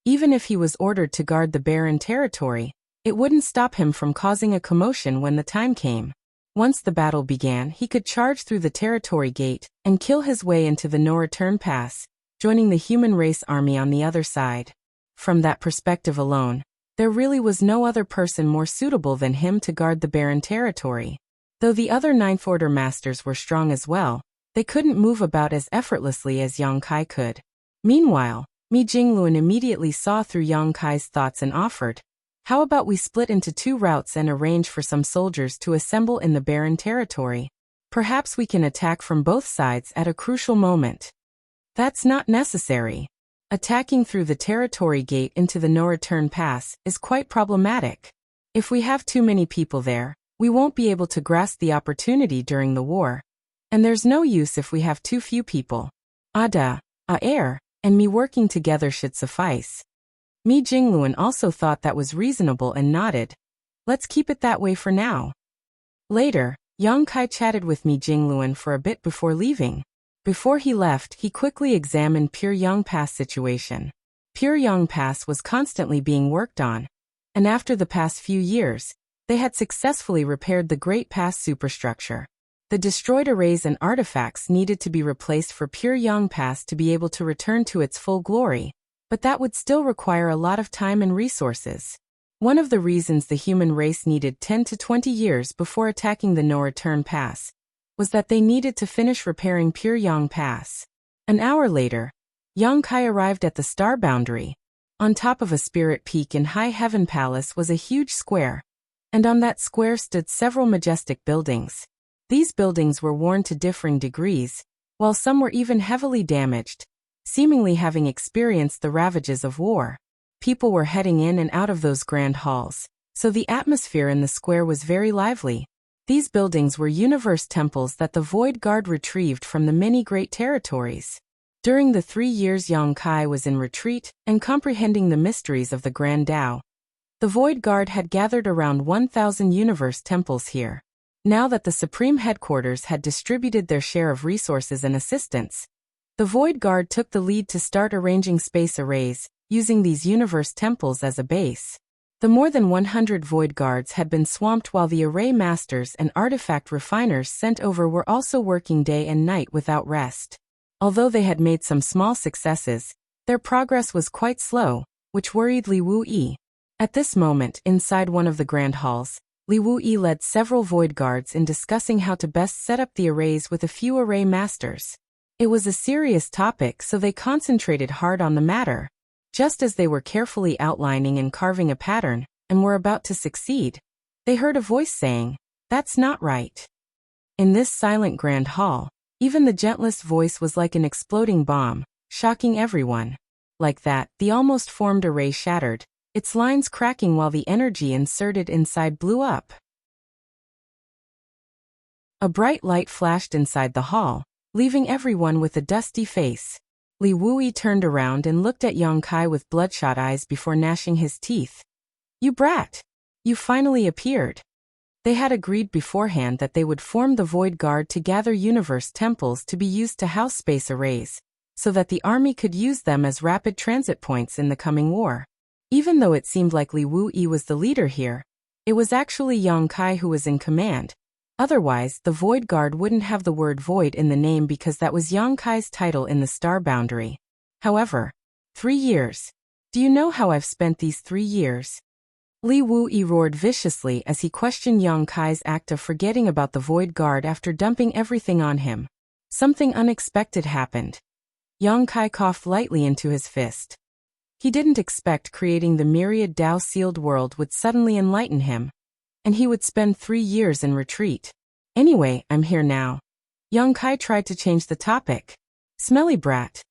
Even if he was ordered to guard the barren territory, it wouldn't stop him from causing a commotion when the time came. Once the battle began, he could charge through the territory gate and kill his way into the no-return pass, joining the human race army on the other side. From that perspective alone, there really was no other person more suitable than him to guard the barren territory. Though the other Ninth Order masters were strong as well, they couldn't move about as effortlessly as Yang Kai could. Meanwhile, Mi Jingluan immediately saw through Yang Kai's thoughts and offered, "How about we split into 2 routes and arrange for some soldiers to assemble in the barren territory? Perhaps we can attack from both sides at a crucial moment." "That's not necessary. Attacking through the territory gate into the no-return pass is quite problematic. If we have too many people there, we won't be able to grasp the opportunity during the war. And there's no use if we have too few people. Ada, Aer, and me working together should suffice." Mi Jingluan also thought that was reasonable and nodded. "Let's keep it that way for now." Later, Yang Kai chatted with Mi Jingluan for a bit before leaving. Before he left, he quickly examined Pyongyang Pass situation. Pyongyang Pass was constantly being worked on, and after the past few years, they had successfully repaired the Great Pass superstructure. The destroyed arrays and artifacts needed to be replaced for Pyongyang Pass to be able to return to its full glory, but that would still require a lot of time and resources. One of the reasons the human race needed 10 to 20 years before attacking the no-return pass was that they needed to finish repairing Pyongyang Pass. An hour later, Yang Kai arrived at the star boundary. On top of a spirit peak in High Heaven Palace was a huge square, and on that square stood several majestic buildings. These buildings were worn to differing degrees, while some were even heavily damaged, seemingly having experienced the ravages of war. People were heading in and out of those grand halls, so the atmosphere in the square was very lively. These buildings were universe temples that the Void Guard retrieved from the many great territories. During the 3 years Yang Kai was in retreat and comprehending the mysteries of the Grand Tao, the Void Guard had gathered around 1,000 universe temples here. Now that the Supreme Headquarters had distributed their share of resources and assistance, the Void Guard took the lead to start arranging space arrays, using these universe temples as a base. The more than 100 Void Guards had been swamped while the array masters and artifact refiners sent over were also working day and night without rest. Although they had made some small successes, their progress was quite slow, which worried Li Wuyi. At this moment, inside one of the grand halls, Li Wuyi led several Void Guards in discussing how to best set up the arrays with a few array masters. It was a serious topic, so they concentrated hard on the matter. Just as they were carefully outlining and carving a pattern, and were about to succeed, they heard a voice saying, "That's not right." In this silent grand hall, even the gentlest voice was like an exploding bomb, shocking everyone. Like that, the almost formed array shattered, its lines cracking while the energy inserted inside blew up. A bright light flashed inside the hall, leaving everyone with a dusty face. Li Wuyi turned around and looked at Yang Kai with bloodshot eyes before gnashing his teeth. "You brat! You finally appeared." They had agreed beforehand that they would form the Void Guard to gather universe temples to be used to house space arrays, so that the army could use them as rapid transit points in the coming war. Even though it seemed like Li Wuyi was the leader here, it was actually Yang Kai who was in command. Otherwise, the Void Guard wouldn't have the word void in the name because that was Yang Kai's title in the star boundary. However, 3 years. Do you know how I've spent these 3 years? Li Wuyi roared viciously as he questioned Yang Kai's act of forgetting about the Void Guard after dumping everything on him. Something unexpected happened. Yang Kai coughed lightly into his fist. He didn't expect creating the Myriad Tao-sealed world would suddenly enlighten him, and he would spend 3 years in retreat. "Anyway, I'm here now." Yang Kai tried to change the topic. "Smelly brat."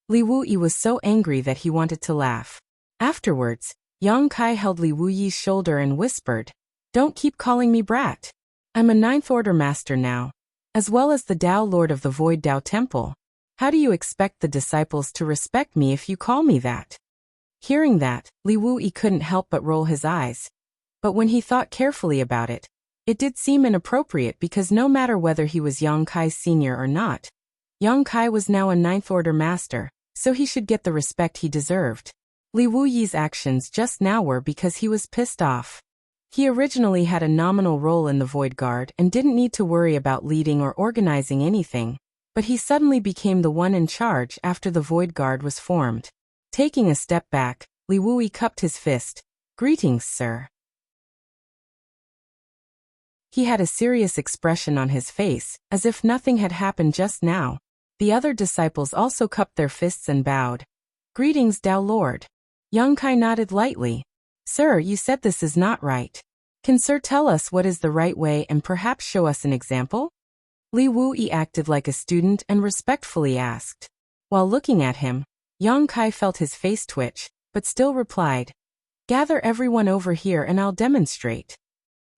Li Wuyi was so angry that he wanted to laugh. Afterwards, Yang Kai held Li Wuyi's shoulder and whispered, "Don't keep calling me brat. I'm a 9th Order Master now, as well as the Tao Lord of the Void Tao Temple. How do you expect the disciples to respect me if you call me that?" Hearing that, Li Wuyi couldn't help but roll his eyes. But when he thought carefully about it, it did seem inappropriate because no matter whether he was Yang Kai's senior or not, Yang Kai was now a 9th Order Master, so he should get the respect he deserved. Li Wuyi's actions just now were because he was pissed off. He originally had a nominal role in the Void Guard and didn't need to worry about leading or organizing anything, but he suddenly became the one in charge after the Void Guard was formed. Taking a step back, Li Wuyi cupped his fist. "Greetings, sir." He had a serious expression on his face, as if nothing had happened just now. The other disciples also cupped their fists and bowed. "Greetings, Tao Lord." Yang Kai nodded lightly. "Sir, you said this is not right. Can sir tell us what is the right way and perhaps show us an example?" Li Wuyi acted like a student and respectfully asked. While looking at him, Yang Kai felt his face twitch, but still replied, "Gather everyone over here and I'll demonstrate."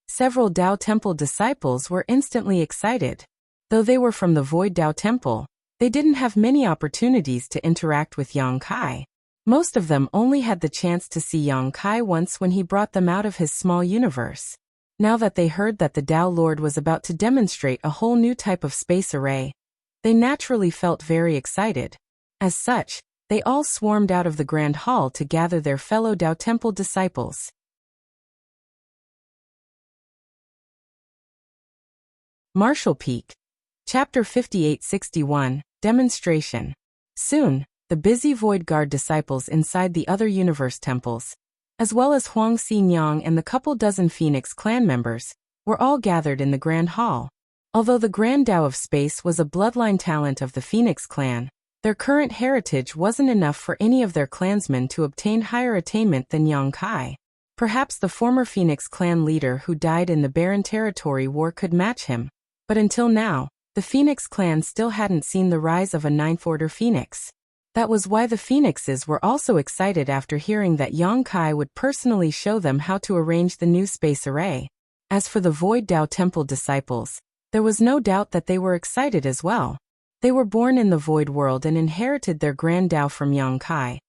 Several Tao Temple disciples were instantly excited. Though they were from the Void Tao Temple, they didn't have many opportunities to interact with Yang Kai. Most of them only had the chance to see Yang Kai once when he brought them out of his small universe. Now that they heard that the Tao Lord was about to demonstrate a whole new type of space array, they naturally felt very excited. As such, they all swarmed out of the Grand Hall to gather their fellow Tao Temple disciples. Marshall Peak. Chapter 5861, Demonstration. Soon, the busy Void Guard disciples inside the other universe temples, as well as Huang Xinyang and the couple dozen Phoenix clan members, were all gathered in the Grand Hall. Although the Grand Tao of Space was a bloodline talent of the Phoenix clan, their current heritage wasn't enough for any of their clansmen to obtain higher attainment than Yang Kai. Perhaps the former Phoenix clan leader who died in the Barren Territory War could match him, but until now, the Phoenix clan still hadn't seen the rise of a 9th Order Phoenix. That was why the phoenixes were also excited after hearing that Yang Kai would personally show them how to arrange the new space array. As for the Void Dao Temple disciples, there was no doubt that they were excited as well. They were born in the Void World and inherited their grand Dao from Yang Kai.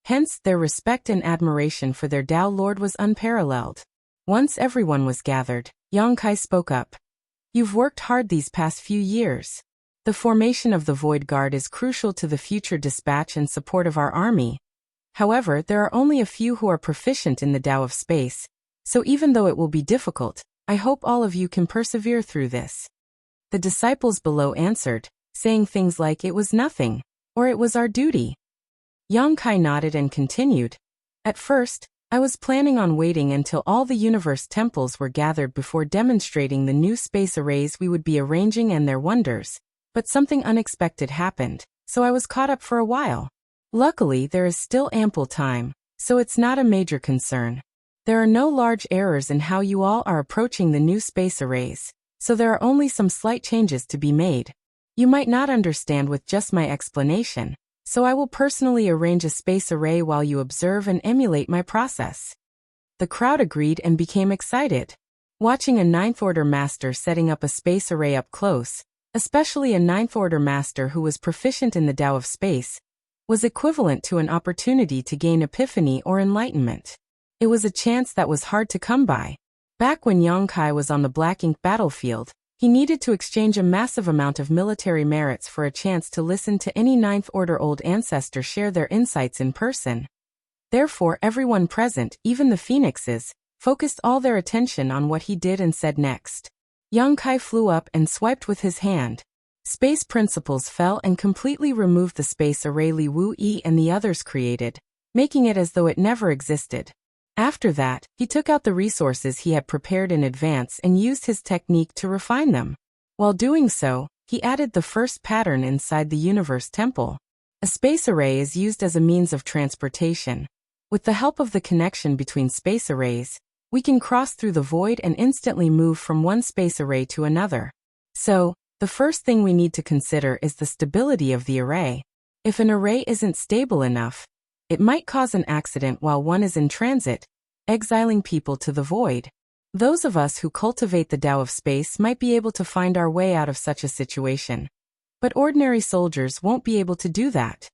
Hence, their respect and admiration for their Dao Lord was unparalleled. Once everyone was gathered, Yang Kai spoke up. You've worked hard these past few years. The formation of the Void Guard is crucial to the future dispatch and support of our army. However, there are only a few who are proficient in the Dao of space, so even though it will be difficult, I hope all of you can persevere through this. The disciples below answered, saying things like it was nothing, or it was our duty. Yang Kai nodded and continued. At first, I was planning on waiting until all the universe temples were gathered before demonstrating the new space arrays we would be arranging and their wonders. But something unexpected happened, so I was caught up for a while. Luckily, there is still ample time, so it's not a major concern. There are no large errors in how you all are approaching the new space arrays, so there are only some slight changes to be made. You might not understand with just my explanation, so I will personally arrange a space array while you observe and emulate my process. The crowd agreed and became excited. Watching a Ninth Order master setting up a space array up close, especially a Ninth Order master who was proficient in the Tao of space, was equivalent to an opportunity to gain epiphany or enlightenment. It was a chance that was hard to come by. Back when Yang Kai was on the Black Ink battlefield, he needed to exchange a massive amount of military merits for a chance to listen to any Ninth Order old ancestor share their insights in person. Therefore, everyone present, even the phoenixes, focused all their attention on what he did and said next. Yang Kai flew up and swiped with his hand. Space principles fell and completely removed the space array Li Wu Yi and the others created, making it as though it never existed. After that, he took out the resources he had prepared in advance and used his technique to refine them. While doing so, he added the first pattern inside the universe temple. A space array is used as a means of transportation. With the help of the connection between space arrays, we can cross through the void and instantly move from one space array to another. So, the first thing we need to consider is the stability of the array. If an array isn't stable enough, it might cause an accident while one is in transit, exiling people to the void. Those of us who cultivate the Tao of space might be able to find our way out of such a situation. But ordinary soldiers won't be able to do that.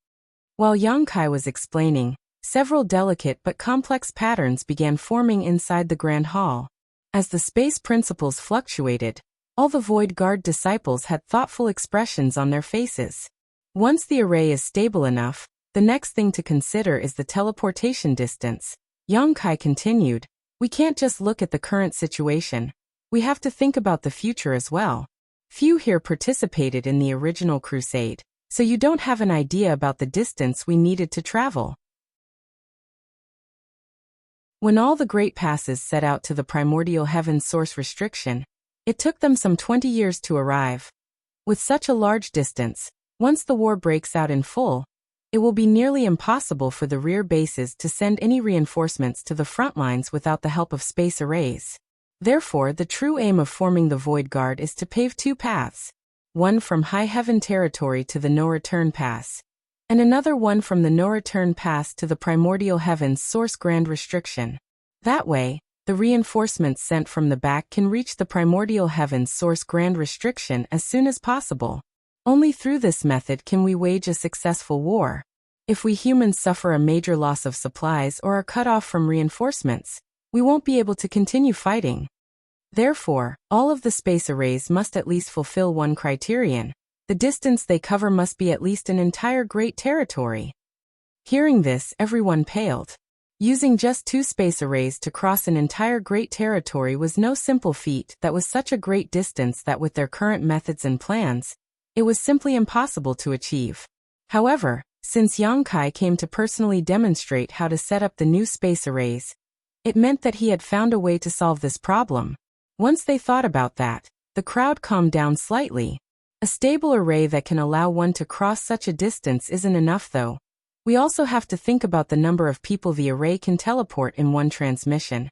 While Yang Kai was explaining, several delicate but complex patterns began forming inside the Grand Hall. As the space principles fluctuated, all the Void Guard disciples had thoughtful expressions on their faces. Once the array is stable enough, the next thing to consider is the teleportation distance. Yang Kai continued, we can't just look at the current situation. We have to think about the future as well. Few here participated in the original crusade, so you don't have an idea about the distance we needed to travel. When all the great passes set out to the primordial heaven's source restriction, it took them some 20 years to arrive. With such a large distance, once the war breaks out in full, it will be nearly impossible for the rear bases to send any reinforcements to the front lines without the help of space arrays. Therefore, the true aim of forming the Void Guard is to pave two paths, one from High Heaven territory to the No-Return Pass, and another one from the No-Return Pass to the primordial heaven's source grand restriction. That way, the reinforcements sent from the back can reach the primordial heaven's source grand restriction as soon as possible. Only through this method can we wage a successful war. If we humans suffer a major loss of supplies or are cut off from reinforcements, we won't be able to continue fighting. Therefore, all of the space arrays must at least fulfill one criterion. The distance they cover must be at least an entire great territory. Hearing this, everyone paled. Using just 2 space arrays to cross an entire great territory was no simple feat. That was such a great distance that with their current methods and plans, it was simply impossible to achieve. However, since Yang Kai came to personally demonstrate how to set up the new space arrays, it meant that he had found a way to solve this problem. Once they thought about that, the crowd calmed down slightly. A stable array that can allow one to cross such a distance isn't enough though. We also have to think about the number of people the array can teleport in one transmission,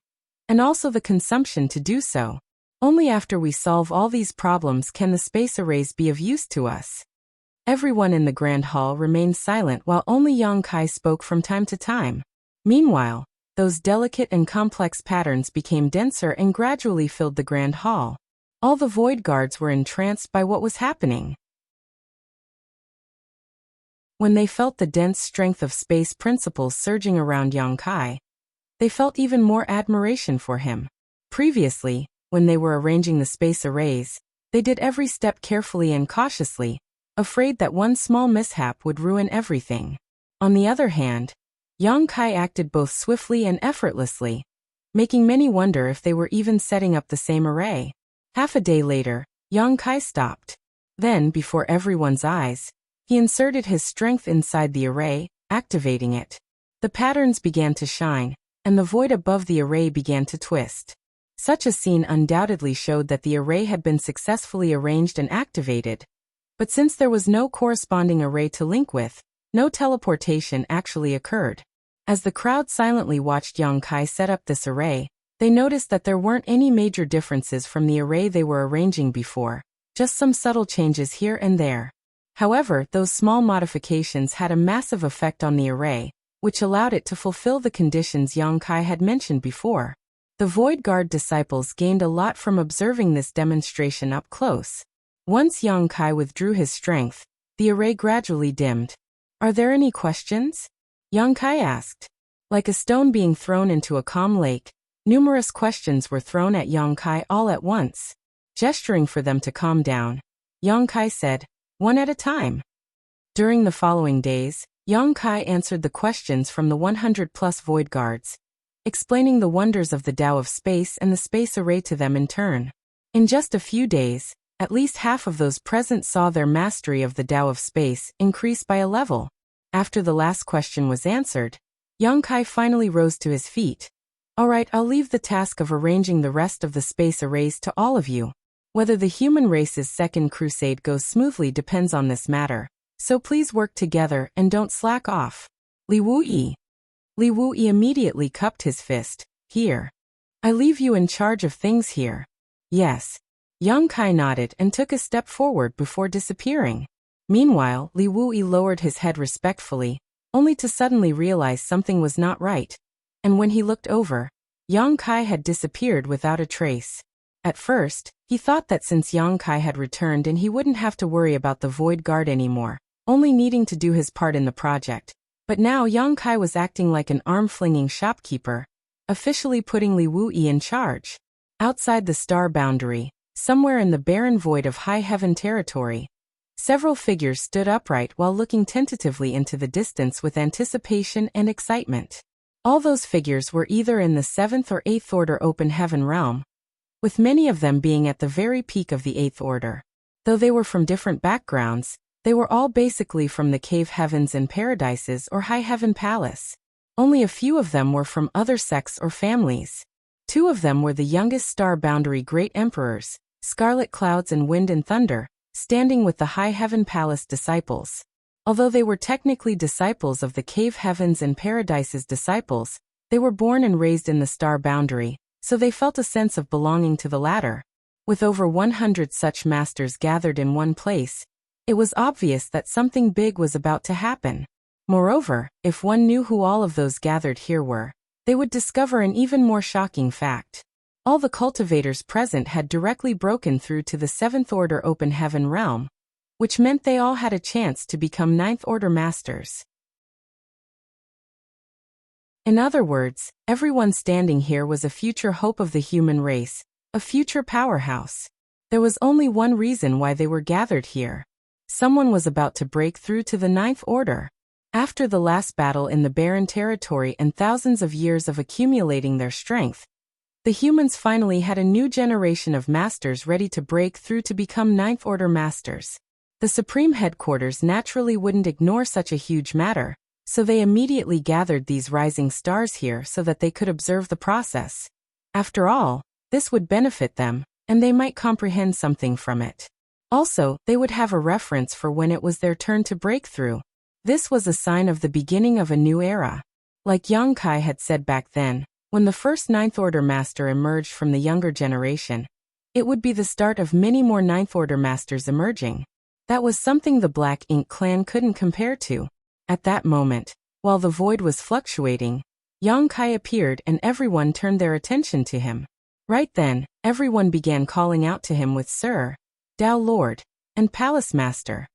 and also the consumption to do so. Only after we solve all these problems can the space arrays be of use to us. Everyone in the grand hall remained silent while only Yang Kai spoke from time to time. Meanwhile, those delicate and complex patterns became denser and gradually filled the grand hall. All the void guards were entranced by what was happening. When they felt the dense strength of space principles surging around Yang Kai, they felt even more admiration for him. Previously, when they were arranging the space arrays, they did every step carefully and cautiously, afraid that one small mishap would ruin everything. On the other hand, Yang Kai acted both swiftly and effortlessly, making many wonder if they were even setting up the same array. Half a day later, Yang Kai stopped. Then, before everyone's eyes, he inserted his strength inside the array, activating it. The patterns began to shine, and the void above the array began to twist. Such a scene undoubtedly showed that the array had been successfully arranged and activated. But since there was no corresponding array to link with, no teleportation actually occurred. As the crowd silently watched Yang Kai set up this array, they noticed that there weren't any major differences from the array they were arranging before, just some subtle changes here and there. However, those small modifications had a massive effect on the array, which allowed it to fulfill the conditions Yang Kai had mentioned before. The Void Guard disciples gained a lot from observing this demonstration up close. Once Yang Kai withdrew his strength, the array gradually dimmed. "Are there any questions?" Yang Kai asked. Like a stone being thrown into a calm lake, numerous questions were thrown at Yang Kai all at once. Gesturing for them to calm down, Yang Kai said, "One at a time." During the following days, Yang Kai answered the questions from the 100-plus Void Guards, explaining the wonders of the Tao of Space and the space array to them in turn. In just a few days, at least half of those present saw their mastery of the Tao of Space increase by a level. After the last question was answered, Yang Kai finally rose to his feet. "All right, I'll leave the task of arranging the rest of the space arrays to all of you. Whether the human race's second crusade goes smoothly depends on this matter, so please work together and don't slack off." Li Wuyi immediately cupped his fist. "Here. I leave you in charge of things here." "Yes." Yang Kai nodded and took a step forward before disappearing. Meanwhile, Li Wuyi lowered his head respectfully, only to suddenly realize something was not right. And when he looked over, Yang Kai had disappeared without a trace. At first, he thought that since Yang Kai had returned and he wouldn't have to worry about the Void Guard anymore, only needing to do his part in the project. But now Yang Kai was acting like an arm-flinging shopkeeper, officially putting Li Wuyi in charge. Outside the star boundary, somewhere in the barren void of high heaven territory, several figures stood upright while looking tentatively into the distance with anticipation and excitement. All those figures were either in the 7th or 8th order open heaven realm, with many of them being at the very peak of the 8th order. Though they were from different backgrounds, they were all basically from the cave heavens and paradises or high heaven palace. Only a few of them were from other sects or families. 2 of them were the youngest star boundary great emperors, Scarlet Clouds and Wind and Thunder, standing with the high heaven palace disciples. Although they were technically disciples of the cave heavens and paradises disciples, they were born and raised in the star boundary, so they felt a sense of belonging to the latter. With over 100 such masters gathered in one place, it was obvious that something big was about to happen. Moreover, if one knew who all of those gathered here were, they would discover an even more shocking fact. All the cultivators present had directly broken through to the 7th order open heaven realm, which meant they all had a chance to become 9th order masters. In other words, everyone standing here was a future hope of the human race, a future powerhouse. There was only one reason why they were gathered here. Someone was about to break through to the 9th order. After the last battle in the barren territory and thousands of years of accumulating their strength, the humans finally had a new generation of masters ready to break through to become 9th order masters. The Supreme Headquarters naturally wouldn't ignore such a huge matter, so they immediately gathered these rising stars here so that they could observe the process. After all, this would benefit them, and they might comprehend something from it. Also, they would have a reference for when it was their turn to break through. This was a sign of the beginning of a new era. Like Yang Kai had said back then, when the first 9th order master emerged from the younger generation, it would be the start of many more 9th order masters emerging. That was something the Black Ink clan couldn't compare to. At that moment, while the void was fluctuating, Yang Kai appeared and everyone turned their attention to him. Right then, everyone began calling out to him with Sir, Dao Lord, and Palace Master.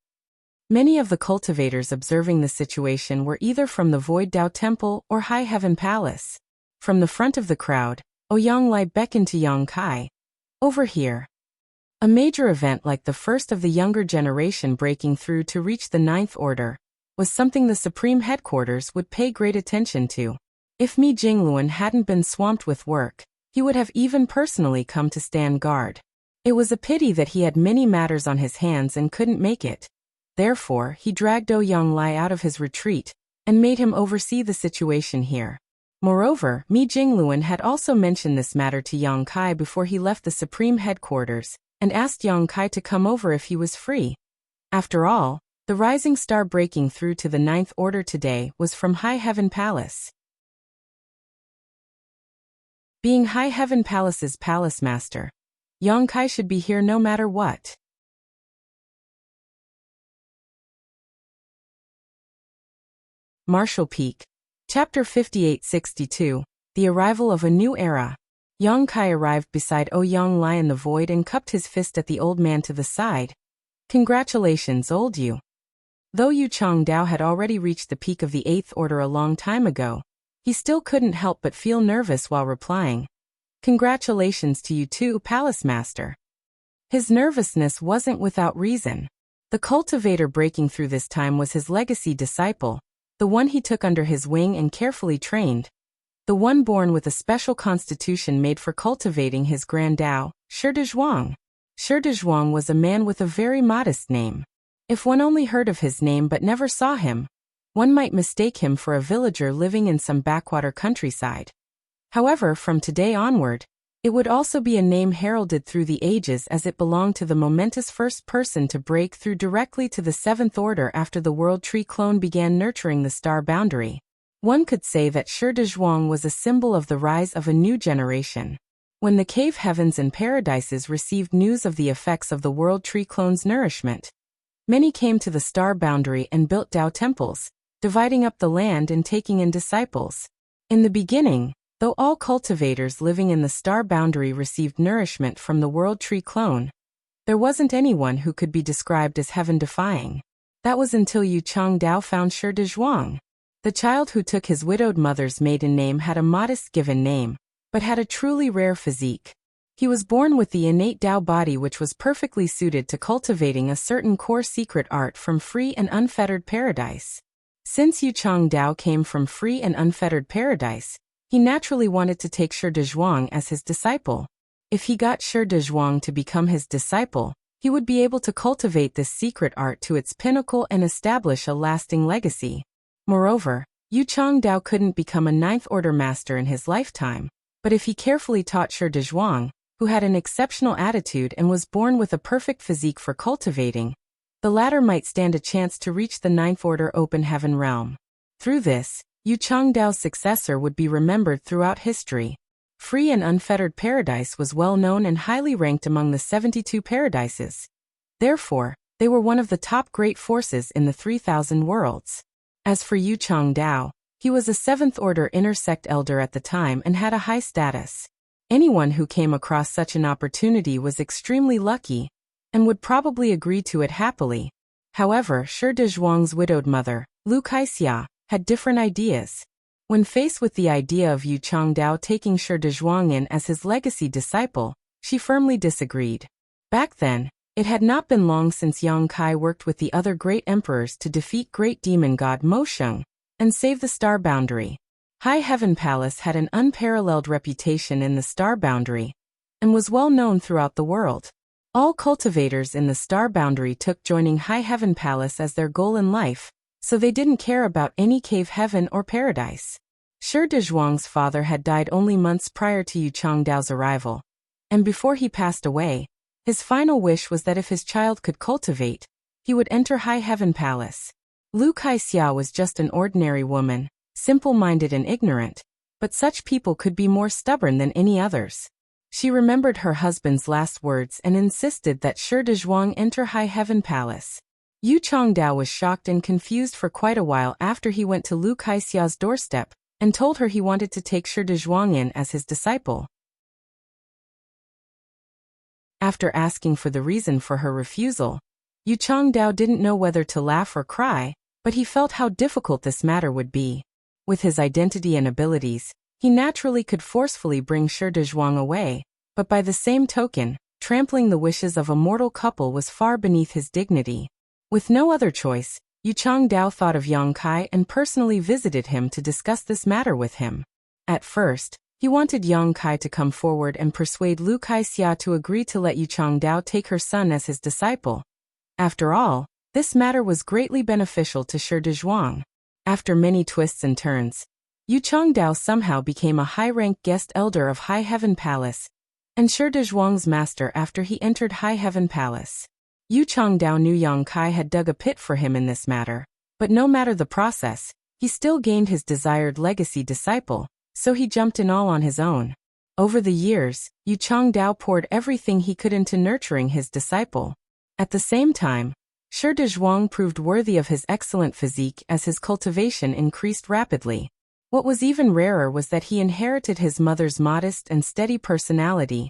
Many of the cultivators observing the situation were either from the Void Dao Temple or High Heaven Palace. From the front of the crowd, Ouyang Lai beckoned to Yang Kai. Over here. A major event like the first of the younger generation breaking through to reach the Ninth Order was something the Supreme Headquarters would pay great attention to. If Mi Jingluan hadn't been swamped with work, he would have even personally come to stand guard. It was a pity that he had many matters on his hands and couldn't make it. Therefore, he dragged Ouyang Lai out of his retreat and made him oversee the situation here. Moreover, Mi Jingluan had also mentioned this matter to Yang Kai before he left the Supreme Headquarters and asked Yang Kai to come over if he was free. After all, the rising star breaking through to the Ninth Order today was from High Heaven Palace. Being High Heaven Palace's palace master, Yang Kai should be here no matter what. Martial Peak. Chapter 5862, The Arrival of a New Era. Yang Kai arrived beside Ouyang Lai in the void and cupped his fist at the old man to the side. Congratulations, old you. Though Yu Changdao had already reached the peak of the Eighth Order a long time ago, he still couldn't help but feel nervous while replying. Congratulations to you too, Palace Master. His nervousness wasn't without reason. The cultivator breaking through this time was his legacy disciple, the one he took under his wing and carefully trained, the one born with a special constitution made for cultivating his grand Dao, Shi Dezhuang. Shi Dezhuang was a man with a very modest name. If one only heard of his name but never saw him, one might mistake him for a villager living in some backwater countryside. However, from today onward, it would also be a name heralded through the ages as it belonged to the momentous first person to break through directly to the Seventh Order after the World Tree clone began nurturing the star boundary. One could say that Shi Dezhuang was a symbol of the rise of a new generation. When the cave heavens and paradises received news of the effects of the World Tree clone's nourishment, many came to the star boundary and built Dao temples, dividing up the land and taking in disciples. In the beginning, though all cultivators living in the star boundary received nourishment from the World Tree clone, there wasn't anyone who could be described as heaven-defying. That was until Yu Changdao found Shi Dezhuang. The child who took his widowed mother's maiden name had a modest given name, but had a truly rare physique. He was born with the innate Dao body which was perfectly suited to cultivating a certain core secret art from free and unfettered paradise. Since Yu Changdao came from free and unfettered paradise, he naturally wanted to take Shi Dezhuang as his disciple. If he got Shi Dezhuang to become his disciple, he would be able to cultivate this secret art to its pinnacle and establish a lasting legacy. Moreover, Yu Changdao couldn't become a Ninth Order master in his lifetime, but if he carefully taught Shi Dezhuang, who had an exceptional attitude and was born with a perfect physique for cultivating, the latter might stand a chance to reach the Ninth Order open heaven realm. Through this, Yu Changdao's successor would be remembered throughout history. Free and unfettered paradise was well known and highly ranked among the 72 paradises. Therefore, they were one of the top great forces in the 3,000 worlds. As for Yu Changdao, he was a Seventh Order intersect elder at the time and had a high status. Anyone who came across such an opportunity was extremely lucky, and would probably agree to it happily. However, Shi Dezhuang's widowed mother, Lu Kaixia, had different ideas. When faced with the idea of Yu Changdao taking Shi Dezhuang in as his legacy disciple, she firmly disagreed. Back then, it had not been long since Yang Kai worked with the other great emperors to defeat great demon god Mo Sheng and save the star boundary. High Heaven Palace had an unparalleled reputation in the star boundary and was well known throughout the world. All cultivators in the star boundary took joining High Heaven Palace as their goal in life, so they didn't care about any cave heaven or paradise. Shi Dezhuang's father had died only months prior to Yu Changdao's arrival, and before he passed away, his final wish was that if his child could cultivate, he would enter High Heaven Palace. Lu Kaixia was just an ordinary woman, simple-minded and ignorant, but such people could be more stubborn than any others. She remembered her husband's last words and insisted that Shi Dezhuang enter High Heaven Palace. Yu Changdao was shocked and confused for quite a while after he went to Lu Kaixia's doorstep and told her he wanted to take Shi Dezhuang in as his disciple. After asking for the reason for her refusal, Yu Changdao didn't know whether to laugh or cry, but he felt how difficult this matter would be. With his identity and abilities, he naturally could forcefully bring Shi Dezhuang away, but by the same token, trampling the wishes of a mortal couple was far beneath his dignity. With no other choice, Yu Changdao thought of Yang Kai and personally visited him to discuss this matter with him. At first, he wanted Yang Kai to come forward and persuade Lu Kaixia to agree to let Yu Changdao take her son as his disciple. After all, this matter was greatly beneficial to Shi Dezhuang. After many twists and turns, Yu Changdao somehow became a high-ranked guest elder of High Heaven Palace, and Shi Dezhuang's master after he entered High Heaven Palace. Yu Changdao knew Yang Kai had dug a pit for him in this matter, but no matter the process, he still gained his desired legacy disciple, so he jumped in all on his own. Over the years, Yu Changdao poured everything he could into nurturing his disciple. At the same time, Shi Dezhuang proved worthy of his excellent physique as his cultivation increased rapidly. What was even rarer was that he inherited his mother's modest and steady personality,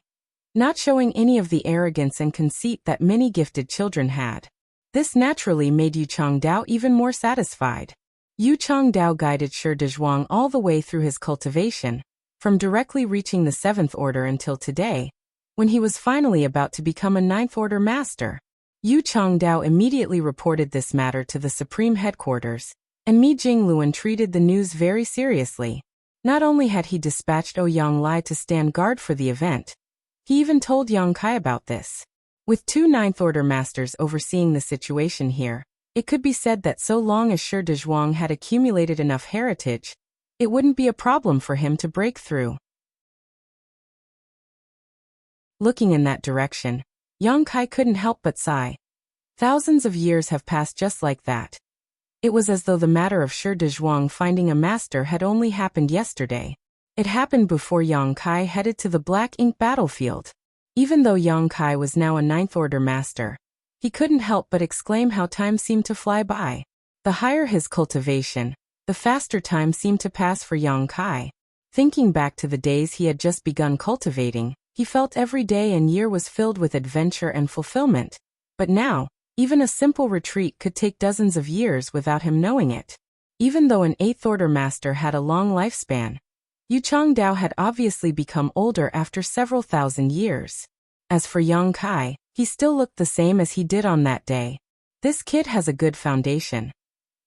not showing any of the arrogance and conceit that many gifted children had. This naturally made Yu Changdao even more satisfied. Yu Changdao guided Shi Dezhuang all the way through his cultivation, from directly reaching the 7th order until today, when he was finally about to become a 9th order master. Yu Changdao immediately reported this matter to the Supreme Headquarters, and Mi Jingluan treated the news very seriously. Not only had he dispatched Ouyang Lai to stand guard for the event, he even told Yang Kai about this. With 2 9th order masters overseeing the situation here, it could be said that so long as Shi Dezhuang had accumulated enough heritage, it wouldn't be a problem for him to break through. Looking in that direction, Yang Kai couldn't help but sigh. Thousands of years have passed just like that. It was as though the matter of Shi Dezhuang finding a master had only happened yesterday. It happened before Yang Kai headed to the Black Ink battlefield. Even though Yang Kai was now a 9th order master, he couldn't help but exclaim how time seemed to fly by. The higher his cultivation, the faster time seemed to pass for Yang Kai. Thinking back to the days he had just begun cultivating, he felt every day and year was filled with adventure and fulfillment. But now, even a simple retreat could take dozens of years without him knowing it. Even though an 8th order master had a long lifespan, Yu Changdao had obviously become older after several thousand years. As for Yang Kai, he still looked the same as he did on that day. This kid has a good foundation.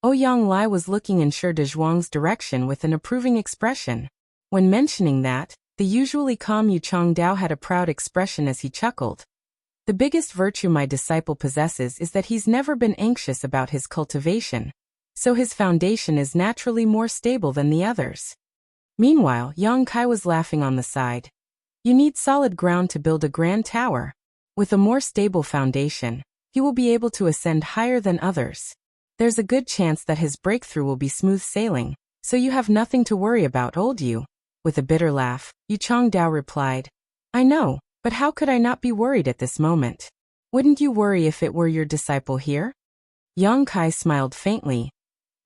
Ouyang Lai was looking in Shi Dezhuang's direction with an approving expression. When mentioning that, the usually calm Yu Changdao had a proud expression as he chuckled. The biggest virtue my disciple possesses is that he's never been anxious about his cultivation, so his foundation is naturally more stable than the others. Meanwhile, Yang Kai was laughing on the side. You need solid ground to build a grand tower. With a more stable foundation, he will be able to ascend higher than others. There's a good chance that his breakthrough will be smooth sailing, so you have nothing to worry about, old Yu. With a bitter laugh, Yu Changdao replied, I know, but how could I not be worried at this moment? Wouldn't you worry if it were your disciple here? Yang Kai smiled faintly.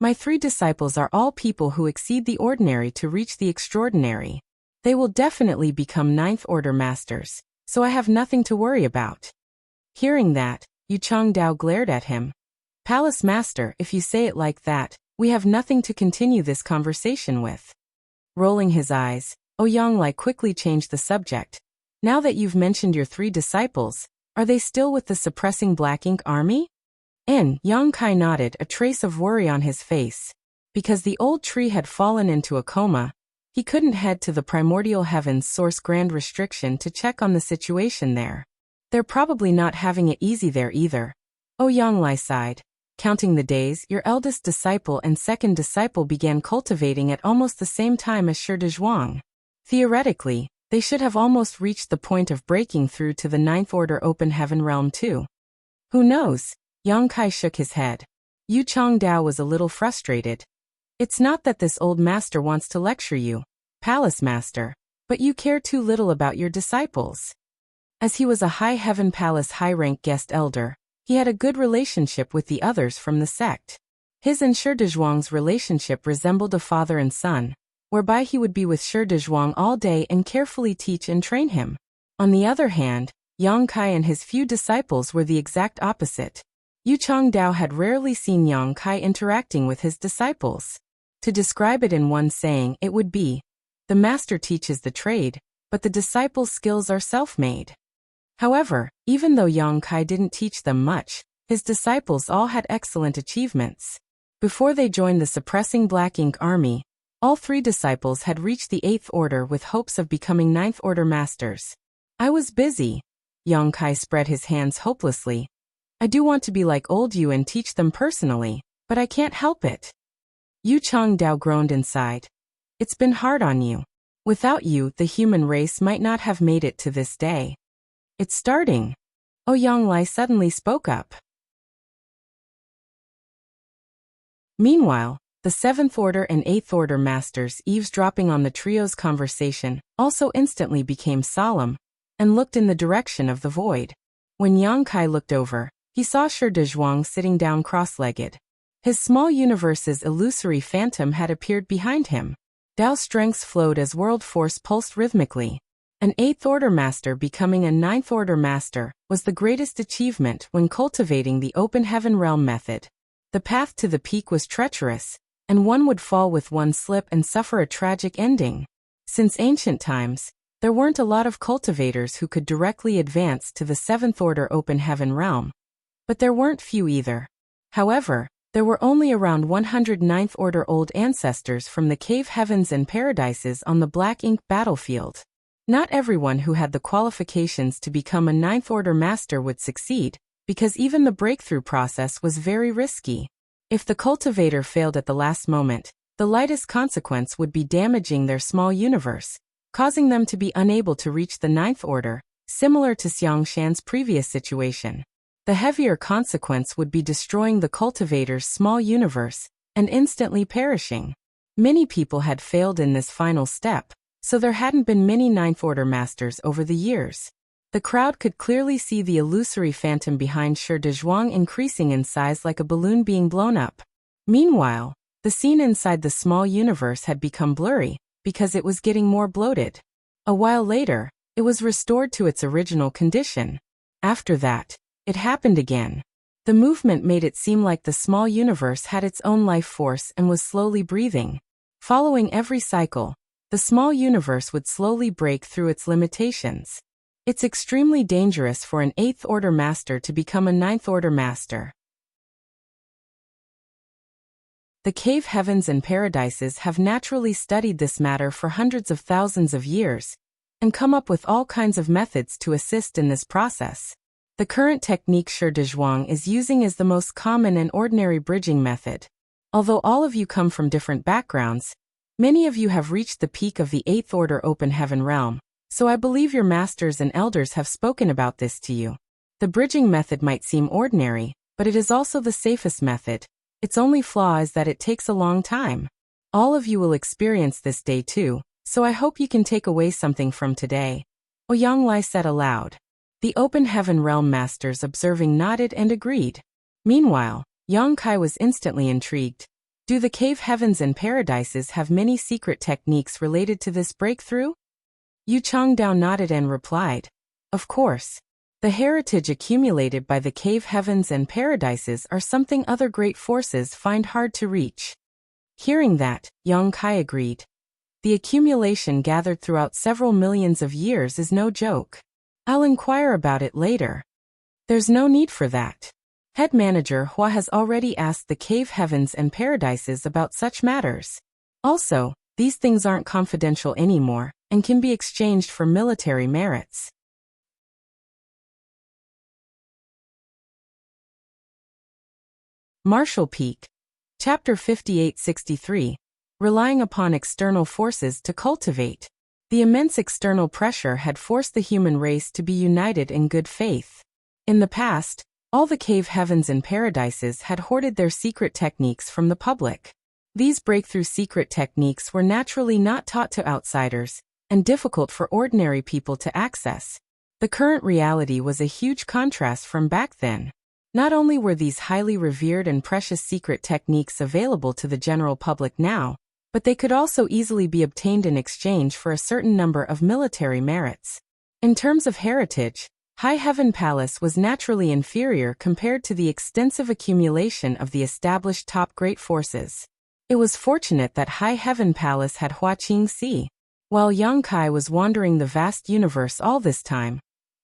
My 3 disciples are all people who exceed the ordinary to reach the extraordinary. They will definitely become 9th order masters, so I have nothing to worry about. Hearing that, Yu Changdao glared at him. Palace master, if you say it like that, we have nothing to continue this conversation with. Rolling his eyes, Ouyang Lai quickly changed the subject. Now that you've mentioned your 3 disciples, are they still with the suppressing Black Ink army? Yang Kai nodded, a trace of worry on his face. Because the old tree had fallen into a coma, he couldn't head to the primordial heavens source grand restriction to check on the situation there. They're probably not having it easy there either. Ouyang Lai sighed. Counting the days, your eldest disciple and second disciple began cultivating at almost the same time as Shi Dezhuang. Theoretically, they should have almost reached the point of breaking through to the 9th order open heaven realm too. Who knows? Yang Kai shook his head. Yu Changdao was a little frustrated. It's not that this old master wants to lecture you, palace master, but you care too little about your disciples. As he was a High Heaven Palace high-rank guest elder, He had a good relationship with the others from the sect. His and Shi Dezhuang's relationship resembled a father and son, whereby he would be with Shi Dezhuang all day and carefully teach and train him. On the other hand, Yang Kai and his few disciples were the exact opposite. Yu Changdao had rarely seen Yang Kai interacting with his disciples. To describe it in one saying, it would be, the master teaches the trade, but the disciples' skills are self-made. However, even though Yang Kai didn't teach them much, his disciples all had excellent achievements. Before they joined the suppressing Black Ink Army, all 3 disciples had reached the 8th order with hopes of becoming 9th order masters. I was busy. Yang Kai spread his hands hopelessly. I do want to be like old Yu and teach them personally, but I can't help it. Yu Changdao groaned inside. It's been hard on you. Without you, the human race might not have made it to this day. It's starting. Ouyang Lai suddenly spoke up. Meanwhile, the 7th Order and 8th Order masters, eavesdropping on the trio's conversation, also instantly became solemn and looked in the direction of the void. When Yang Kai looked over, he saw Shi Dezhuang sitting down cross-legged. His small universe's illusory phantom had appeared behind him. Dao strengths flowed as world force pulsed rhythmically. An 8th Order master becoming a 9th Order master was the greatest achievement when cultivating the Open Heaven Realm method. The path to the peak was treacherous, and one would fall with one slip and suffer a tragic ending. Since ancient times, there weren't a lot of cultivators who could directly advance to the 7th Order Open Heaven Realm. But there weren't few either. However, there were only around 100 9th Order old ancestors from the cave heavens and paradises on the Black Ink battlefield. Not everyone who had the qualifications to become a 9th Order master would succeed, because even the breakthrough process was very risky. If the cultivator failed at the last moment, the lightest consequence would be damaging their small universe, causing them to be unable to reach the 9th Order, similar to Xiang Shan's previous situation. The heavier consequence would be destroying the cultivator's small universe and instantly perishing. Many people had failed in this final step, so there hadn't been many 9th Order masters over the years. The crowd could clearly see the illusory phantom behind Shi Dezhuang increasing in size like a balloon being blown up. Meanwhile, the scene inside the small universe had become blurry, because it was getting more bloated. A while later, it was restored to its original condition. After that, it happened again. The movement made it seem like the small universe had its own life force and was slowly breathing. Following every cycle, the small universe would slowly break through its limitations. It's extremely dangerous for an 8th Order master to become a 9th Order master. The cave heavens and paradises have naturally studied this matter for hundreds of thousands of years, and come up with all kinds of methods to assist in this process. The current technique Shi Dezhuang is using is the most common and ordinary bridging method. Although all of you come from different backgrounds, many of you have reached the peak of the 8th Order Open Heaven Realm, so I believe your masters and elders have spoken about this to you. The bridging method might seem ordinary, but it is also the safest method. Its only flaw is that it takes a long time. All of you will experience this day too, so I hope you can take away something from today. Ouyang Lai said aloud. The Open Heaven Realm masters observing nodded and agreed. Meanwhile, Yang Kai was instantly intrigued. Do the cave heavens and paradises have many secret techniques related to this breakthrough? Yu Changdao nodded and replied, of course. The heritage accumulated by the cave heavens and paradises are something other great forces find hard to reach. Hearing that, Yang Kai agreed. The accumulation gathered throughout several millions of years is no joke. I'll inquire about it later. There's no need for that. Head manager Hua has already asked the cave heavens and paradises about such matters. Also, these things aren't confidential anymore, and can be exchanged for military merits. Martial Peak. Chapter 5863. Relying upon external forces to cultivate. The immense external pressure had forced the human race to be united in good faith. In the past, all the cave heavens and paradises had hoarded their secret techniques from the public. These breakthrough secret techniques were naturally not taught to outsiders, and difficult for ordinary people to access. The current reality was a huge contrast from back then. Not only were these highly revered and precious secret techniques available to the general public now, but they could also easily be obtained in exchange for a certain number of military merits. In terms of heritage, High Heaven Palace was naturally inferior compared to the extensive accumulation of the established top great forces. It was fortunate that High Heaven Palace had Hua Qing Si. While Yang Kai was wandering the vast universe all this time,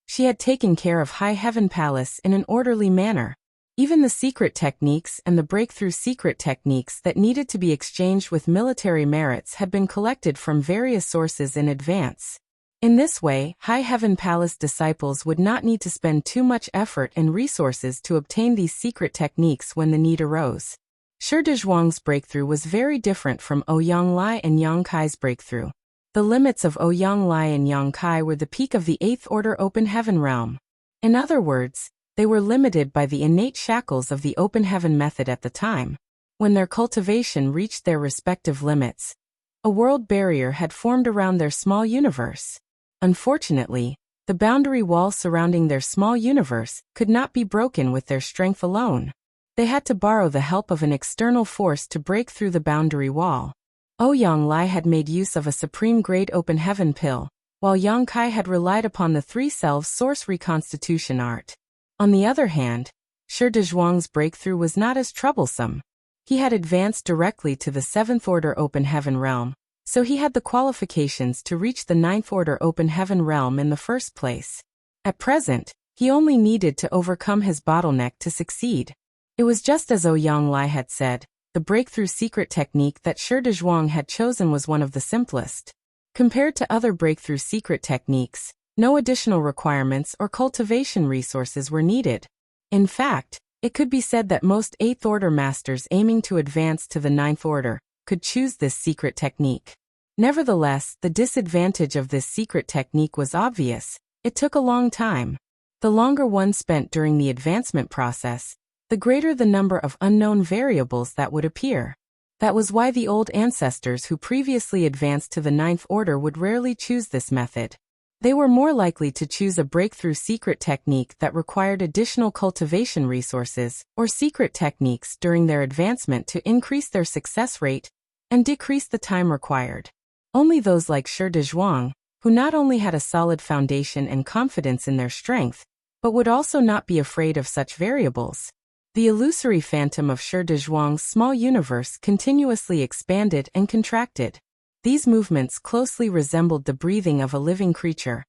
she had taken care of High Heaven Palace in an orderly manner. Even the secret techniques and the breakthrough secret techniques that needed to be exchanged with military merits had been collected from various sources in advance. In this way, High Heaven Palace disciples would not need to spend too much effort and resources to obtain these secret techniques when the need arose. Shi Dezhuang's breakthrough was very different from Ouyang Lai and Yang Kai's breakthrough. The limits of Ouyang Lai and Yang Kai were the peak of the 8th Order Open Heaven realm. In other words, they were limited by the innate shackles of the Open Heaven method at the time. When their cultivation reached their respective limits, a world barrier had formed around their small universe. Unfortunately, the boundary wall surrounding their small universe could not be broken with their strength alone. They had to borrow the help of an external force to break through the boundary wall. Ouyang Lai had made use of a supreme-grade open heaven pill, while Yang Kai had relied upon the three selves source reconstitution art. On the other hand, Shi Dezhuang's breakthrough was not as troublesome. He had advanced directly to the 7th Order Open Heaven realm, so he had the qualifications to reach the 9th Order Open Heaven realm in the first place. At present, he only needed to overcome his bottleneck to succeed. It was just as Ouyang Lai had said, the breakthrough secret technique that Shi Dezhuang had chosen was one of the simplest. Compared to other breakthrough secret techniques, no additional requirements or cultivation resources were needed. In fact, it could be said that most 8th Order masters aiming to advance to the 9th Order could choose this secret technique. Nevertheless, the disadvantage of this secret technique was obvious. It took a long time. The longer one spent during the advancement process, the greater the number of unknown variables that would appear. That was why the old ancestors who previously advanced to the 9th Order would rarely choose this method. They were more likely to choose a breakthrough secret technique that required additional cultivation resources or secret techniques during their advancement to increase their success rate and decrease the time required. Only those like Shi Dezhuang, who not only had a solid foundation and confidence in their strength, but would also not be afraid of such variables. The illusory phantom of Shi Dezhuang's small universe continuously expanded and contracted. These movements closely resembled the breathing of a living creature,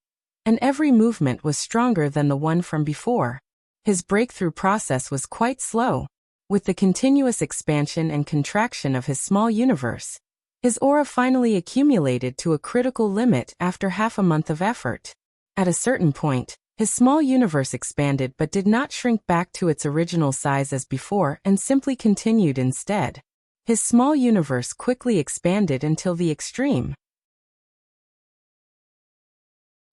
and every movement was stronger than the one from before. His breakthrough process was quite slow. With the continuous expansion and contraction of his small universe, his aura finally accumulated to a critical limit after half a month of effort. At a certain point, his small universe expanded but did not shrink back to its original size as before and simply continued instead. His small universe quickly expanded until the extreme.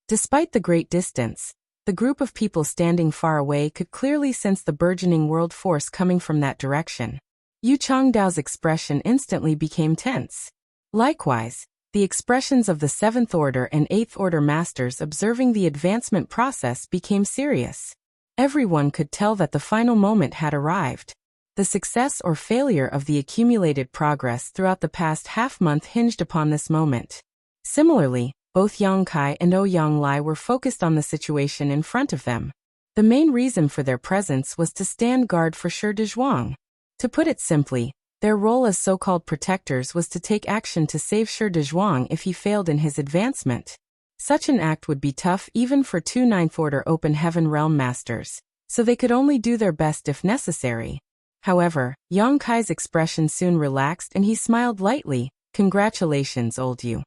Despite the great distance, the group of people standing far away could clearly sense the burgeoning world force coming from that direction. Yu Changdao's expression instantly became tense. Likewise, the expressions of the 7th Order and 8th Order masters observing the advancement process became serious. Everyone could tell that the final moment had arrived. The success or failure of the accumulated progress throughout the past half-month hinged upon this moment. Similarly, both Yang Kai and Ouyang Lai were focused on the situation in front of them. The main reason for their presence was to stand guard for Shi Dezhuang. To put it simply, their role as so-called protectors was to take action to save Shi Dezhuang if he failed in his advancement. Such an act would be tough even for two 9th Order Open Heaven Realm masters, so they could only do their best if necessary. However, Yang Kai's expression soon relaxed and he smiled lightly. "Congratulations, old you."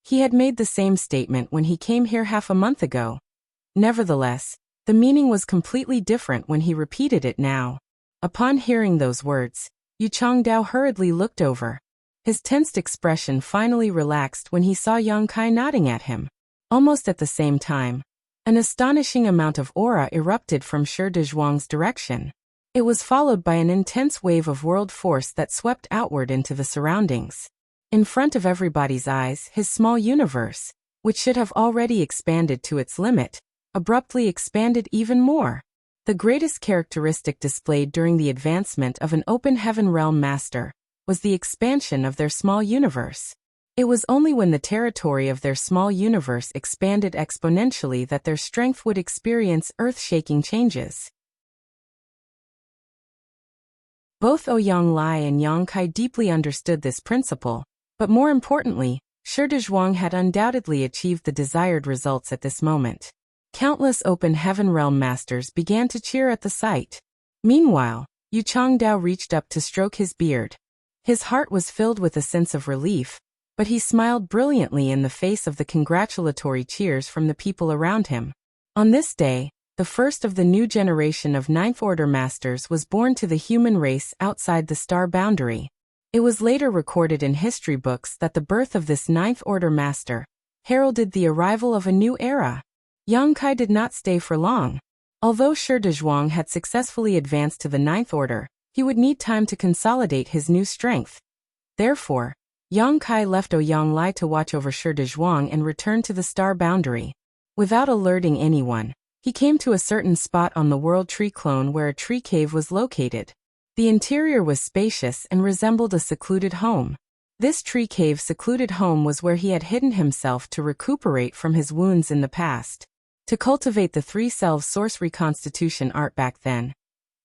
He had made the same statement when he came here half a month ago. Nevertheless, the meaning was completely different when he repeated it now. Upon hearing those words, Yu Changdao hurriedly looked over. His tensed expression finally relaxed when he saw Yang Kai nodding at him. Almost at the same time, an astonishing amount of aura erupted from Shi Dezhuang's direction. It was followed by an intense wave of world force that swept outward into the surroundings. In front of everybody's eyes, his small universe, which should have already expanded to its limit, abruptly expanded even more. The greatest characteristic displayed during the advancement of an open heaven realm master was the expansion of their small universe. It was only when the territory of their small universe expanded exponentially that their strength would experience earth-shaking changes. Both Ouyang Lai and Yang Kai deeply understood this principle, but more importantly, Shi Dezhuang had undoubtedly achieved the desired results at this moment. Countless open heaven realm masters began to cheer at the sight. Meanwhile, Yu Changdao reached up to stroke his beard. His heart was filled with a sense of relief, but he smiled brilliantly in the face of the congratulatory cheers from the people around him. On this day, the first of the new generation of Ninth Order Masters was born to the human race outside the star boundary. It was later recorded in history books that the birth of this Ninth Order Master heralded the arrival of a new era. Yang Kai did not stay for long. Although Shi Dezhuang had successfully advanced to the Ninth Order, he would need time to consolidate his new strength. Therefore, Yang Kai left Ouyang Lai to watch over Shi Dezhuang and returned to the star boundary. Without alerting anyone, he came to a certain spot on the World Tree Clone where a tree cave was located. The interior was spacious and resembled a secluded home. This tree cave secluded home was where he had hidden himself to recuperate from his wounds in the past. To cultivate the 3 selves source reconstitution art back then,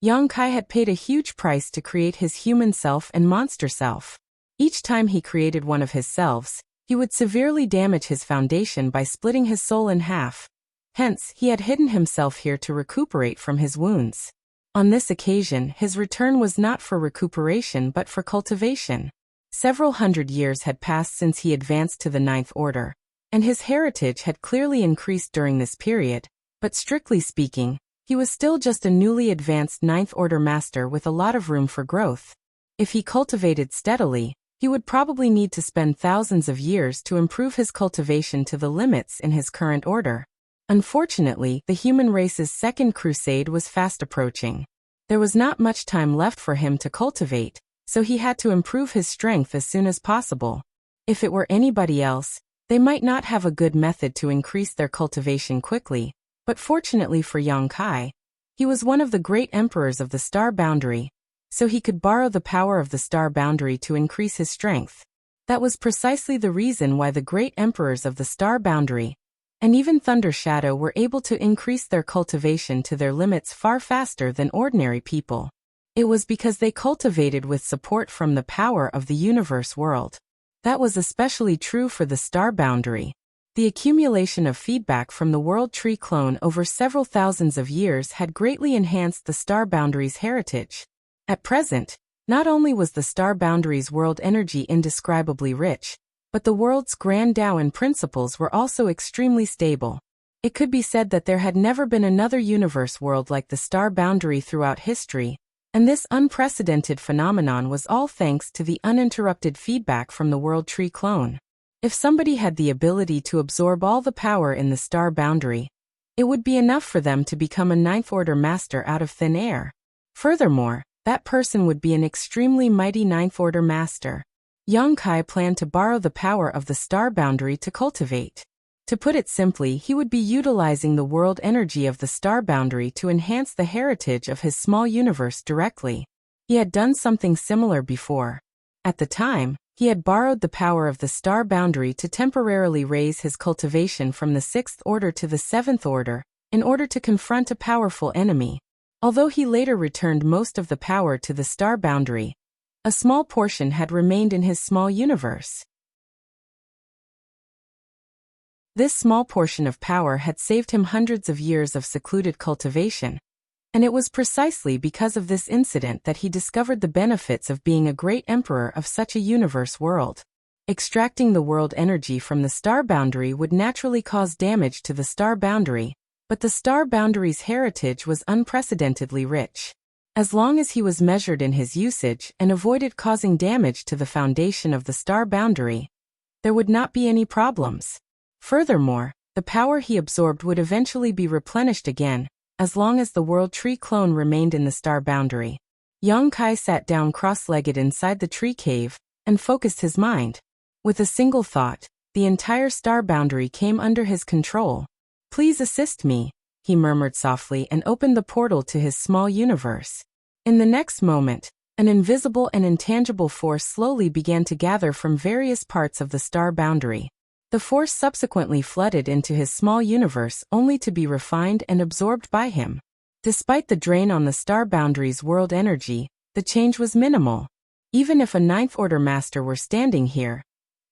Yang Kai had paid a huge price to create his human self and monster self. Each time he created one of his selves, he would severely damage his foundation by splitting his soul in half. Hence, he had hidden himself here to recuperate from his wounds. On this occasion, his return was not for recuperation but for cultivation. Several hundred years had passed since he advanced to the Ninth Order, and his heritage had clearly increased during this period, but strictly speaking, he was still just a newly advanced Ninth Order Master with a lot of room for growth. If he cultivated steadily, he would probably need to spend thousands of years to improve his cultivation to the limits in his current order. Unfortunately, the human race's second crusade was fast approaching. There was not much time left for him to cultivate, so he had to improve his strength as soon as possible. If it were anybody else, they might not have a good method to increase their cultivation quickly, but fortunately for Yang Kai, he was one of the great emperors of the star boundary, so he could borrow the power of the star boundary to increase his strength. That was precisely the reason why the great emperors of the star boundary, and even Thunder Shadow, were able to increase their cultivation to their limits far faster than ordinary people. It was because they cultivated with support from the power of the universe world. That was especially true for the star boundary. The accumulation of feedback from the World Tree Clone over several thousands of years had greatly enhanced the star boundary's heritage. At present, not only was the star boundary's world energy indescribably rich, but the world's grand Tao and principles were also extremely stable. It could be said that there had never been another universe world like the star boundary throughout history, and this unprecedented phenomenon was all thanks to the uninterrupted feedback from the World Tree Clone. If somebody had the ability to absorb all the power in the star boundary, it would be enough for them to become a Ninth Order Master out of thin air. Furthermore, that person would be an extremely mighty Ninth Order Master. Yang Kai planned to borrow the power of the star boundary to cultivate. To put it simply, he would be utilizing the world energy of the star boundary to enhance the heritage of his small universe directly. He had done something similar before. At the time, he had borrowed the power of the star boundary to temporarily raise his cultivation from the 6th Order to the 7th Order, in order to confront a powerful enemy. Although he later returned most of the power to the star boundary, a small portion had remained in his small universe. This small portion of power had saved him hundreds of years of secluded cultivation, and it was precisely because of this incident that he discovered the benefits of being a great emperor of such a universe world. Extracting the world energy from the star boundary would naturally cause damage to the star boundary, but the star boundary's heritage was unprecedentedly rich. As long as he was measured in his usage and avoided causing damage to the foundation of the star boundary, there would not be any problems. Furthermore, the power he absorbed would eventually be replenished again, as long as the World Tree Clone remained in the star boundary. Yang Kai sat down cross-legged inside the tree cave and focused his mind. With a single thought, the entire star boundary came under his control. "Please assist me," he murmured softly and opened the portal to his small universe. In the next moment, an invisible and intangible force slowly began to gather from various parts of the star boundary. The force subsequently flooded into his small universe only to be refined and absorbed by him. Despite the drain on the star boundary's world energy, the change was minimal. Even if a ninth-order master were standing here,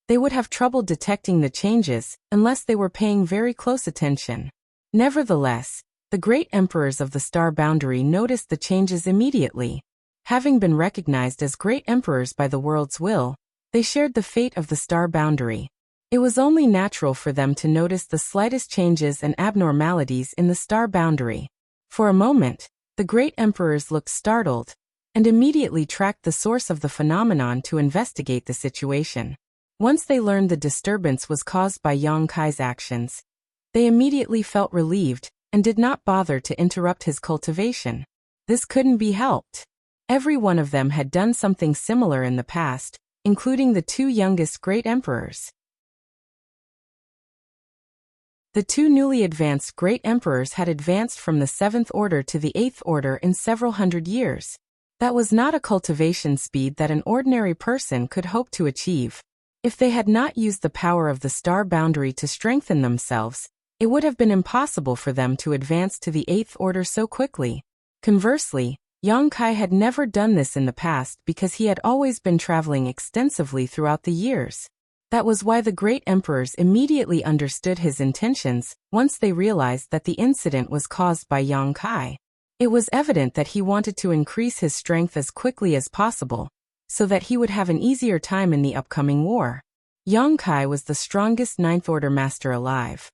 they would have trouble detecting the changes unless they were paying very close attention. Nevertheless, the great emperors of the star boundary noticed the changes immediately. Having been recognized as great emperors by the world's will, they shared the fate of the star boundary. It was only natural for them to notice the slightest changes and abnormalities in the star boundary. For a moment, the great emperors looked startled and immediately tracked the source of the phenomenon to investigate the situation. Once they learned the disturbance was caused by Yang Kai's actions, they immediately felt relieved and did not bother to interrupt his cultivation. This couldn't be helped. Every one of them had done something similar in the past, including the two youngest great emperors. The two newly advanced great emperors had advanced from the 7th order to the 8th order in several hundred years. That was not a cultivation speed that an ordinary person could hope to achieve. If they had not used the power of the star boundary to strengthen themselves, it would have been impossible for them to advance to the 8th order so quickly. Conversely, Yang Kai had never done this in the past because he had always been traveling extensively throughout the years. That was why the great emperors immediately understood his intentions once they realized that the incident was caused by Yang Kai. It was evident that he wanted to increase his strength as quickly as possible, so that he would have an easier time in the upcoming war. Yang Kai was the strongest 9th order master alive.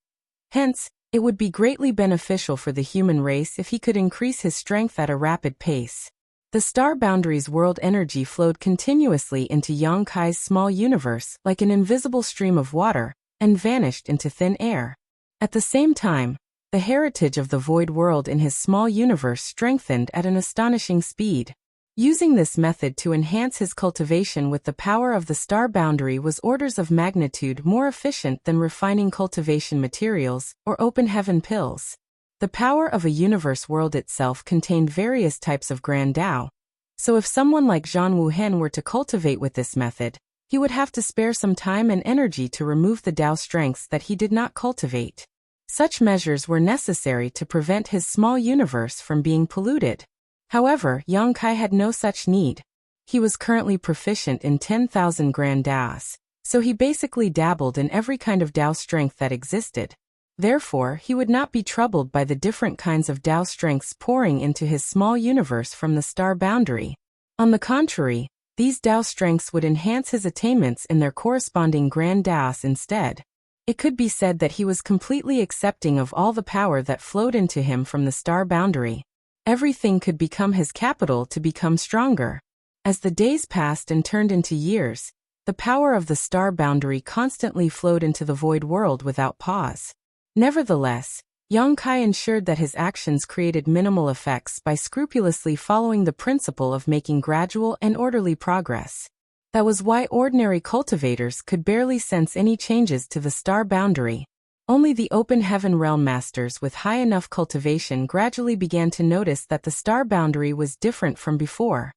Hence, it would be greatly beneficial for the human race if he could increase his strength at a rapid pace. The star boundary's world energy flowed continuously into Yang Kai's small universe like an invisible stream of water, and vanished into thin air. At the same time, the heritage of the void world in his small universe strengthened at an astonishing speed. Using this method to enhance his cultivation with the power of the star boundary was orders of magnitude more efficient than refining cultivation materials or open heaven pills. The power of a universe world itself contained various types of grand Dao, so if someone like Zhang Wuhen were to cultivate with this method, he would have to spare some time and energy to remove the Dao strengths that he did not cultivate. Such measures were necessary to prevent his small universe from being polluted. However, Yang Kai had no such need. He was currently proficient in 10,000 grand Daos, so he basically dabbled in every kind of Dao strength that existed. Therefore, he would not be troubled by the different kinds of Dao strengths pouring into his small universe from the star boundary. On the contrary, these Dao strengths would enhance his attainments in their corresponding grand Daos instead. It could be said that he was completely accepting of all the power that flowed into him from the star boundary. Everything could become his capital to become stronger. As the days passed and turned into years, the power of the star boundary constantly flowed into the void world without pause. Nevertheless, Yang Kai ensured that his actions created minimal effects by scrupulously following the principle of making gradual and orderly progress. That was why ordinary cultivators could barely sense any changes to the star boundary. Only the open heaven realm masters with high enough cultivation gradually began to notice that the star boundary was different from before.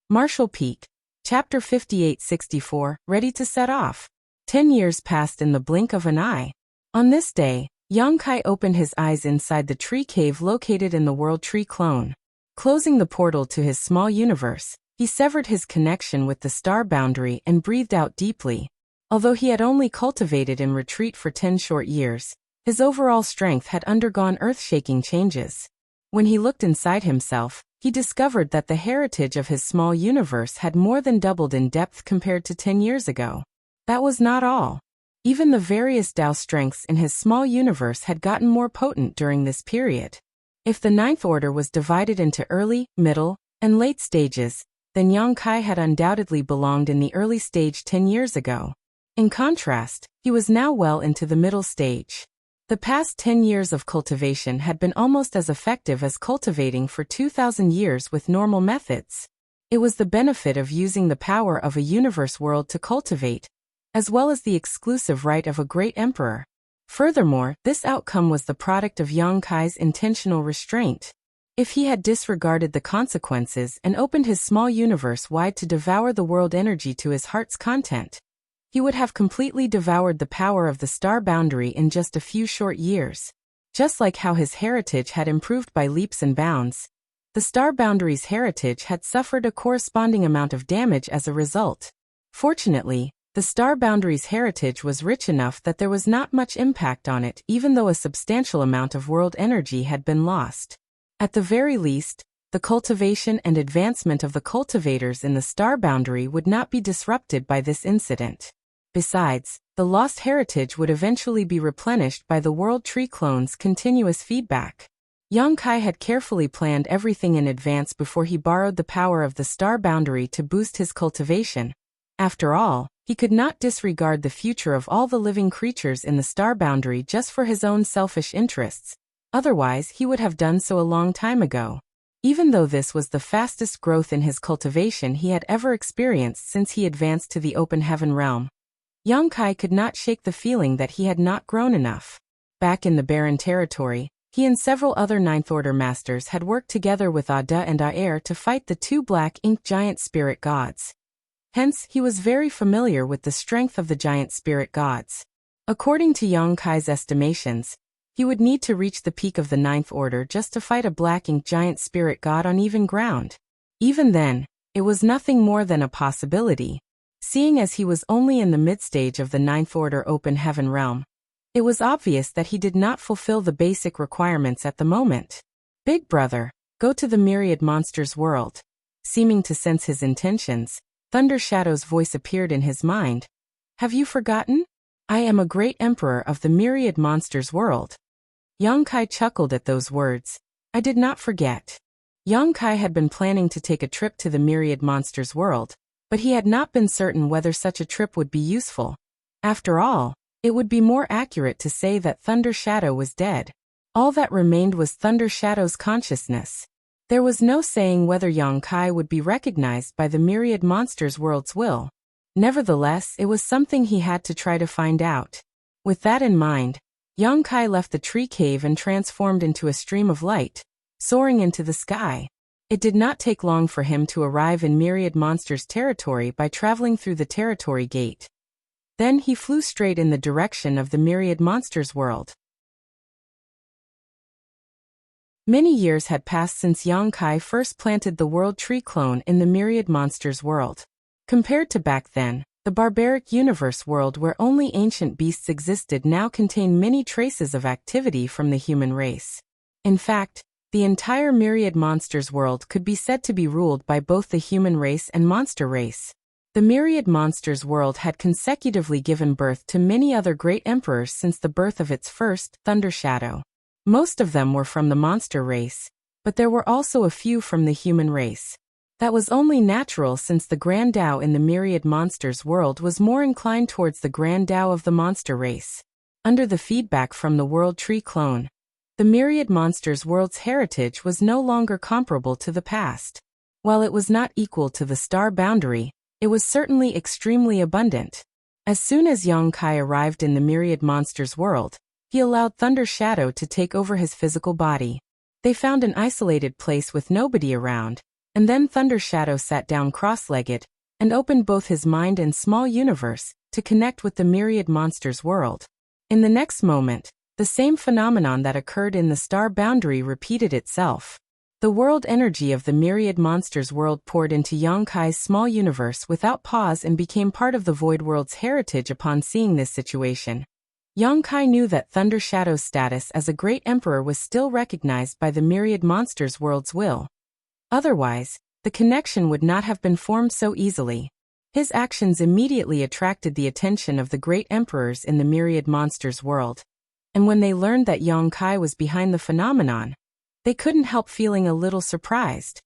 Martial Peak, Chapter 5864, ready to set off. 10 years passed in the blink of an eye. On this day, Yang Kai opened his eyes inside the tree cave located in the World Tree Clone. Closing the portal to his small universe, he severed his connection with the star boundary and breathed out deeply. Although he had only cultivated in retreat for 10 short years, his overall strength had undergone earth-shaking changes. When he looked inside himself, he discovered that the heritage of his small universe had more than doubled in depth compared to 10 years ago. That was not all. Even the various Dao strengths in his small universe had gotten more potent during this period. If the 9th order was divided into early, middle, and late stages, then Yang Kai had undoubtedly belonged in the early stage 10 years ago. In contrast, he was now well into the middle stage. The past 10 years of cultivation had been almost as effective as cultivating for 2,000 years with normal methods. It was the benefit of using the power of a universe world to cultivate, as well as the exclusive right of a great emperor. Furthermore, this outcome was the product of Yang Kai's intentional restraint. If he had disregarded the consequences and opened his small universe wide to devour the world energy to his heart's content, he would have completely devoured the power of the star boundary in just a few short years. Just like how his heritage had improved by leaps and bounds, the star boundary's heritage had suffered a corresponding amount of damage as a result. Fortunately, the star boundary's heritage was rich enough that there was not much impact on it, even though a substantial amount of world energy had been lost. At the very least, the cultivation and advancement of the cultivators in the star boundary would not be disrupted by this incident. Besides, the lost heritage would eventually be replenished by the World Tree clone's continuous feedback. Yang Kai had carefully planned everything in advance before he borrowed the power of the star boundary to boost his cultivation. After all, he could not disregard the future of all the living creatures in the star boundary just for his own selfish interests. Otherwise, he would have done so a long time ago. Even though this was the fastest growth in his cultivation he had ever experienced since he advanced to the open heaven realm, Yang Kai could not shake the feeling that he had not grown enough. Back in the barren territory, he and several other Ninth Order masters had worked together with Ada and Aer to fight the two black ink giant spirit gods. Hence, he was very familiar with the strength of the giant spirit gods. According to Yang Kai's estimations, he would need to reach the peak of the Ninth Order just to fight a black ink giant spirit god on even ground. Even then, it was nothing more than a possibility. Seeing as he was only in the mid-stage of the Ninth Order open heaven realm, it was obvious that he did not fulfill the basic requirements at the moment. Big brother, go to the Myriad monster's world. Seeming to sense his intentions, Thunder Shadow's voice appeared in his mind. Have you forgotten? I am a great emperor of the Myriad monster's world. Yang Kai chuckled at those words. I did not forget. Yang Kai had been planning to take a trip to the Myriad monster's world, but he had not been certain whether such a trip would be useful. After all, it would be more accurate to say that Thunder Shadow was dead. All that remained was Thunder Shadow's consciousness. There was no saying whether Yang Kai would be recognized by the Myriad monster's world's will. Nevertheless, it was something he had to try to find out. With that in mind, Yang Kai left the tree cave and transformed into a stream of light, soaring into the sky. It did not take long for him to arrive in Myriad Monster's territory by traveling through the territory gate. Then he flew straight in the direction of the Myriad Monster's world. Many years had passed since Yang Kai first planted the World Tree clone in the Myriad Monster's world. Compared to back then, the barbaric universe world where only ancient beasts existed now contained many traces of activity from the human race. In fact, the entire Myriad Monsters world could be said to be ruled by both the human race and monster race. The Myriad Monsters world had consecutively given birth to many other great emperors since the birth of its first, Thunder Shadow. Most of them were from the monster race, but there were also a few from the human race. That was only natural since the Grand Tao in the Myriad Monsters world was more inclined towards the Grand Tao of the monster race. Under the feedback from the World Tree clone, the Myriad Monsters world's heritage was no longer comparable to the past. While it was not equal to the star boundary, it was certainly extremely abundant. As soon as Yang Kai arrived in the Myriad Monsters world, he allowed Thunder Shadow to take over his physical body. They found an isolated place with nobody around, and then Thunder Shadow sat down cross-legged and opened both his mind and small universe to connect with the Myriad Monsters world. In the next moment, the same phenomenon that occurred in the star boundary repeated itself. The world energy of the Myriad Monsters world poured into Yang Kai's small universe without pause and became part of the Void World's heritage. Upon seeing this situation, Yang Kai knew that Thunder Shadow's status as a great emperor was still recognized by the Myriad Monsters world's will. Otherwise, the connection would not have been formed so easily. His actions immediately attracted the attention of the great emperors in the Myriad Monsters world. And when they learned that Yang Kai was behind the phenomenon, they couldn't help feeling a little surprised.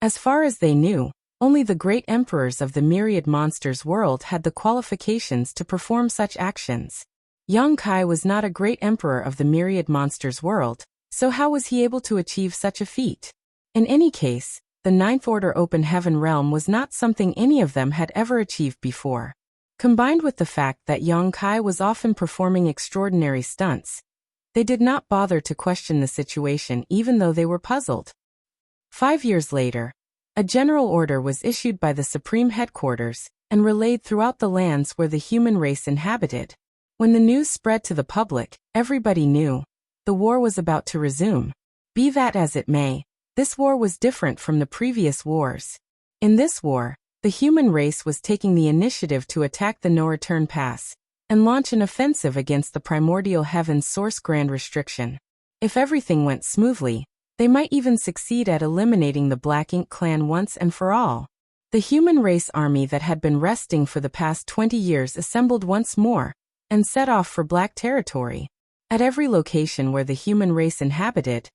As far as they knew, only the great emperors of the Myriad Monsters world had the qualifications to perform such actions. Yang Kai was not a great emperor of the Myriad Monsters world, so how was he able to achieve such a feat? In any case, the Ninth Order open heaven realm was not something any of them had ever achieved before. Combined with the fact that Yang Kai was often performing extraordinary stunts, they did not bother to question the situation even though they were puzzled. 5 years later, a general order was issued by the Supreme Headquarters and relayed throughout the lands where the human race inhabited. When the news spread to the public, everybody knew the war was about to resume. Be that as it may, this war was different from the previous wars. In this war, the human race was taking the initiative to attack the no-return pass and launch an offensive against the primordial heaven's source grand restriction. If everything went smoothly, they might even succeed at eliminating the Black Ink clan once and for all. The human race army that had been resting for the past 20 years assembled once more and set off for Black territory. At every location where the human race inhabited,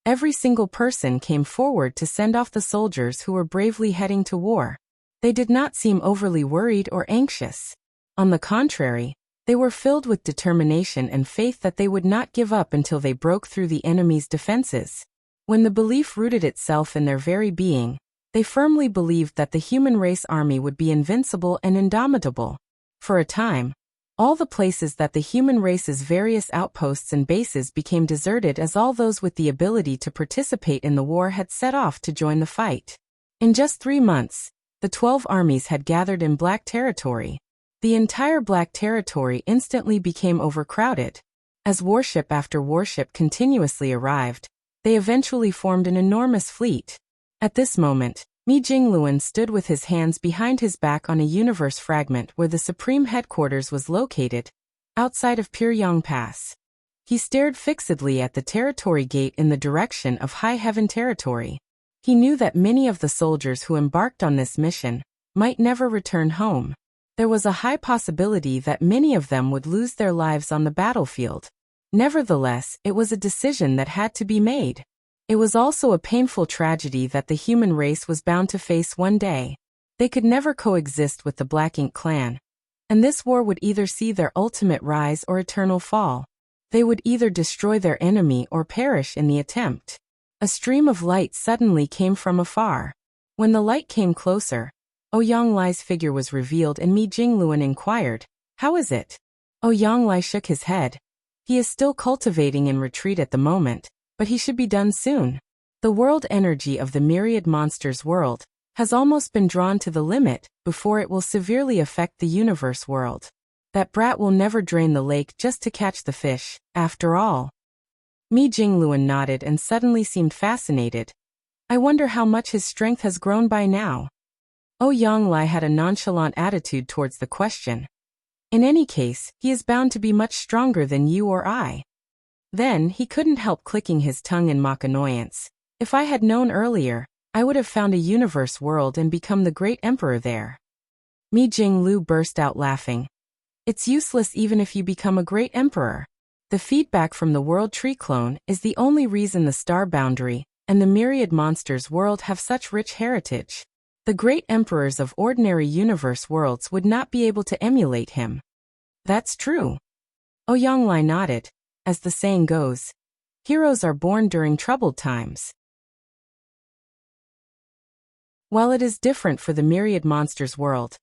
every single person came forward to send off the soldiers who were bravely heading to war. They did not seem overly worried or anxious. On the contrary, they were filled with determination and faith that they would not give up until they broke through the enemy's defenses. When the belief rooted itself in their very being, they firmly believed that the human race army would be invincible and indomitable. For a time, all the places that the human race's various outposts and bases became deserted as all those with the ability to participate in the war had set off to join the fight. In just 3 months, the 12 armies had gathered in Black territory. The entire Black territory instantly became overcrowded. As warship after warship continuously arrived, they eventually formed an enormous fleet. At this moment, Mi Jingluan stood with his hands behind his back on a universe fragment where the Supreme Headquarters was located, outside of Pyryang Pass. He stared fixedly at the territory gate in the direction of High Heaven territory. He knew that many of the soldiers who embarked on this mission might never return home. There was a high possibility that many of them would lose their lives on the battlefield. Nevertheless, it was a decision that had to be made. It was also a painful tragedy that the human race was bound to face one day. They could never coexist with the Black Ink clan, and this war would either see their ultimate rise or eternal fall. They would either destroy their enemy or perish in the attempt. A stream of light suddenly came from afar. When the light came closer, Ouyang Lai's figure was revealed and Mi Jingluan inquired, "How is it?" Ouyang Lai shook his head. He is still cultivating in retreat at the moment, but he should be done soon. The world energy of the Myriad monster's world has almost been drawn to the limit before it will severely affect the universe world. That brat will never drain the lake just to catch the fish, after all. Mi Jingluan nodded and suddenly seemed fascinated. I wonder how much his strength has grown by now. Ouyang Lai had a nonchalant attitude towards the question. In any case, he is bound to be much stronger than you or I. Then, he couldn't help clicking his tongue in mock annoyance. If I had known earlier, I would have found a universe world and become the great emperor there. Mi Jinglu burst out laughing. It's useless even if you become a great emperor. The feedback from the World Tree clone is the only reason the Star Boundary and the Myriad Monsters world have such rich heritage. The great emperors of ordinary universe worlds would not be able to emulate him. That's true. Ouyang Lai nodded. As the saying goes, heroes are born during troubled times. While it is different for the Myriad Monsters world,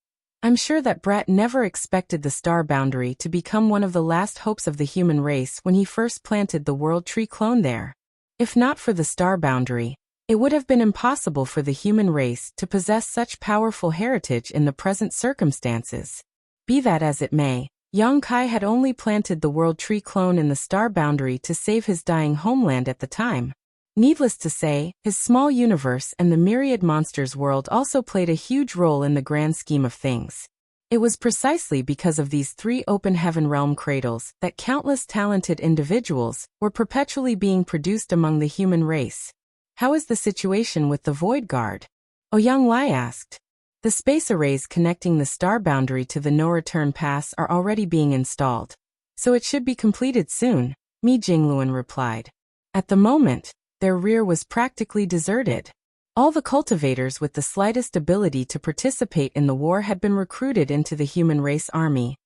I'm sure that Brat never expected the Star Boundary to become one of the last hopes of the human race when he first planted the World Tree clone there. If not for the Star Boundary, it would have been impossible for the human race to possess such powerful heritage in the present circumstances. Be that as it may, Yang Kai had only planted the World Tree clone in the Star Boundary to save his dying homeland at the time. Needless to say, his small universe and the Myriad Monsters world also played a huge role in the grand scheme of things. It was precisely because of these 3 open heaven realm cradles that countless talented individuals were perpetually being produced among the human race. How is the situation with the Void Guard? Ouyang Lai asked. The space arrays connecting the Star Boundary to the no-return pass are already being installed, so it should be completed soon, Mi Jingluan replied. At the moment, their rear was practically deserted. All the cultivators with the slightest ability to participate in the war had been recruited into the human race army.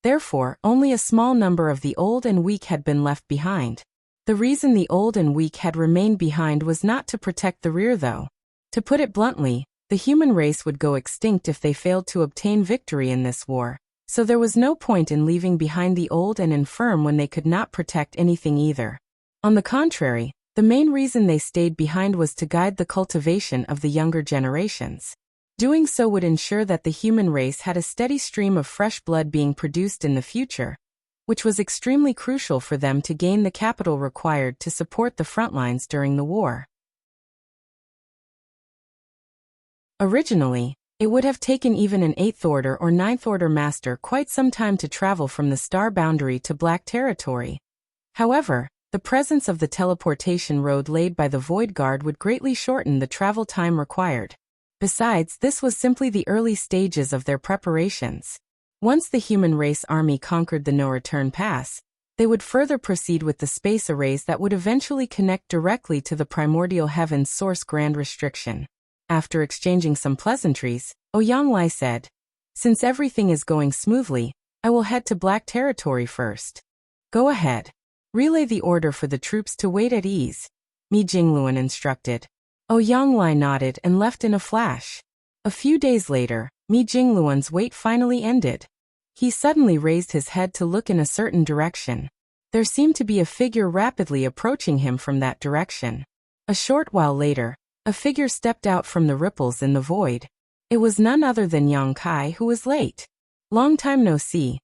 Therefore, only a small number of the old and weak had been left behind. The reason the old and weak had remained behind was not to protect the rear though. To put it bluntly, the human race would go extinct if they failed to obtain victory in this war, so there was no point in leaving behind the old and infirm when they could not protect anything either. On the contrary, the main reason they stayed behind was to guide the cultivation of the younger generations. Doing so would ensure that the human race had a steady stream of fresh blood being produced in the future, which was extremely crucial for them to gain the capital required to support the front lines during the war. Originally, it would have taken even an 8th Order or 9th Order master quite some time to travel from the star boundary to Black Territory. However, the presence of the teleportation road laid by the Void Guard would greatly shorten the travel time required. Besides, this was simply the early stages of their preparations. Once the human race army conquered the no-return pass, they would further proceed with the space arrays that would eventually connect directly to the primordial heaven's source Grand Restriction. After exchanging some pleasantries, Oyanglai said, "Since everything is going smoothly, I will head to Black Territory first." "Go ahead. Relay the order for the troops to wait at ease," Mi Jingluan instructed. Oyanglai nodded and left in a flash. A few days later, Mi Jingluan's wait finally ended. He suddenly raised his head to look in a certain direction. There seemed to be a figure rapidly approaching him from that direction. A short while later, a figure stepped out from the ripples in the void. It was none other than Yang Kai, who was late. "Long time no see."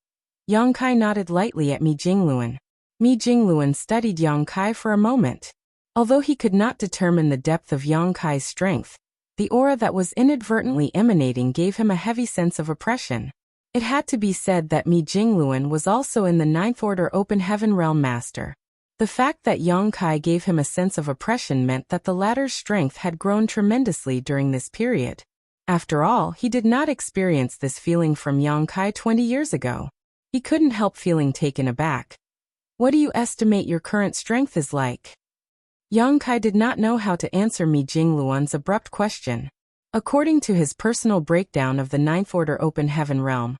Yang Kai nodded lightly at Mi Jingluan. Mi Jingluan studied Yang Kai for a moment. Although he could not determine the depth of Yang Kai's strength, the aura that was inadvertently emanating gave him a heavy sense of oppression. It had to be said that Mi Jingluan was also in the 9th Order Open Heaven Realm Master. The fact that Yang Kai gave him a sense of oppression meant that the latter's strength had grown tremendously during this period. After all, he did not experience this feeling from Yang Kai 20 years ago. He couldn't help feeling taken aback. "What do you estimate your current strength is like?" Yang Kai did not know how to answer Mi Jingluan's abrupt question. According to his personal breakdown of the 9th Order Open Heaven Realm,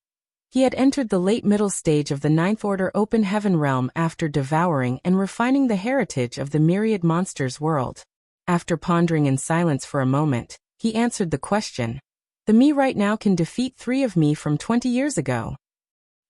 he had entered the late middle stage of the 9th Order Open Heaven Realm after devouring and refining the heritage of the Myriad monsters world. After pondering in silence for a moment, he answered the question. "The me right now can defeat 3 of me from 20 years ago."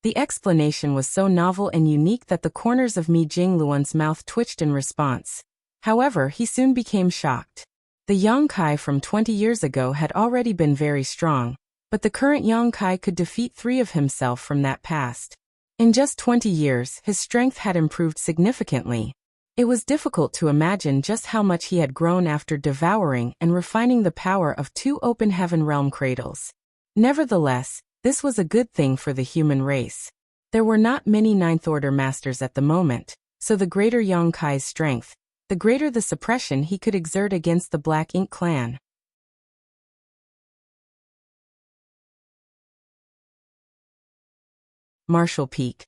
The explanation was so novel and unique that the corners of Mi Jingluan's mouth twitched in response. However, he soon became shocked. The Yang Kai from 20 years ago had already been very strong, but the current Yang Kai could defeat 3 of himself from that past. In just 20 years, his strength had improved significantly. It was difficult to imagine just how much he had grown after devouring and refining the power of 2 Open Heaven Realm cradles. Nevertheless, this was a good thing for the human race. There were not many 9th Order masters at the moment, so the greater Yang Kai's strength, the greater the suppression he could exert against the Black Ink clan. Marshall Peak.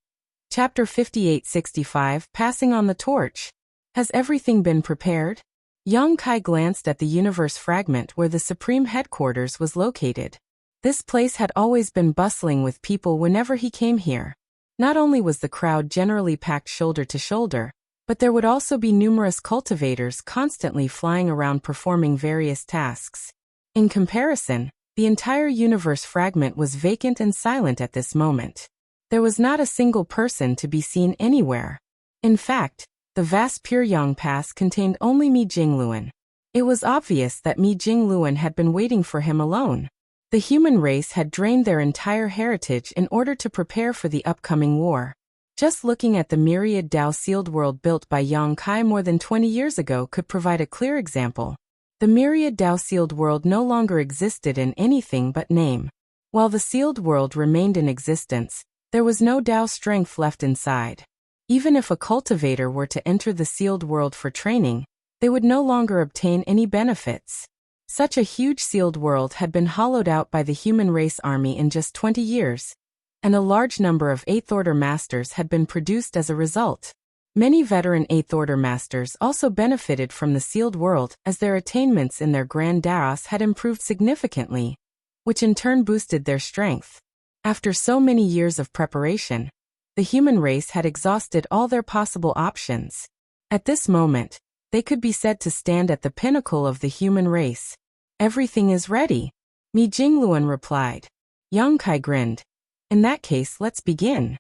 Chapter 5865, Passing on the Torch. Has everything been prepared? Yang Kai glanced at the universe fragment where the Supreme Headquarters was located. This place had always been bustling with people whenever he came here. Not only was the crowd generally packed shoulder to shoulder, but there would also be numerous cultivators constantly flying around performing various tasks. In comparison, the entire universe fragment was vacant and silent at this moment. There was not a single person to be seen anywhere. In fact, the vast Pyryang Pass contained only Mi Jingluan. It was obvious that Mi Jingluan had been waiting for him alone. The human race had drained their entire heritage in order to prepare for the upcoming war. Just looking at the Myriad Dao sealed world built by Yang Kai more than 20 years ago could provide a clear example. The Myriad Dao sealed world no longer existed in anything but name. While the sealed world remained in existence, there was no Dao strength left inside. Even if a cultivator were to enter the sealed world for training, they would no longer obtain any benefits. Such a huge sealed world had been hollowed out by the human race army in just 20 years, and a large number of 8th Order masters had been produced as a result. Many veteran 8th Order masters also benefited from the sealed world as their attainments in their Grand Daos had improved significantly, which in turn boosted their strength. After so many years of preparation, the human race had exhausted all their possible options. At this moment, they could be said to stand at the pinnacle of the human race. Everything is ready, Mi Jingluan replied. Yang Kai grinned. In that case, let's begin.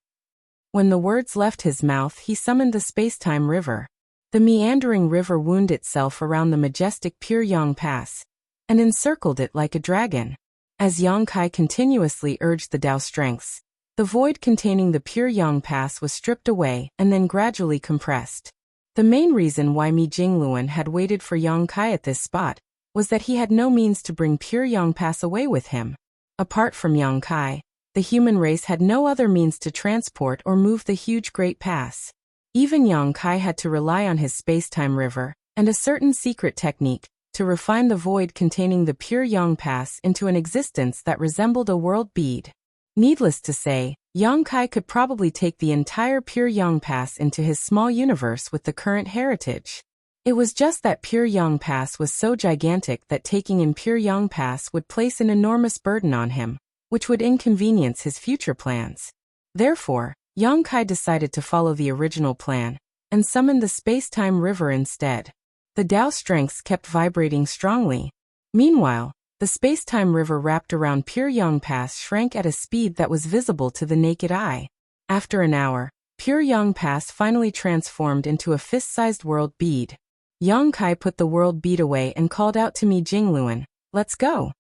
When the words left his mouth, he summoned the space-time river. The meandering river wound itself around the majestic Pure Yang Pass and encircled it like a dragon. As Yang Kai continuously urged the Tao strengths, the void containing the Pure Yang Pass was stripped away and then gradually compressed. The main reason why Mi Jingluan had waited for Yang Kai at this spot was that he had no means to bring Pure Yang Pass away with him. Apart from Yang Kai, the human race had no other means to transport or move the huge Great Pass. Even Yang Kai had to rely on his space-time river and a certain secret technique to refine the void containing the Pure Yang Pass into an existence that resembled a world bead. Needless to say, Yang Kai could probably take the entire Pure Yang Pass into his small universe with the current heritage. It was just that Pure Yang Pass was so gigantic that taking in Pure Yang Pass would place an enormous burden on him, which would inconvenience his future plans. Therefore, Yang Kai decided to follow the original plan and summoned the space-time river instead. The Tao strengths kept vibrating strongly. Meanwhile, the space-time river wrapped around Pure Yang Pass shrank at a speed that was visible to the naked eye. After an hour, Pure Yang Pass finally transformed into a fist-sized world bead. Yang Kai put the world bead away and called out to Mi Jingluan, "Let's go."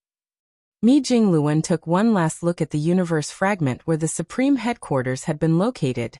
Mi Jingluan took one last look at the universe fragment where the supreme headquarters had been located.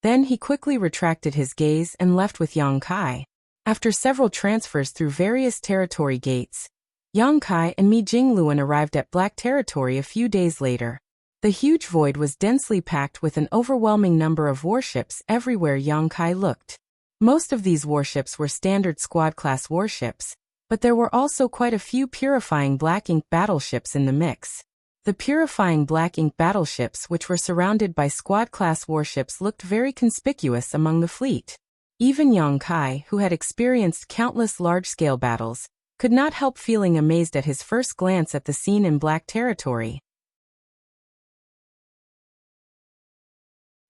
Then he quickly retracted his gaze and left with Yang Kai. After several transfers through various territory gates, Yang Kai and Mi Jingluan arrived at Black Territory a few days later. The huge void was densely packed with an overwhelming number of warships everywhere Yang Kai looked. Most of these warships were standard squad-class warships, but there were also quite a few purifying Black Ink battleships in the mix. The purifying Black Ink battleships, which were surrounded by squad-class warships, looked very conspicuous among the fleet. Even Yang Kai, who had experienced countless large-scale battles, could not help feeling amazed at his first glance at the scene in Black Territory.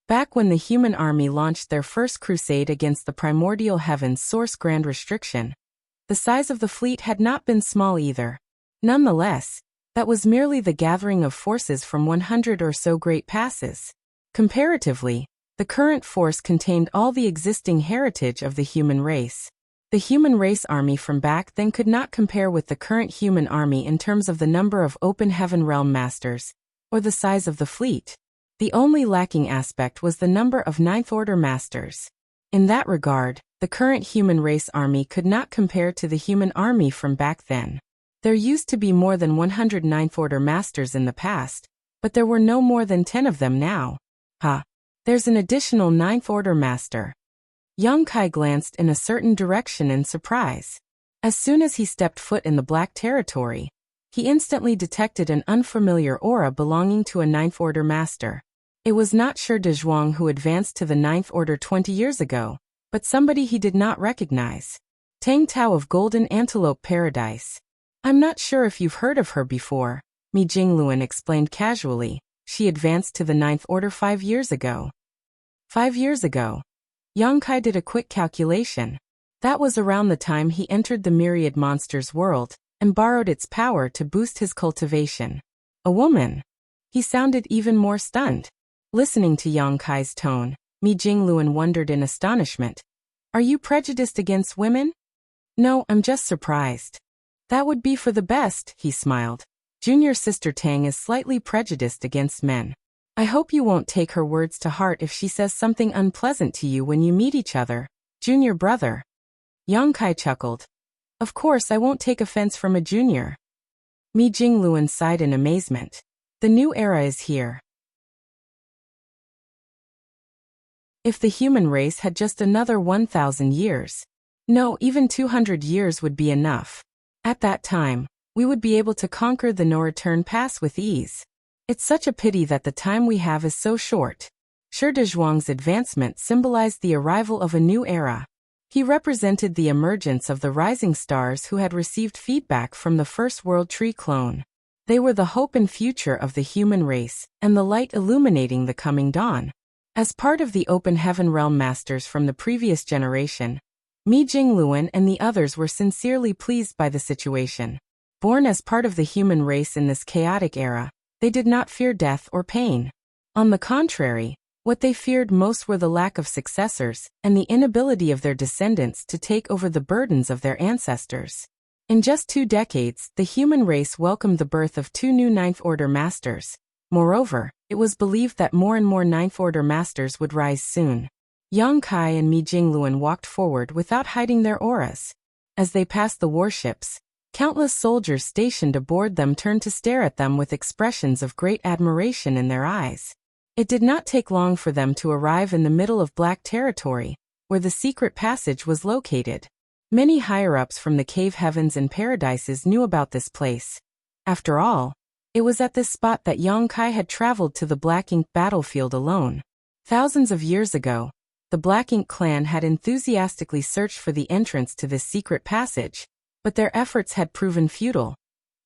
Back when the human army launched their first crusade against the primordial heaven's source Grand Restriction, the size of the fleet had not been small either. Nonetheless, that was merely the gathering of forces from 100 or so great passes. Comparatively, the current force contained all the existing heritage of the human race. The human race army from back then could not compare with the current human army in terms of the number of open heaven realm masters, or the size of the fleet. The only lacking aspect was the number of Ninth Order masters. In that regard, the current human race army could not compare to the human army from back then. There used to be more than 100 Ninth Order masters in the past, but there were no more than 10 of them now. There's an additional Ninth Order master. Yang Kai glanced in a certain direction in surprise. As soon as he stepped foot in the Black Territory, he instantly detected an unfamiliar aura belonging to a Ninth Order master. It was not Shi Dezhuang who advanced to the Ninth Order 20 years ago, but somebody he did not recognize. Tang Tao of Golden Antelope Paradise. I'm not sure if you've heard of her before, Mi Jingluan explained casually. She advanced to the Ninth Order 5 years ago. 5 years ago? Yang Kai did a quick calculation. That was around the time he entered the Myriad monster's world and borrowed its power to boost his cultivation. A woman? He sounded even more stunned. Listening to Yang Kai's tone, Mi Jingluan wondered in astonishment. Are you prejudiced against women? No, I'm just surprised. That would be for the best, he smiled. Junior sister Tang is slightly prejudiced against men. I hope you won't take her words to heart if she says something unpleasant to you when you meet each other, junior brother. Yang Kai chuckled. Of course I won't take offense from a junior. Mi Jingluan sighed in amazement. The new era is here. If the human race had just another 1,000 years. No, even 200 years would be enough. At that time, we would be able to conquer the no-return pass with ease. It's such a pity that the time we have is so short. Shi Dezhuang's advancement symbolized the arrival of a new era. He represented the emergence of the rising stars who had received feedback from the first World Tree clone. They were the hope and future of the human race, and the light illuminating the coming dawn. As part of the Open Heaven Realm Masters from the previous generation, Mi Jingluan and the others were sincerely pleased by the situation. Born as part of the human race in this chaotic era, they did not fear death or pain. On the contrary, what they feared most were the lack of successors and the inability of their descendants to take over the burdens of their ancestors. In just 2 decades, the human race welcomed the birth of 2 new Ninth Order Masters. Moreover, it was believed that more and more Ninth Order Masters would rise soon. Yang Kai and Mi Jingluan walked forward without hiding their auras. As they passed the warships, countless soldiers stationed aboard them turned to stare at them with expressions of great admiration in their eyes. It did not take long for them to arrive in the middle of Black Territory, where the secret passage was located. Many higher-ups from the cave heavens and paradises knew about this place. After all, it was at this spot that Yang Kai had traveled to the Black Ink battlefield alone. Thousands of years ago, the Black Ink clan had enthusiastically searched for the entrance to this secret passage, but their efforts had proven futile.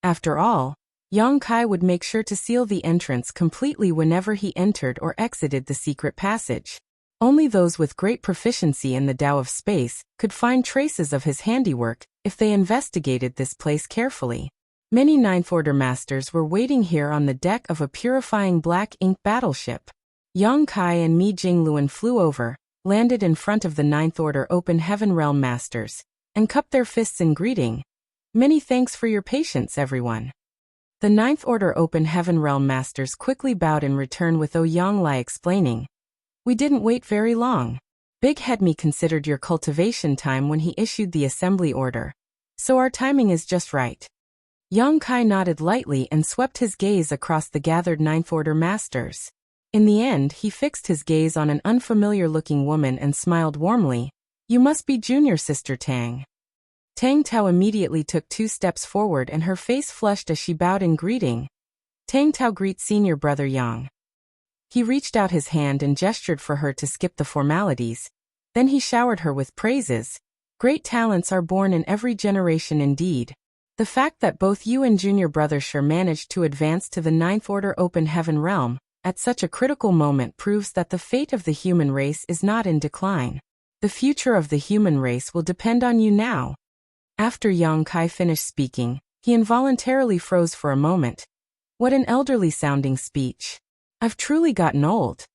After all, Yang Kai would make sure to seal the entrance completely whenever he entered or exited the secret passage. Only those with great proficiency in the Tao of space could find traces of his handiwork if they investigated this place carefully. Many Ninth Order Masters were waiting here on the deck of a purifying Black Ink battleship. Yang Kai and Mi Jingluan flew over, landed in front of the Ninth Order Open Heaven Realm Masters, and cupped their fists in greeting. Many thanks for your patience, everyone. The Ninth Order Open Heaven Realm Masters quickly bowed in return with Yang Lai explaining, "We didn't wait very long. Big Head Me considered your cultivation time when he issued the assembly order, so our timing is just right." Yang Kai nodded lightly and swept his gaze across the gathered Ninth Order Masters. In the end, he fixed his gaze on an unfamiliar-looking woman and smiled warmly. "You must be Junior Sister Tang." Tang Tao immediately took 2 steps forward and her face flushed as she bowed in greeting. "Tang Tao greets Senior Brother Yang." He reached out his hand and gestured for her to skip the formalities. Then he showered her with praises. "Great talents are born in every generation indeed. The fact that both you and Junior Brother Sher managed to advance to the Ninth Order Open Heaven Realm at such a critical moment proves that the fate of the human race is not in decline. The future of the human race will depend on you now." After Yang Kai finished speaking, he involuntarily froze for a moment. What an elderly-sounding speech. I've truly gotten old.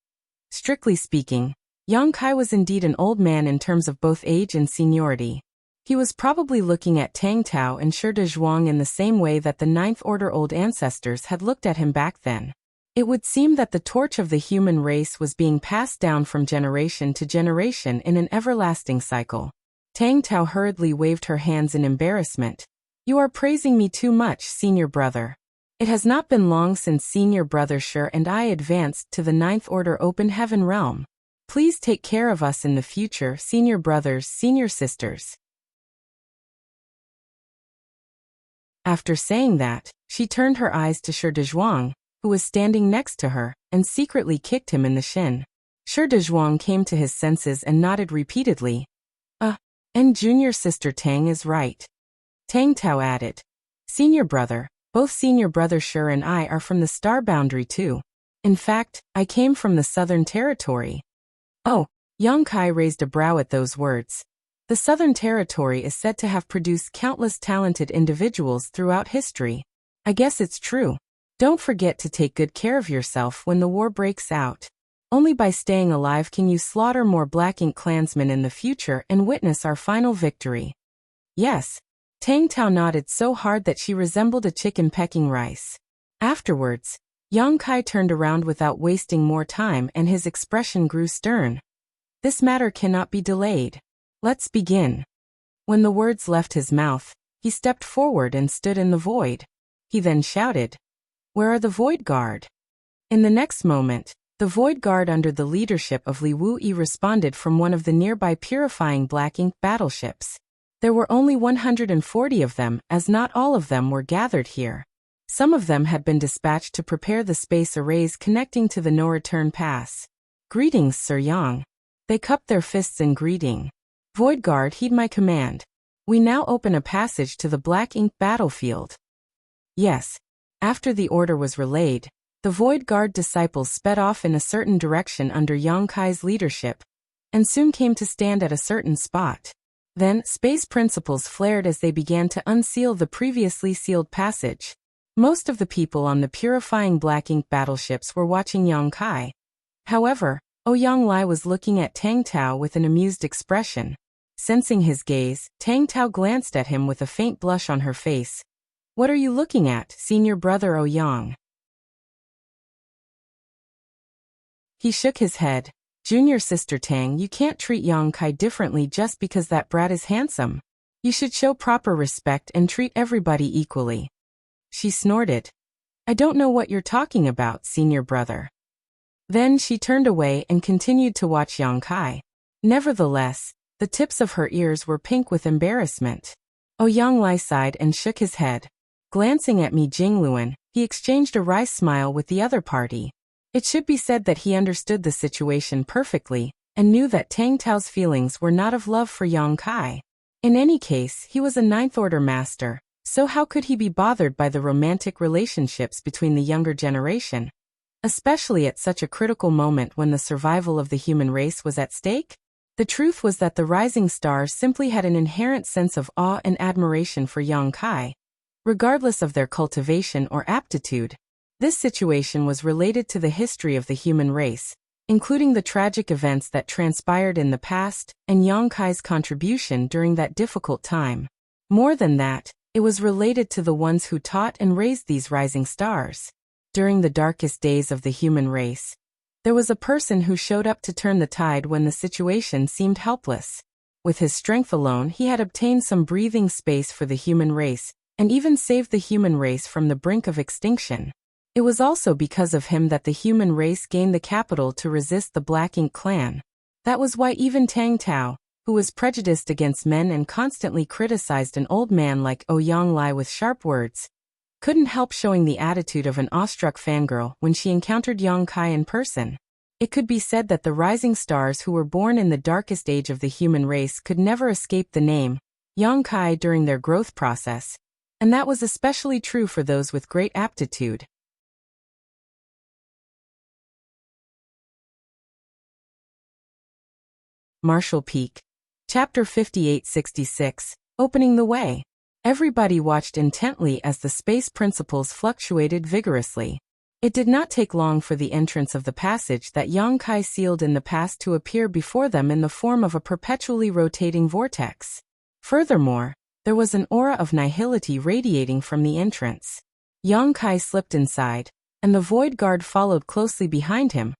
Strictly speaking, Yang Kai was indeed an old man in terms of both age and seniority. He was probably looking at Tang Tao and Shi Zhuang in the same way that the Ninth Order old ancestors had looked at him back then. It would seem that the torch of the human race was being passed down from generation to generation in an everlasting cycle. Tang Tao hurriedly waved her hands in embarrassment. "You are praising me too much, Senior Brother. It has not been long since Senior Brother Sher and I advanced to the Ninth Order Open Heaven Realm. Please take care of us in the future, Senior Brothers, Senior Sisters." After saying that, she turned her eyes to Shi Zhuang, who was standing next to her, and secretly kicked him in the shin. Shi Zhuang came to his senses and nodded repeatedly. And Junior Sister Tang is right." Tang Tao added, "Senior Brother, both Senior Brother Sher and I are from the Star Boundary too. In fact, I came from the Southern Territory." "Oh," Yang Kai raised a brow at those words. The Southern Territory is said to have produced countless talented individuals throughout history. I guess it's true. Don't forget to take good care of yourself when the war breaks out. Only by staying alive can you slaughter more Black Ink clansmen in the future and witness our final victory." "Yes." Tang Tao nodded so hard that she resembled a chicken pecking rice. Afterwards, Yang Kai turned around without wasting more time and his expression grew stern. "This matter cannot be delayed. Let's begin." When the words left his mouth, he stepped forward and stood in the void. He then shouted, "Where are the Void Guard?" In the next moment, the Void Guard under the leadership of Li Wuyi responded from one of the nearby purifying Black Ink battleships. There were only 140 of them, as not all of them were gathered here. Some of them had been dispatched to prepare the space arrays connecting to the no-return pass. "Greetings, Sir Yang." They cupped their fists in greeting. "Void Guard, heed my command. We now open a passage to the Black Ink battlefield." "Yes." After the order was relayed, the Void Guard disciples sped off in a certain direction under Yang Kai's leadership, and soon came to stand at a certain spot. Then, space principles flared as they began to unseal the previously sealed passage. Most of the people on the purifying black ink battleships were watching Yang Kai. However, Ouyang Lai was looking at Tang Tao with an amused expression. Sensing his gaze, Tang Tao glanced at him with a faint blush on her face. "What are you looking at, senior brother Ouyang?" He shook his head. "Junior sister Tang, you can't treat Yang Kai differently just because that brat is handsome. You should show proper respect and treat everybody equally." She snorted. "I don't know what you're talking about, senior brother." Then she turned away and continued to watch Yang Kai. Nevertheless, the tips of her ears were pink with embarrassment. Ouyang Lai sighed and shook his head. Glancing at Mi Jingluan, he exchanged a wry smile with the other party. It should be said that he understood the situation perfectly, and knew that Tang Tao's feelings were not of love for Yang Kai. In any case, he was a ninth-order master, so how could he be bothered by the romantic relationships between the younger generation? Especially at such a critical moment when the survival of the human race was at stake? The truth was that the rising stars simply had an inherent sense of awe and admiration for Yang Kai, regardless of their cultivation or aptitude. This situation was related to the history of the human race, including the tragic events that transpired in the past and Yang Kai's contribution during that difficult time. More than that, it was related to the ones who taught and raised these rising stars. During the darkest days of the human race, there was a person who showed up to turn the tide when the situation seemed helpless. With his strength alone, he had obtained some breathing space for the human race, and even saved the human race from the brink of extinction. It was also because of him that the human race gained the capital to resist the Black Ink clan. That was why even Tang Tao, who was prejudiced against men and constantly criticized an old man like Ouyang Lai with sharp words, couldn't help showing the attitude of an awestruck fangirl when she encountered Yang Kai in person. It could be said that the rising stars who were born in the darkest age of the human race could never escape the name Yang Kai during their growth process, and that was especially true for those with great aptitude. Marshall Peak. Chapter 5866, Opening the Way. Everybody watched intently as the space principles fluctuated vigorously. It did not take long for the entrance of the passage that Yang Kai sealed in the past to appear before them in the form of a perpetually rotating vortex. Furthermore, there was an aura of nihility radiating from the entrance. Yang Kai slipped inside, and the Void Guard followed closely behind him,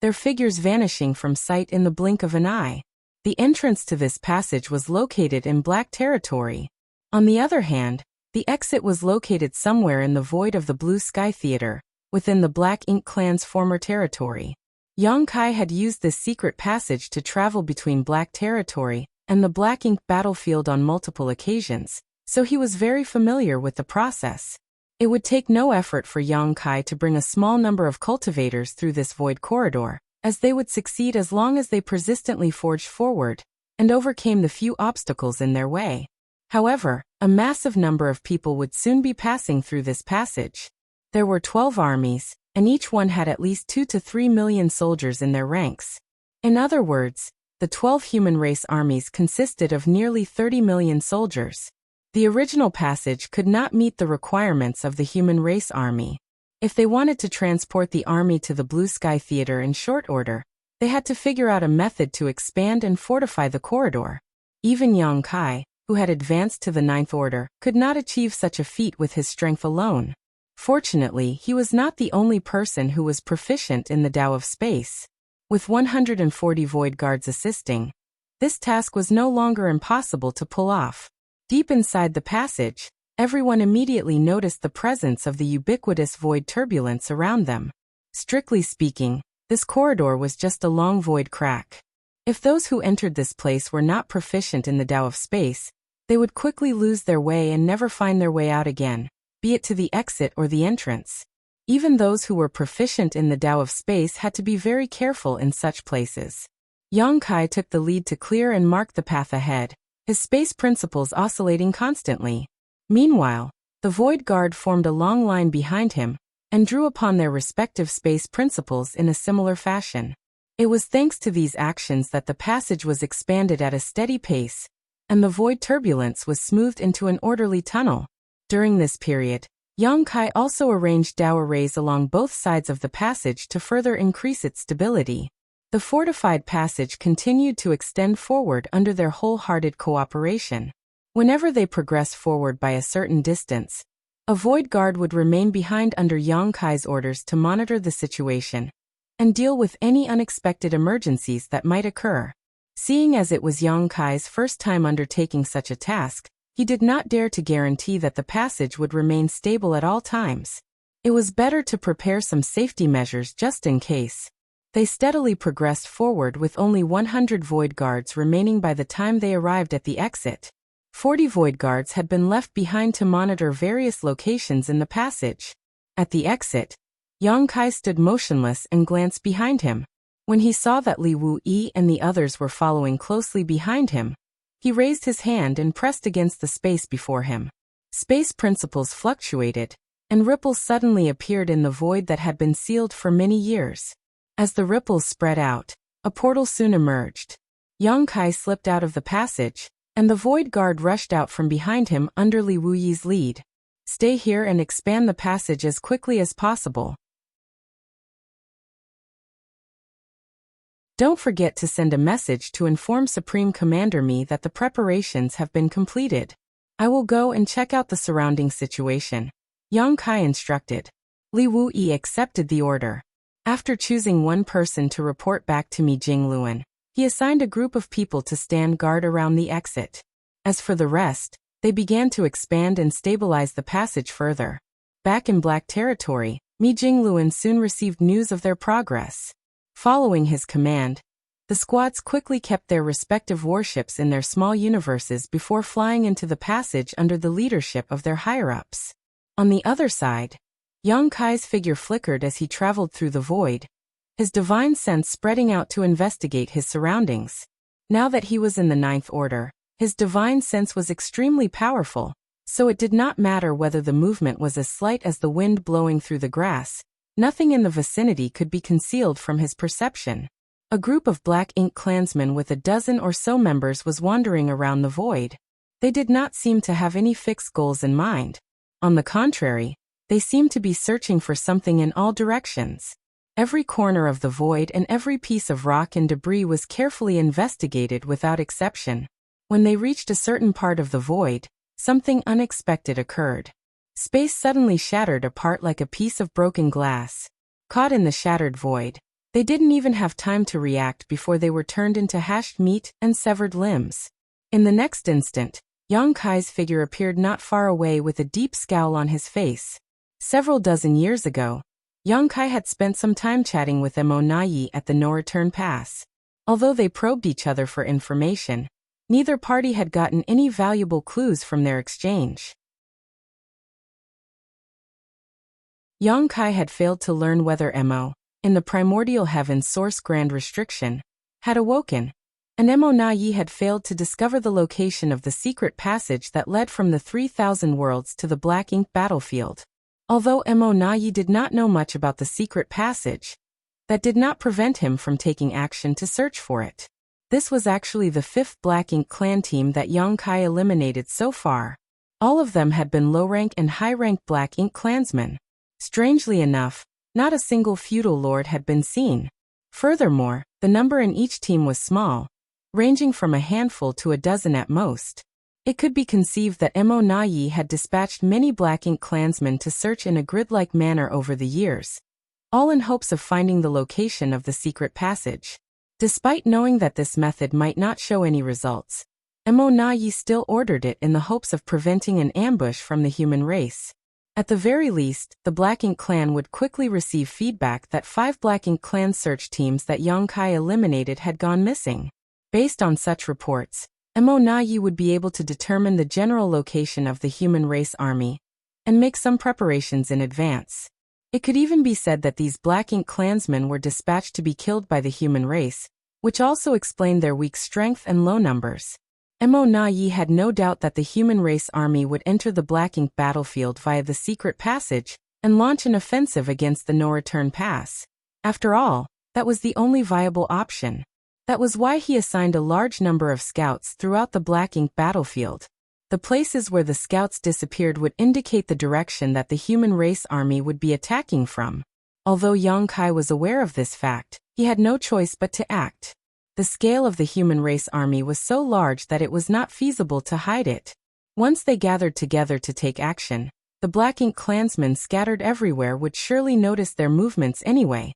their figures vanishing from sight in the blink of an eye. The entrance to this passage was located in Black Territory. On the other hand, the exit was located somewhere in the void of the Blue Sky Theater, within the Black Ink clan's former territory. Yang Kai had used this secret passage to travel between Black Territory and the Black Ink battlefield on multiple occasions, so he was very familiar with the process. It would take no effort for Yang Kai to bring a small number of cultivators through this void corridor, as they would succeed as long as they persistently forged forward and overcame the few obstacles in their way. However, a massive number of people would soon be passing through this passage. There were 12 armies, and each one had at least 2 to 3 million soldiers in their ranks. In other words, the 12 human race armies consisted of nearly 30 million soldiers. The original passage could not meet the requirements of the human race army. If they wanted to transport the army to the Blue Sky Theater in short order, they had to figure out a method to expand and fortify the corridor. Even Yang Kai, who had advanced to the Ninth Order, could not achieve such a feat with his strength alone. Fortunately, he was not the only person who was proficient in the Tao of Space. With 140 Void Guards assisting, this task was no longer impossible to pull off. Deep inside the passage, everyone immediately noticed the presence of the ubiquitous void turbulence around them. Strictly speaking, this corridor was just a long void crack. If those who entered this place were not proficient in the Tao of Space, they would quickly lose their way and never find their way out again, be it to the exit or the entrance. Even those who were proficient in the Tao of Space had to be very careful in such places. Yang Kai took the lead to clear and mark the path ahead, his space principles oscillating constantly. Meanwhile, the Void Guard formed a long line behind him and drew upon their respective space principles in a similar fashion. It was thanks to these actions that the passage was expanded at a steady pace, and the void turbulence was smoothed into an orderly tunnel. During this period, Yang Kai also arranged Dao arrays along both sides of the passage to further increase its stability. The fortified passage continued to extend forward under their wholehearted cooperation. Whenever they progressed forward by a certain distance, a void guard would remain behind under Yang Kai's orders to monitor the situation and deal with any unexpected emergencies that might occur. Seeing as it was Yang Kai's first time undertaking such a task, he did not dare to guarantee that the passage would remain stable at all times. It was better to prepare some safety measures just in case. They steadily progressed forward with only 100 void guards remaining by the time they arrived at the exit. 40 void guards had been left behind to monitor various locations in the passage. At the exit, Yang Kai stood motionless and glanced behind him. When he saw that Li Wuyi and the others were following closely behind him, he raised his hand and pressed against the space before him. Space principles fluctuated, and ripples suddenly appeared in the void that had been sealed for many years. As the ripples spread out, a portal soon emerged. Yang Kai slipped out of the passage, and the void guard rushed out from behind him under Li Wuyi's lead. Stay here and expand the passage as quickly as possible. Don't forget to send a message to inform Supreme Commander Mi that the preparations have been completed. I will go and check out the surrounding situation, Yang Kai instructed. Li Wuyi accepted the order. After choosing one person to report back to Mi Jingluan, he assigned a group of people to stand guard around the exit. As for the rest, they began to expand and stabilize the passage further. Back in Black Territory, Mi Jingluan soon received news of their progress. Following his command, the squads quickly kept their respective warships in their small universes before flying into the passage under the leadership of their higher-ups. On the other side, Yang Kai's figure flickered as he traveled through the void, his divine sense spreading out to investigate his surroundings. Now that he was in the Ninth Order, his divine sense was extremely powerful, so it did not matter whether the movement was as slight as the wind blowing through the grass. Nothing in the vicinity could be concealed from his perception. A group of Black Ink clansmen with a dozen or so members was wandering around the void. They did not seem to have any fixed goals in mind. On the contrary, they seemed to be searching for something in all directions. Every corner of the void and every piece of rock and debris was carefully investigated without exception. When they reached a certain part of the void, something unexpected occurred. Space suddenly shattered apart like a piece of broken glass. Caught in the shattered void, they didn't even have time to react before they were turned into hashed meat and severed limbs. In the next instant, Yang Kai's figure appeared not far away with a deep scowl on his face. Several dozen years ago, Yang Kai had spent some time chatting with Mo Nayi at the No-Return Pass. Although they probed each other for information, neither party had gotten any valuable clues from their exchange. Yang Kai had failed to learn whether Mo, in the primordial heaven's source grand restriction, had awoken, and Mo Nayi had failed to discover the location of the secret passage that led from the 3,000 worlds to the Black Ink battlefield. Although Mo Nayi did not know much about the secret passage, that did not prevent him from taking action to search for it. This was actually the 5th Black Ink clan team that Yang Kai eliminated so far. All of them had been low-rank and high-rank Black Ink clansmen. Strangely enough, not a single feudal lord had been seen. Furthermore, the number in each team was small, ranging from a handful to a dozen at most. It could be conceived that Mo Nayi had dispatched many Black Ink clansmen to search in a grid-like manner over the years, all in hopes of finding the location of the secret passage. Despite knowing that this method might not show any results, Mo Nayi still ordered it in the hopes of preventing an ambush from the human race. At the very least, the Black Ink clan would quickly receive feedback that 5 Black Ink clan search teams that Yang Kai eliminated had gone missing. Based on such reports, Mo Nayi would be able to determine the general location of the human race army and make some preparations in advance. It could even be said that these Black Ink clansmen were dispatched to be killed by the human race, which also explained their weak strength and low numbers. Mo Nayi had no doubt that the human race army would enter the Black Ink battlefield via the secret passage and launch an offensive against the No-Return Pass. After all, that was the only viable option. That was why he assigned a large number of scouts throughout the Black Ink battlefield. The places where the scouts disappeared would indicate the direction that the human race army would be attacking from. Although Yang Kai was aware of this fact, he had no choice but to act. The scale of the human race army was so large that it was not feasible to hide it. Once they gathered together to take action, the Black Ink clansmen scattered everywhere would surely notice their movements anyway.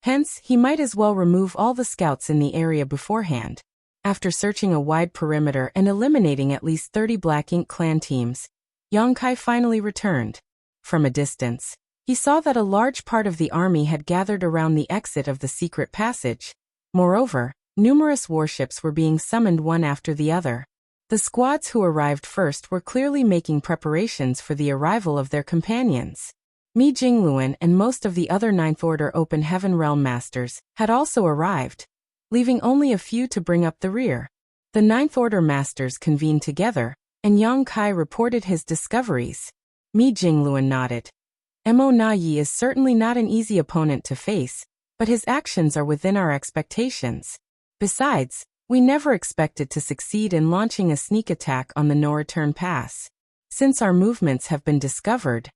Hence, he might as well remove all the scouts in the area beforehand. After searching a wide perimeter and eliminating at least 30 Black Ink clan teams, Yang Kai finally returned. From a distance, he saw that a large part of the army had gathered around the exit of the secret passage. Moreover, numerous warships were being summoned one after the other. The squads who arrived first were clearly making preparations for the arrival of their companions. Mi Jingluan and most of the other Ninth Order Open Heaven Realm Masters had also arrived, leaving only a few to bring up the rear. The Ninth Order Masters convened together, and Yang Kai reported his discoveries. Mi Jingluan nodded. Mo Na Yi is certainly not an easy opponent to face, but his actions are within our expectations. Besides, we never expected to succeed in launching a sneak attack on the no-return pass. Since our movements have been discovered,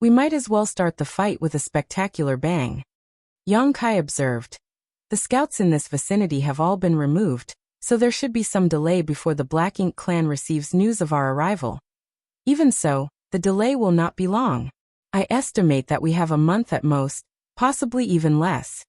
we might as well start the fight with a spectacular bang. Yang Kai observed. The scouts in this vicinity have all been removed, so there should be some delay before the Black Ink clan receives news of our arrival. Even so, the delay will not be long. I estimate that we have a month at most, possibly even less.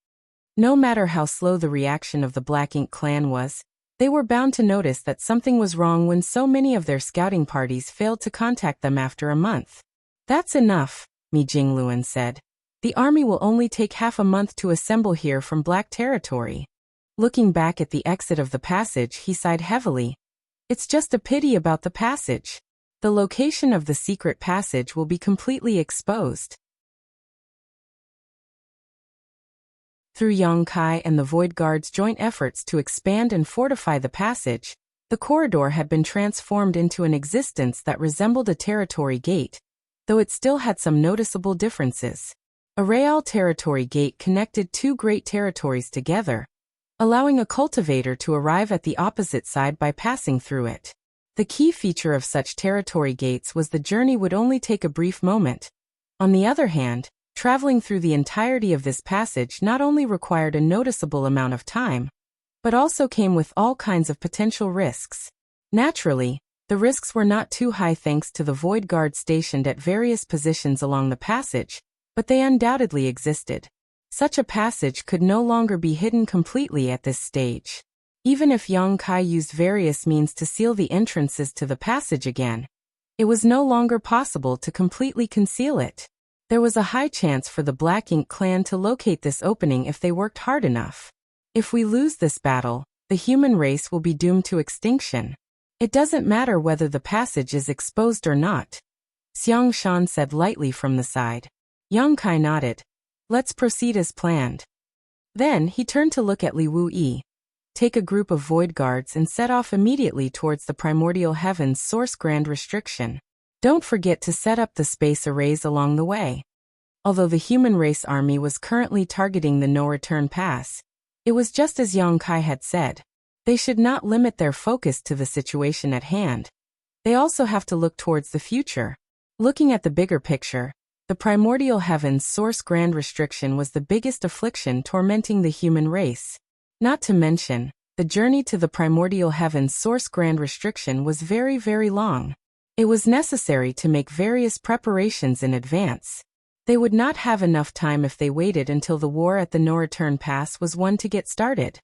No matter how slow the reaction of the Black Ink clan was, they were bound to notice that something was wrong when so many of their scouting parties failed to contact them after a month. That's enough, Mi Jingluan said. The army will only take half a month to assemble here from Black territory. Looking back at the exit of the passage, he sighed heavily. It's just a pity about the passage. The location of the secret passage will be completely exposed. Through Yang Kai and the Void Guard's joint efforts to expand and fortify the passage, the corridor had been transformed into an existence that resembled a territory gate, though it still had some noticeable differences. A real territory gate connected two great territories together, allowing a cultivator to arrive at the opposite side by passing through it. The key feature of such territory gates was the journey would only take a brief moment. On the other hand, traveling through the entirety of this passage not only required a noticeable amount of time, but also came with all kinds of potential risks. Naturally, the risks were not too high thanks to the Void Guard stationed at various positions along the passage, but they undoubtedly existed. Such a passage could no longer be hidden completely at this stage. Even if Yang Kai used various means to seal the entrances to the passage again, it was no longer possible to completely conceal it. There was a high chance for the Black Ink clan to locate this opening if they worked hard enough. If we lose this battle, the human race will be doomed to extinction. It doesn't matter whether the passage is exposed or not, Xiang Shan said lightly from the side. Yang Kai nodded. Let's proceed as planned. Then he turned to look at Li Wu Yi. Take a group of Void Guards and set off immediately towards the Primordial Heavens Source Grand Restriction. Don't forget to set up the space arrays along the way. Although the human race army was currently targeting the no-return pass, it was just as Yang Kai had said. They should not limit their focus to the situation at hand. They also have to look towards the future. Looking at the bigger picture, the Primordial Heavens Source Grand Restriction was the biggest affliction tormenting the human race. Not to mention, the journey to the Primordial Heavens Source Grand Restriction was very, very long. It was necessary to make various preparations in advance. They would not have enough time if they waited until the war at the no-return pass was won to get started.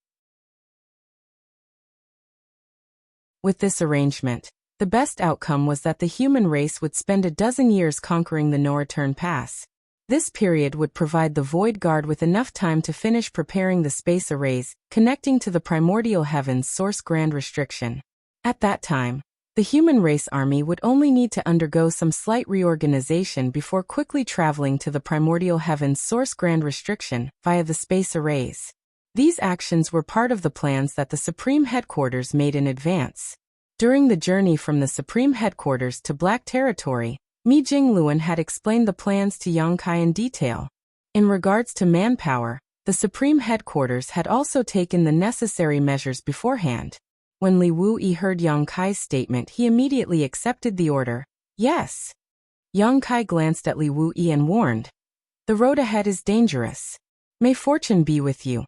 With this arrangement, the best outcome was that the human race would spend a dozen years conquering the no-return pass. This period would provide the Void Guard with enough time to finish preparing the space arrays connecting to the Primordial Heavens Source Grand Restriction. At that time, the human race army would only need to undergo some slight reorganization before quickly traveling to the Primordial Heavens Source Grand Restriction via the space arrays. These actions were part of the plans that the Supreme Headquarters made in advance. During the journey from the Supreme Headquarters to Black Territory, Mi Jingluan had explained the plans to Yang Kai in detail. In regards to manpower, the The Supreme Headquarters had also taken the necessary measures beforehand. When Li Wuyi heard Yang Kai's statement, he immediately accepted the order. Yes. Yang Kai glanced at Li Wuyi and warned, "The road ahead is dangerous. May fortune be with you."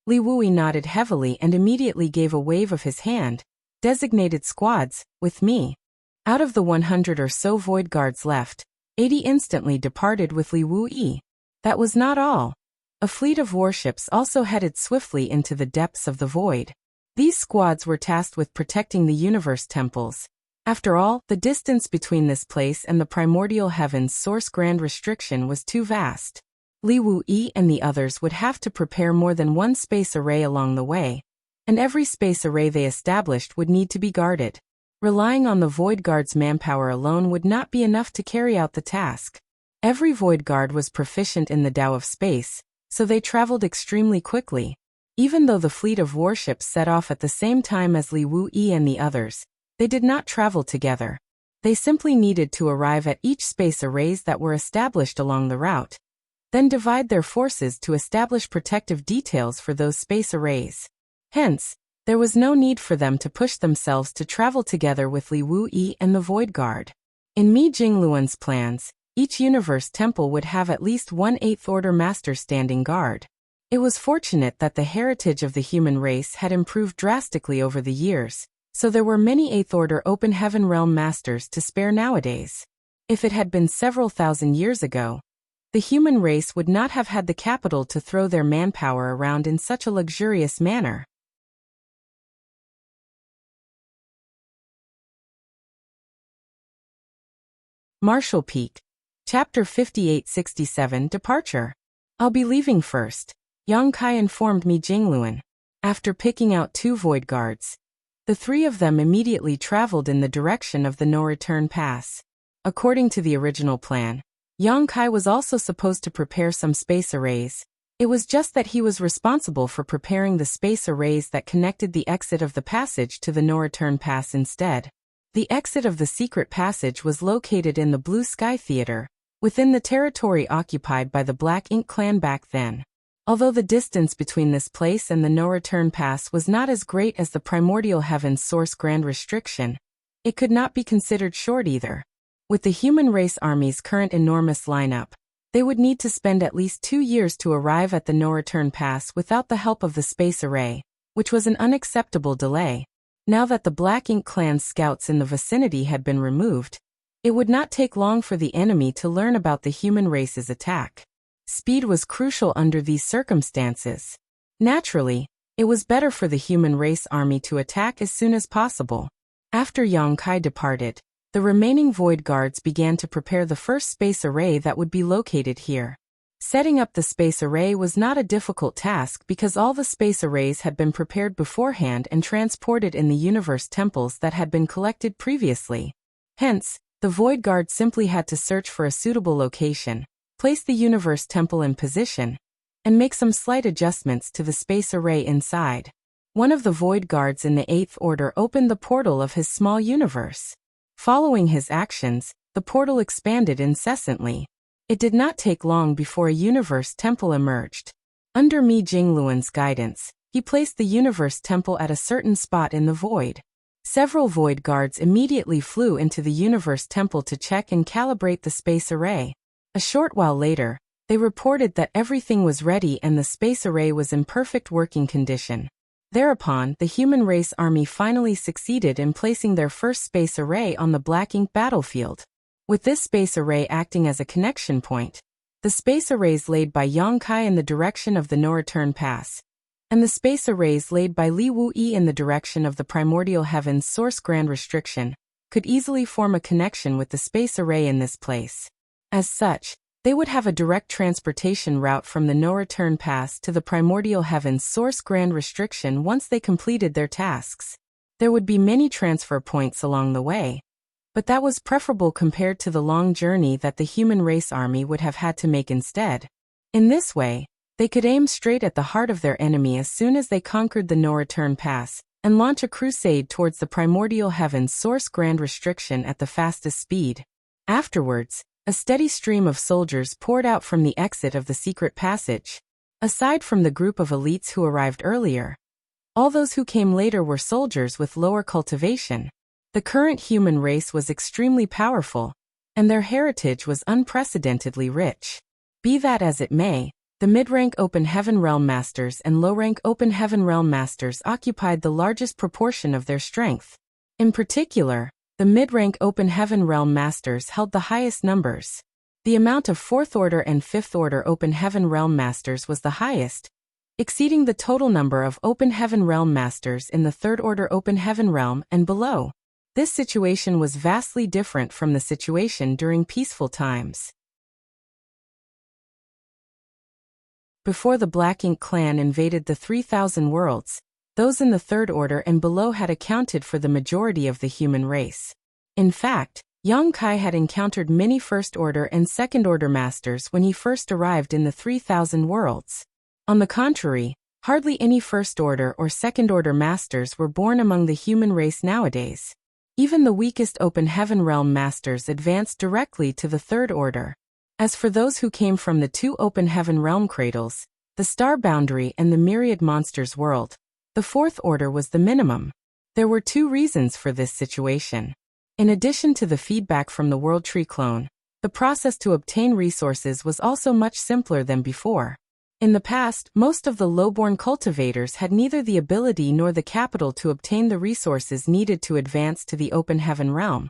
Li Wuyi nodded heavily and immediately gave a wave of his hand. Designated squads, with me. Out of the 100 or so void guards left, 80 instantly departed with Li Wuyi. That was not all. A fleet of warships also headed swiftly into the depths of the void. These squads were tasked with protecting the universe temples. After all, the distance between this place and the primordial heaven's source grand restriction was too vast. Li Wuyi and the others would have to prepare more than one space array along the way, and every space array they established would need to be guarded. Relying on the Void Guard's manpower alone would not be enough to carry out the task. Every Void Guard was proficient in the Tao of space, so they traveled extremely quickly. Even though the fleet of warships set off at the same time as Li Wuyi and the others, they did not travel together. They simply needed to arrive at each space arrays that were established along the route, then divide their forces to establish protective details for those space arrays. Hence, there was no need for them to push themselves to travel together with Li Wuyi and the Void Guard. In Mi Jingluan's plans, each universe temple would have at least one 8th Order master standing guard. It was fortunate that the heritage of the human race had improved drastically over the years, so there were many 8th Order Open Heaven Realm masters to spare nowadays. If it had been several thousand years ago, the human race would not have had the capital to throw their manpower around in such a luxurious manner. Marshall Peak. Chapter 5867 Departure. "I'll be leaving first," Yang Kai informed Mi Jingluan. After picking out 2 Void Guards, the 3 of them immediately traveled in the direction of the no-return pass. According to the original plan, Yang Kai was also supposed to prepare some space arrays. It was just that he was responsible for preparing the space arrays that connected the exit of the passage to the no-return pass instead. The exit of the secret passage was located in the Blue Sky Theater, within the territory occupied by the Black Ink clan back then. Although the distance between this place and the no-return pass was not as great as the primordial heaven's source grand restriction, it could not be considered short either. With the human race army's current enormous lineup, they would need to spend at least 2 years to arrive at the no-return pass without the help of the space array, which was an unacceptable delay. Now that the Black Ink clan's scouts in the vicinity had been removed, it would not take long for the enemy to learn about the human race's attack. Speed was crucial under these circumstances. Naturally, it was better for the human race army to attack as soon as possible. After Yang Kai departed, the remaining Void Guards began to prepare the first space array that would be located here. Setting up the space array was not a difficult task because all the space arrays had been prepared beforehand and transported in the universe temples that had been collected previously. Hence, the Void Guard simply had to search for a suitable location, place the universe temple in position, and make some slight adjustments to the space array inside. One of the Void Guards in the 8th Order opened the portal of his small universe. Following his actions, the portal expanded incessantly. It did not take long before a universe temple emerged. Under Mi Jingluan's guidance, he placed the universe temple at a certain spot in the void. Several Void Guards immediately flew into the universe temple to check and calibrate the space array. A short while later, they reported that everything was ready and the space array was in perfect working condition. Thereupon, the human race army finally succeeded in placing their first space array on the Black Ink battlefield. With this space array acting as a connection point, the space arrays laid by Yang Kai in the direction of the no-return pass, and the space arrays laid by Li Wuyi in the direction of the primordial heaven's source grand restriction, could easily form a connection with the space array in this place. As such, they would have a direct transportation route from the no-return pass to the primordial heaven's source grand restriction once they completed their tasks. There would be many transfer points along the way, but that was preferable compared to the long journey that the human race army would have had to make instead. In this way, they could aim straight at the heart of their enemy as soon as they conquered the no-return pass, and launch a crusade towards the primordial heaven's source grand restriction at the fastest speed. Afterwards, a steady stream of soldiers poured out from the exit of the secret passage. Aside from the group of elites who arrived earlier, all those who came later were soldiers with lower cultivation. The current human race was extremely powerful, and their heritage was unprecedentedly rich. Be that as it may, the mid-rank Open Heaven Realm Masters and low-rank Open Heaven Realm Masters occupied the largest proportion of their strength. In particular, the mid-rank Open Heaven Realm Masters held the highest numbers. The amount of 4th Order and 5th Order Open Heaven Realm Masters was the highest, exceeding the total number of Open Heaven Realm Masters in the 3rd Order Open Heaven Realm and below. This situation was vastly different from the situation during peaceful times. Before the Black Ink clan invaded the 3,000 worlds, those in the 3rd Order and below had accounted for the majority of the human race. In fact, Yang Kai had encountered many 1st Order and 2nd Order Masters when he first arrived in the 3,000 worlds. On the contrary, hardly any 1st Order or 2nd Order Masters were born among the human race nowadays. Even the weakest Open Heaven Realm Masters advanced directly to the 3rd Order. As for those who came from the 2 Open Heaven Realm Cradles, the Star Boundary and the Myriad Monsters world, the 4th Order was the minimum. There were 2 reasons for this situation. In addition to the feedback from the World Tree clone, the process to obtain resources was also much simpler than before. In the past, most of the lowborn cultivators had neither the ability nor the capital to obtain the resources needed to advance to the Open Heaven realm.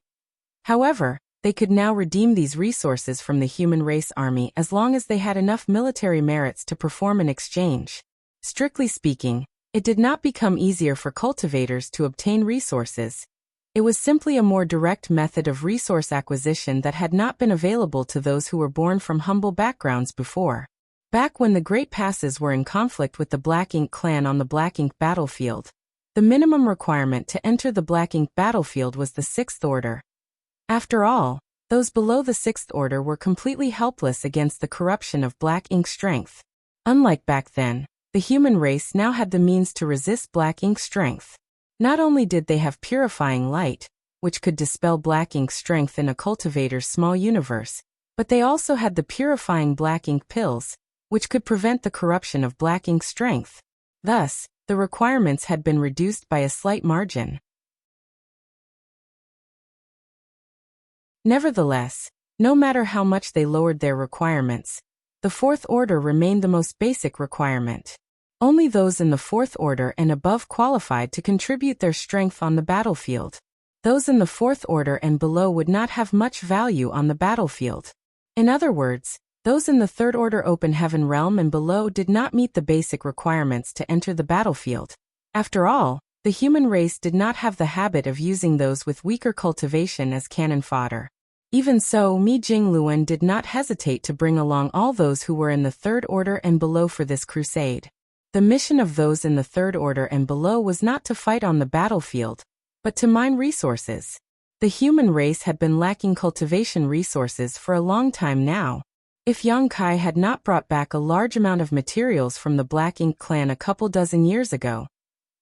However, they could now redeem these resources from the human race army as long as they had enough military merits to perform an exchange. Strictly speaking, it did not become easier for cultivators to obtain resources. It was simply a more direct method of resource acquisition that had not been available to those who were born from humble backgrounds before. Back when the Great Passes were in conflict with the Black Ink clan on the Black Ink battlefield, the minimum requirement to enter the Black Ink battlefield was the 6th Order. After all, those below the 6th Order were completely helpless against the corruption of Black Ink strength. Unlike back then, the human race now had the means to resist Black Ink strength. Not only did they have purifying light, which could dispel Black Ink strength in a cultivator's small universe, but they also had the purifying Black Ink pills, which could prevent the corruption of Black Ink strength. Thus, the requirements had been reduced by a slight margin. Nevertheless, no matter how much they lowered their requirements, the 4th Order remained the most basic requirement. Only those in the 4th Order and above qualified to contribute their strength on the battlefield. Those in the 4th Order and below would not have much value on the battlefield. In other words, those in the 3rd Order Open Heaven realm and below did not meet the basic requirements to enter the battlefield. After all, the human race did not have the habit of using those with weaker cultivation as cannon fodder. Even so, Mi Jingluan did not hesitate to bring along all those who were in the 3rd Order and below for this crusade. The mission of those in the 3rd Order and below was not to fight on the battlefield, but to mine resources. The human race had been lacking cultivation resources for a long time now. If Yang Kai had not brought back a large amount of materials from the Black Ink clan a couple dozen years ago,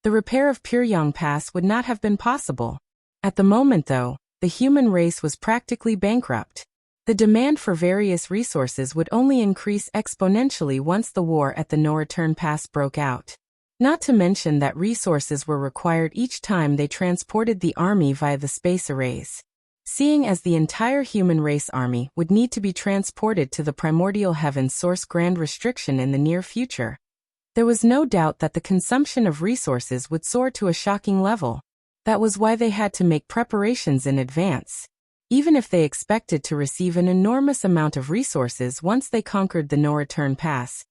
the repair of Pyryang Pass would not have been possible. At the moment though, the human race was practically bankrupt. The demand for various resources would only increase exponentially once the war at the No Return Pass broke out. Not to mention that resources were required each time they transported the army via the space arrays. Seeing as the entire human race army would need to be transported to the primordial heaven source grand restriction in the near future, there was no doubt that the consumption of resources would soar to a shocking level. That was why they had to make preparations in advance. Even if they expected to receive an enormous amount of resources once they conquered the No Return Pass,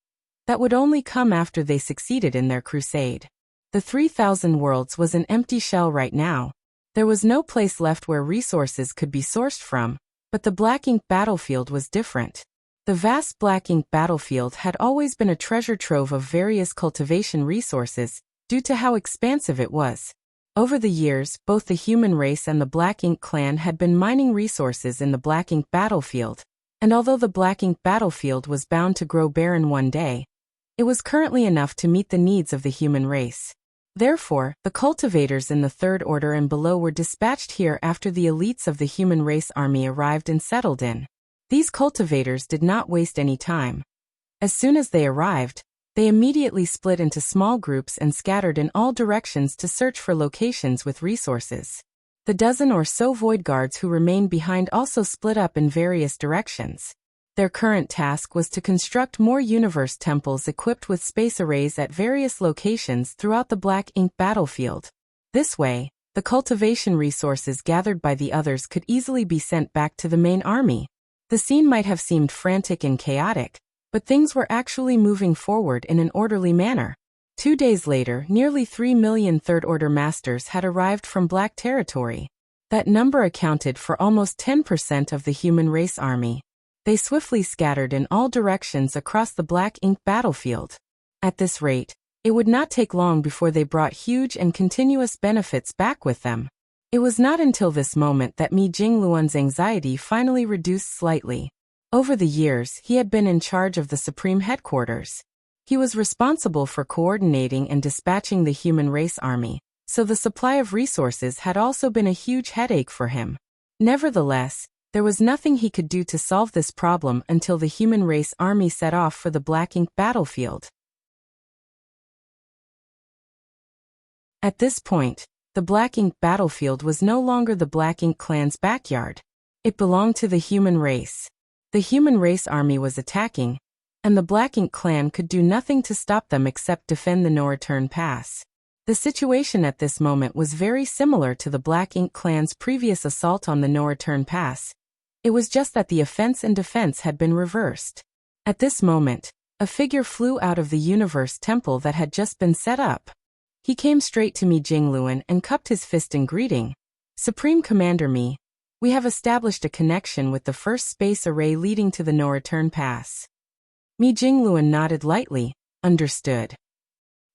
that would only come after they succeeded in their crusade. The 3,000 worlds was an empty shell right now. There was no place left where resources could be sourced from, but the Black Ink battlefield was different. The vast Black Ink battlefield had always been a treasure trove of various cultivation resources, due to how expansive it was. Over the years, both the human race and the Black Ink clan had been mining resources in the Black Ink battlefield, and although the Black Ink battlefield was bound to grow barren one day, it was currently enough to meet the needs of the human race. Therefore, the cultivators in the 3rd Order and below were dispatched here after the elites of the human race army arrived and settled in. These cultivators did not waste any time. As soon as they arrived, They immediately split into small groups and scattered in all directions to search for locations with resources. The dozen or so void guards who remained behind also split up in various directions. Their current task was to construct more universe temples equipped with space arrays at various locations throughout the Black Ink battlefield. This way, the cultivation resources gathered by the others could easily be sent back to the main army. The scene might have seemed frantic and chaotic, but things were actually moving forward in an orderly manner. 2 days later, nearly 3 million Third-Order Masters had arrived from Black Territory. That number accounted for almost 10% of the human race army. They swiftly scattered in all directions across the Black Ink battlefield. At this rate, it would not take long before they brought huge and continuous benefits back with them. It was not until this moment that Mi Jingluan's anxiety finally reduced slightly. Over the years, he had been in charge of the Supreme Headquarters. He was responsible for coordinating and dispatching the human race army, so the supply of resources had also been a huge headache for him. Nevertheless, there was nothing he could do to solve this problem until the human race army set off for the Black Ink battlefield. At this point, the Black Ink battlefield was no longer the Black Ink clan's backyard. It belonged to the human race. The human race army was attacking, and the Black Ink clan could do nothing to stop them except defend the no-return pass. The situation at this moment was very similar to the Black Ink clan's previous assault on the no-return pass. It was just that the offense and defense had been reversed. At this moment, a figure flew out of the universe temple that had just been set up. He came straight to Mi Jingluan and cupped his fist in greeting. "Supreme Commander Mi, we have established a connection with the first space array leading to the no-return pass." Mi Jingluan nodded lightly, understood.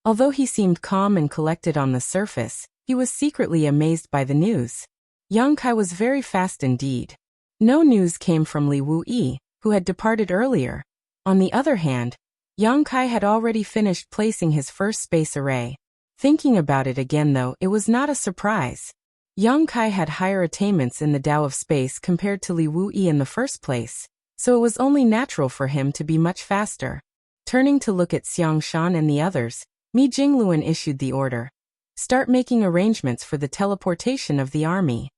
Although he seemed calm and collected on the surface, he was secretly amazed by the news. Yang Kai was very fast indeed. No news came from Li Wuyi, who had departed earlier. On the other hand, Yang Kai had already finished placing his first space array. Thinking about it again though, it was not a surprise. Yang Kai had higher attainments in the Tao of space compared to Li Wuyi in the first place, so it was only natural for him to be much faster. Turning to look at Xiang Shan and the others, Mi Jingluan issued the order. "Start making arrangements for the teleportation of the army."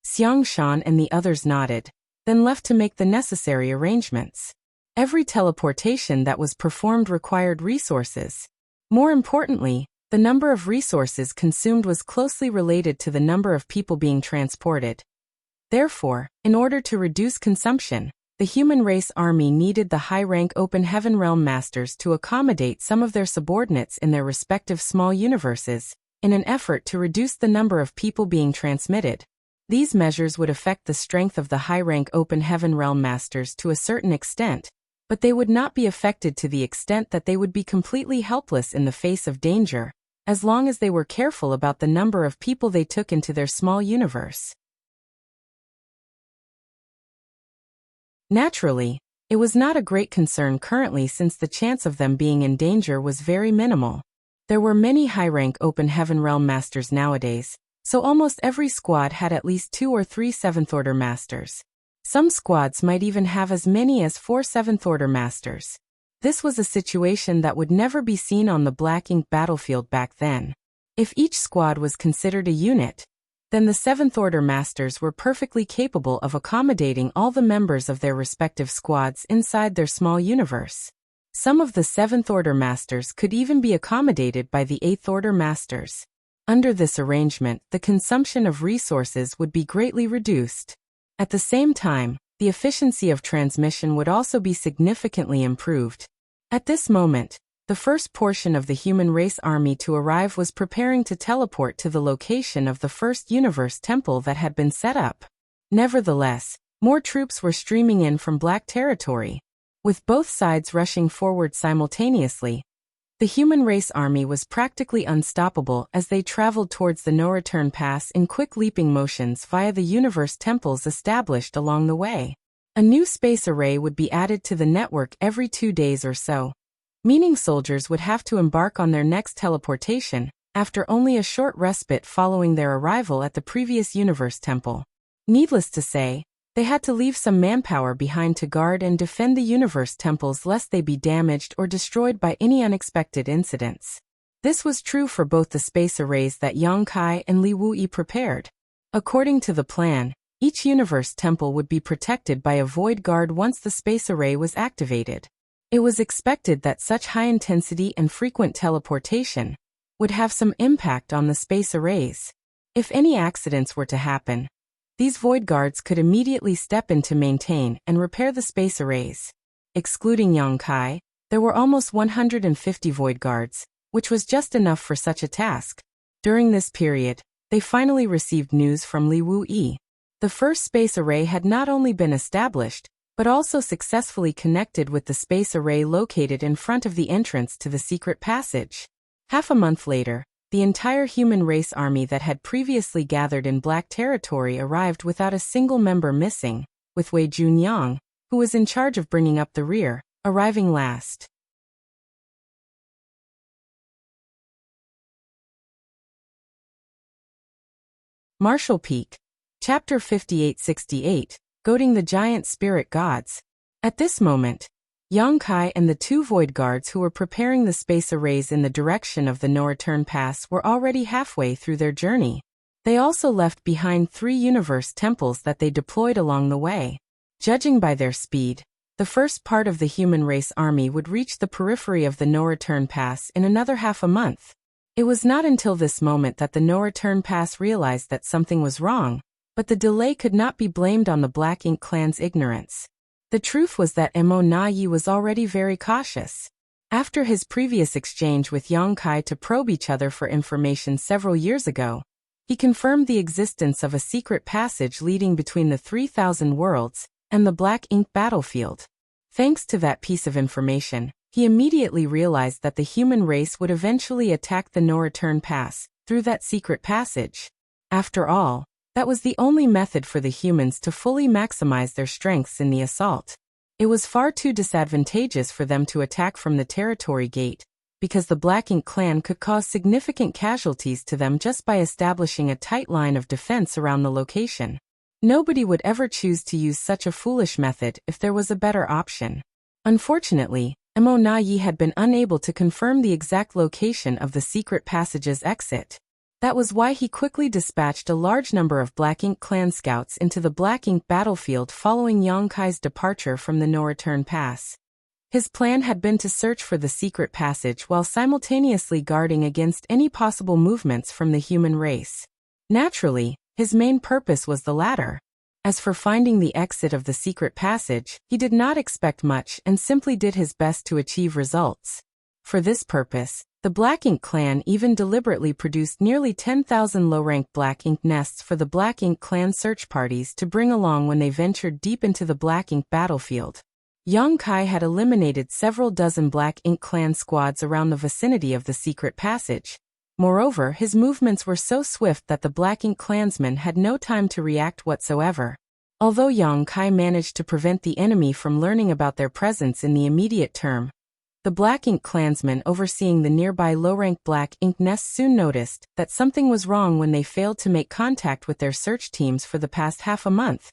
Xiang Shan and the others nodded, then left to make the necessary arrangements. Every teleportation that was performed required resources. More importantly, the number of resources consumed was closely related to the number of people being transported. Therefore, in order to reduce consumption, the human race army needed the high-rank Open Heaven Realm Masters to accommodate some of their subordinates in their respective small universes, in an effort to reduce the number of people being transmitted. These measures would affect the strength of the high-rank Open Heaven Realm Masters to a certain extent, but they would not be affected to the extent that they would be completely helpless in the face of danger, as long as they were careful about the number of people they took into their small universe. Naturally, it was not a great concern currently since the chance of them being in danger was very minimal. There were many high-rank Open Heaven Realm Masters nowadays, so almost every squad had at least 2 or 3 Seventh-Order Masters. Some squads might even have as many as 4 Seventh-Order Masters. This was a situation that would never be seen on the Black Ink battlefield back then. If each squad was considered a unit, then the Seventh-Order Masters were perfectly capable of accommodating all the members of their respective squads inside their small universe. Some of the Seventh-Order Masters could even be accommodated by the Eighth-Order Masters. Under this arrangement, the consumption of resources would be greatly reduced. At the same time, the efficiency of transmission would also be significantly improved. At this moment, the first portion of the human race army to arrive was preparing to teleport to the location of the first universe temple that had been set up. Nevertheless, more troops were streaming in from Black Territory. With both sides rushing forward simultaneously, the human race army was practically unstoppable as they traveled towards the no-return pass in quick leaping motions via the universe temples established along the way. A new space array would be added to the network every 2 days or so, meaning soldiers would have to embark on their next teleportation after only a short respite following their arrival at the previous universe temple. Needless to say, They had to leave some manpower behind to guard and defend the universe temples lest they be damaged or destroyed by any unexpected incidents. This was true for both the space arrays that Yang Kai and Li Wuyi prepared. According to the plan, each universe temple would be protected by a void guard once the space array was activated. It was expected that such high intensity and frequent teleportation would have some impact on the space arrays. If any accidents were to happen, these void guards could immediately step in to maintain and repair the space arrays. Excluding Yang Kai, there were almost 150 void guards, which was just enough for such a task. During this period, they finally received news from Li Wuyi. The first space array had not only been established, but also successfully connected with the space array located in front of the entrance to the secret passage. Half a month later, the entire human race army that had previously gathered in Black Territory arrived without a single member missing, with Wei Junyang, who was in charge of bringing up the rear, arriving last. Martial Peak. Chapter 5868, Goading the Giant Spirit Gods. At this moment, Yang Kai and the two void guards who were preparing the space arrays in the direction of the no-return pass were already halfway through their journey. They also left behind 3 universe temples that they deployed along the way. Judging by their speed, the first part of the human race army would reach the periphery of the no-return pass in another half a month. It was not until this moment that the no-return pass realized that something was wrong, but the delay could not be blamed on the Black Ink clan's ignorance. The truth was that Mo Na Yi was already very cautious. After his previous exchange with Yang Kai to probe each other for information several years ago, he confirmed the existence of a secret passage leading between the 3,000 worlds and the Black Ink battlefield. Thanks to that piece of information, he immediately realized that the human race would eventually attack the no-return pass through that secret passage. After all, that was the only method for the humans to fully maximize their strengths in the assault. It was far too disadvantageous for them to attack from the territory gate, because the Black Ink clan could cause significant casualties to them just by establishing a tight line of defense around the location. Nobody would ever choose to use such a foolish method if there was a better option. Unfortunately, Mo Na Yi had been unable to confirm the exact location of the secret passage's exit. That was why he quickly dispatched a large number of Black Ink clan scouts into the Black Ink battlefield following Yang Kai's departure from the no-return pass. His plan had been to search for the secret passage while simultaneously guarding against any possible movements from the human race. Naturally, his main purpose was the latter. As for finding the exit of the secret passage, he did not expect much and simply did his best to achieve results. For this purpose, the Black Ink clan even deliberately produced nearly 10,000 low-rank Black Ink nests for the Black Ink clan search parties to bring along when they ventured deep into the Black Ink battlefield. Yang Kai had eliminated several dozen Black Ink clan squads around the vicinity of the secret passage. Moreover, his movements were so swift that the Black Ink clansmen had no time to react whatsoever. Although Yang Kai managed to prevent the enemy from learning about their presence in the immediate term, the Black Ink clansmen overseeing the nearby low-rank Black Ink nests soon noticed that something was wrong when they failed to make contact with their search teams for the past half a month.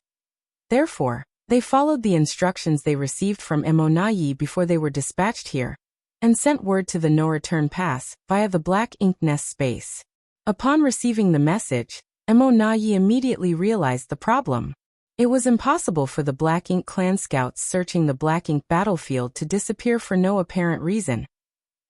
Therefore, they followed the instructions they received from Mo Na Yi before they were dispatched here, and sent word to the no-return pass via the Black Ink nest space. Upon receiving the message, Mo Na Yi immediately realized the problem. It was impossible for the Black Ink clan scouts searching the Black Ink battlefield to disappear for no apparent reason.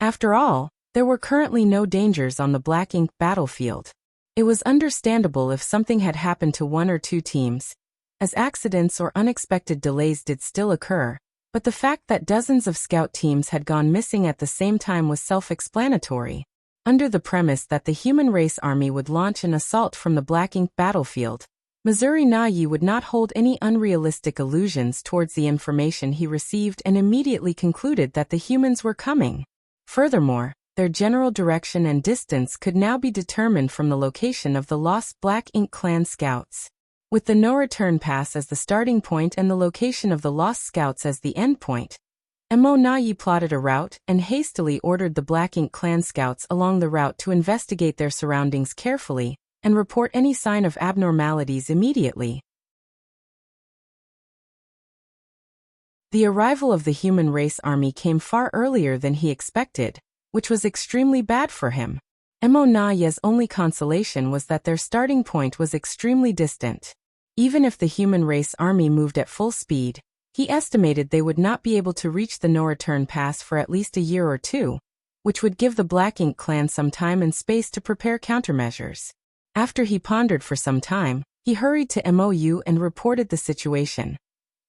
After all, there were currently no dangers on the Black Ink battlefield. It was understandable if something had happened to one or two teams, as accidents or unexpected delays did still occur, but the fact that dozens of scout teams had gone missing at the same time was self-explanatory. Under the premise that the human race army would launch an assault from the Black Ink battlefield, Missouri Na Yi would not hold any unrealistic illusions towards the information he received and immediately concluded that the humans were coming. Furthermore, their general direction and distance could now be determined from the location of the lost Black Ink clan scouts. With the no-return pass as the starting point and the location of the lost scouts as the end point, Mo Na Yi plotted a route and hastily ordered the Black Ink clan scouts along the route to investigate their surroundings carefully and report any sign of abnormalities immediately. The arrival of the human race army came far earlier than he expected, which was extremely bad for him. Mo Na-Ye's only consolation was that their starting point was extremely distant. Even if the human race army moved at full speed, he estimated they would not be able to reach the no-return pass for at least a year or two, which would give the Black Ink clan some time and space to prepare countermeasures. After he pondered for some time, he hurried to Mou and reported the situation.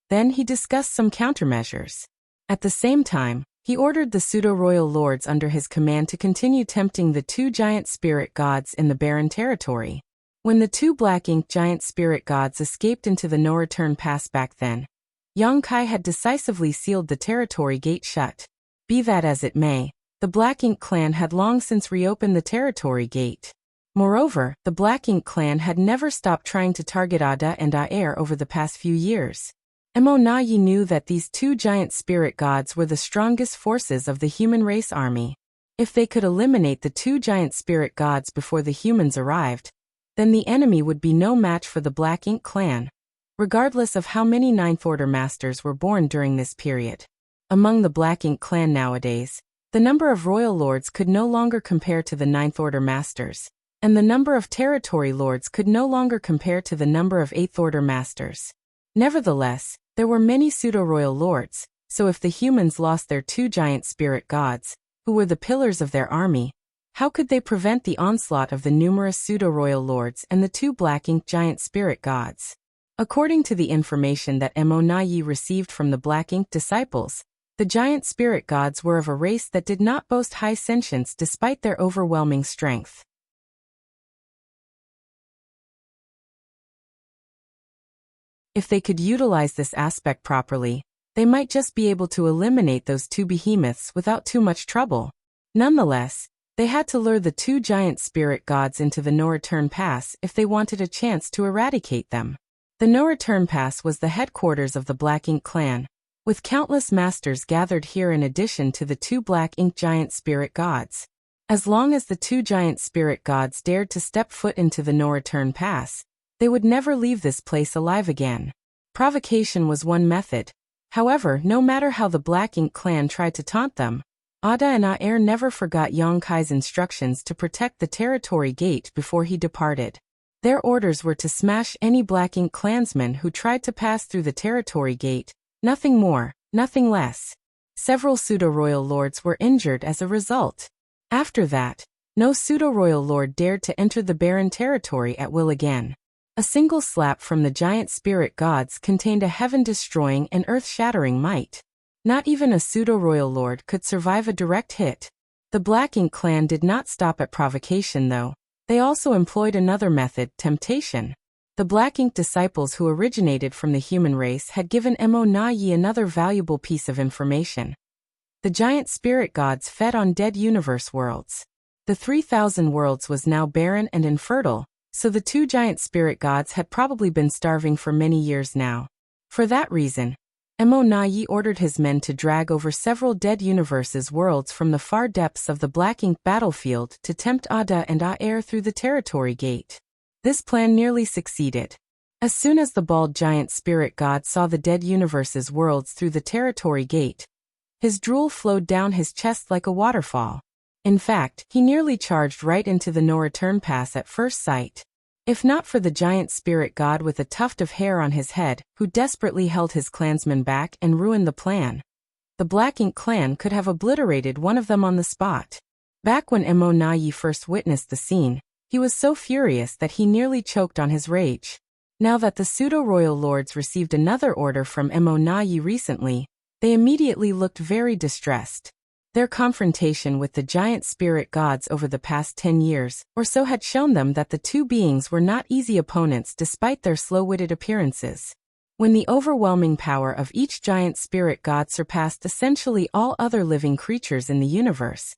Then he discussed some countermeasures. At the same time, he ordered the pseudo-royal lords under his command to continue tempting the two giant spirit gods in the barren territory. When the two Black Ink giant spirit gods escaped into the no-return pass back then, Yang Kai had decisively sealed the territory gate shut. Be that as it may, the Black Ink clan had long since reopened the territory gate. Moreover, the Black Ink clan had never stopped trying to target Ada and Aer over the past few years. Mo Na-Ye knew that these two giant spirit gods were the strongest forces of the human race army. If they could eliminate the two giant spirit gods before the humans arrived, then the enemy would be no match for the Black Ink clan, regardless of how many Ninth Order Masters were born during this period. Among the Black Ink clan nowadays, the number of Royal Lords could no longer compare to the Ninth Order Masters, and the number of Territory Lords could no longer compare to the number of Eighth Order Masters. Nevertheless, there were many pseudo-royal lords, so if the humans lost their two giant spirit gods, who were the pillars of their army, how could they prevent the onslaught of the numerous pseudo-royal lords and the two Black Ink giant spirit gods? According to the information that Mo Na-Ye received from the Black Ink disciples, the giant spirit gods were of a race that did not boast high sentience despite their overwhelming strength. If they could utilize this aspect properly, they might just be able to eliminate those two behemoths without too much trouble. Nonetheless, they had to lure the two giant spirit gods into the no-return pass if they wanted a chance to eradicate them. The no-return pass was the headquarters of the Black Ink clan, with countless masters gathered here in addition to the two Black Ink giant spirit gods. As long as the two giant spirit gods dared to step foot into the no-return pass, they would never leave this place alive again. Provocation was one method. However, no matter how the Black Ink clan tried to taunt them, Ada and Aer never forgot Yang Kai's instructions to protect the territory gate before he departed. Their orders were to smash any Black Ink clansmen who tried to pass through the territory gate, nothing more, nothing less. Several pseudo-royal lords were injured as a result. After that, no pseudo-royal lord dared to enter the barren territory at will again. A single slap from the giant spirit gods contained a heaven-destroying and earth-shattering might. Not even a pseudo-royal lord could survive a direct hit. The Black Ink clan did not stop at provocation though. They also employed another method, temptation. The Black Ink disciples who originated from the human race had given Mo Na-Ye another valuable piece of information. The giant spirit gods fed on dead universe worlds. The 3,000 worlds was now barren and infertile, so the two giant spirit gods had probably been starving for many years now. For that reason, Mo Na-Ye ordered his men to drag over several dead universes worlds from the far depths of the Black Ink battlefield to tempt Ada and Aer through the territory gate. This plan nearly succeeded. As soon as the bald giant spirit god saw the dead universes worlds through the territory gate, his drool flowed down his chest like a waterfall. In fact, he nearly charged right into the no-return pass at first sight. If not for the giant spirit god with a tuft of hair on his head, who desperately held his clansmen back and ruined the plan, the Black Ink clan could have obliterated one of them on the spot. Back when Mo Na-Ye first witnessed the scene, he was so furious that he nearly choked on his rage. Now that the pseudo-royal lords received another order from Mo Na-Ye recently, they immediately looked very distressed. Their confrontation with the giant spirit gods over the past 10 years or so had shown them that the two beings were not easy opponents despite their slow-witted appearances. When the overwhelming power of each giant spirit god surpassed essentially all other living creatures in the universe,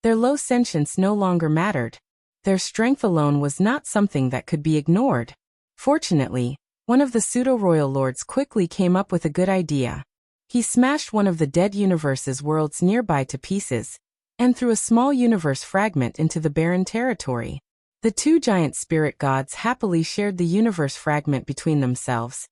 their low sentience no longer mattered. Their strength alone was not something that could be ignored. Fortunately, one of the pseudo-royal lords quickly came up with a good idea. He smashed one of the dead universe's worlds nearby to pieces, and threw a small universe fragment into the barren territory. The two giant spirit gods happily shared the universe fragment between themselves.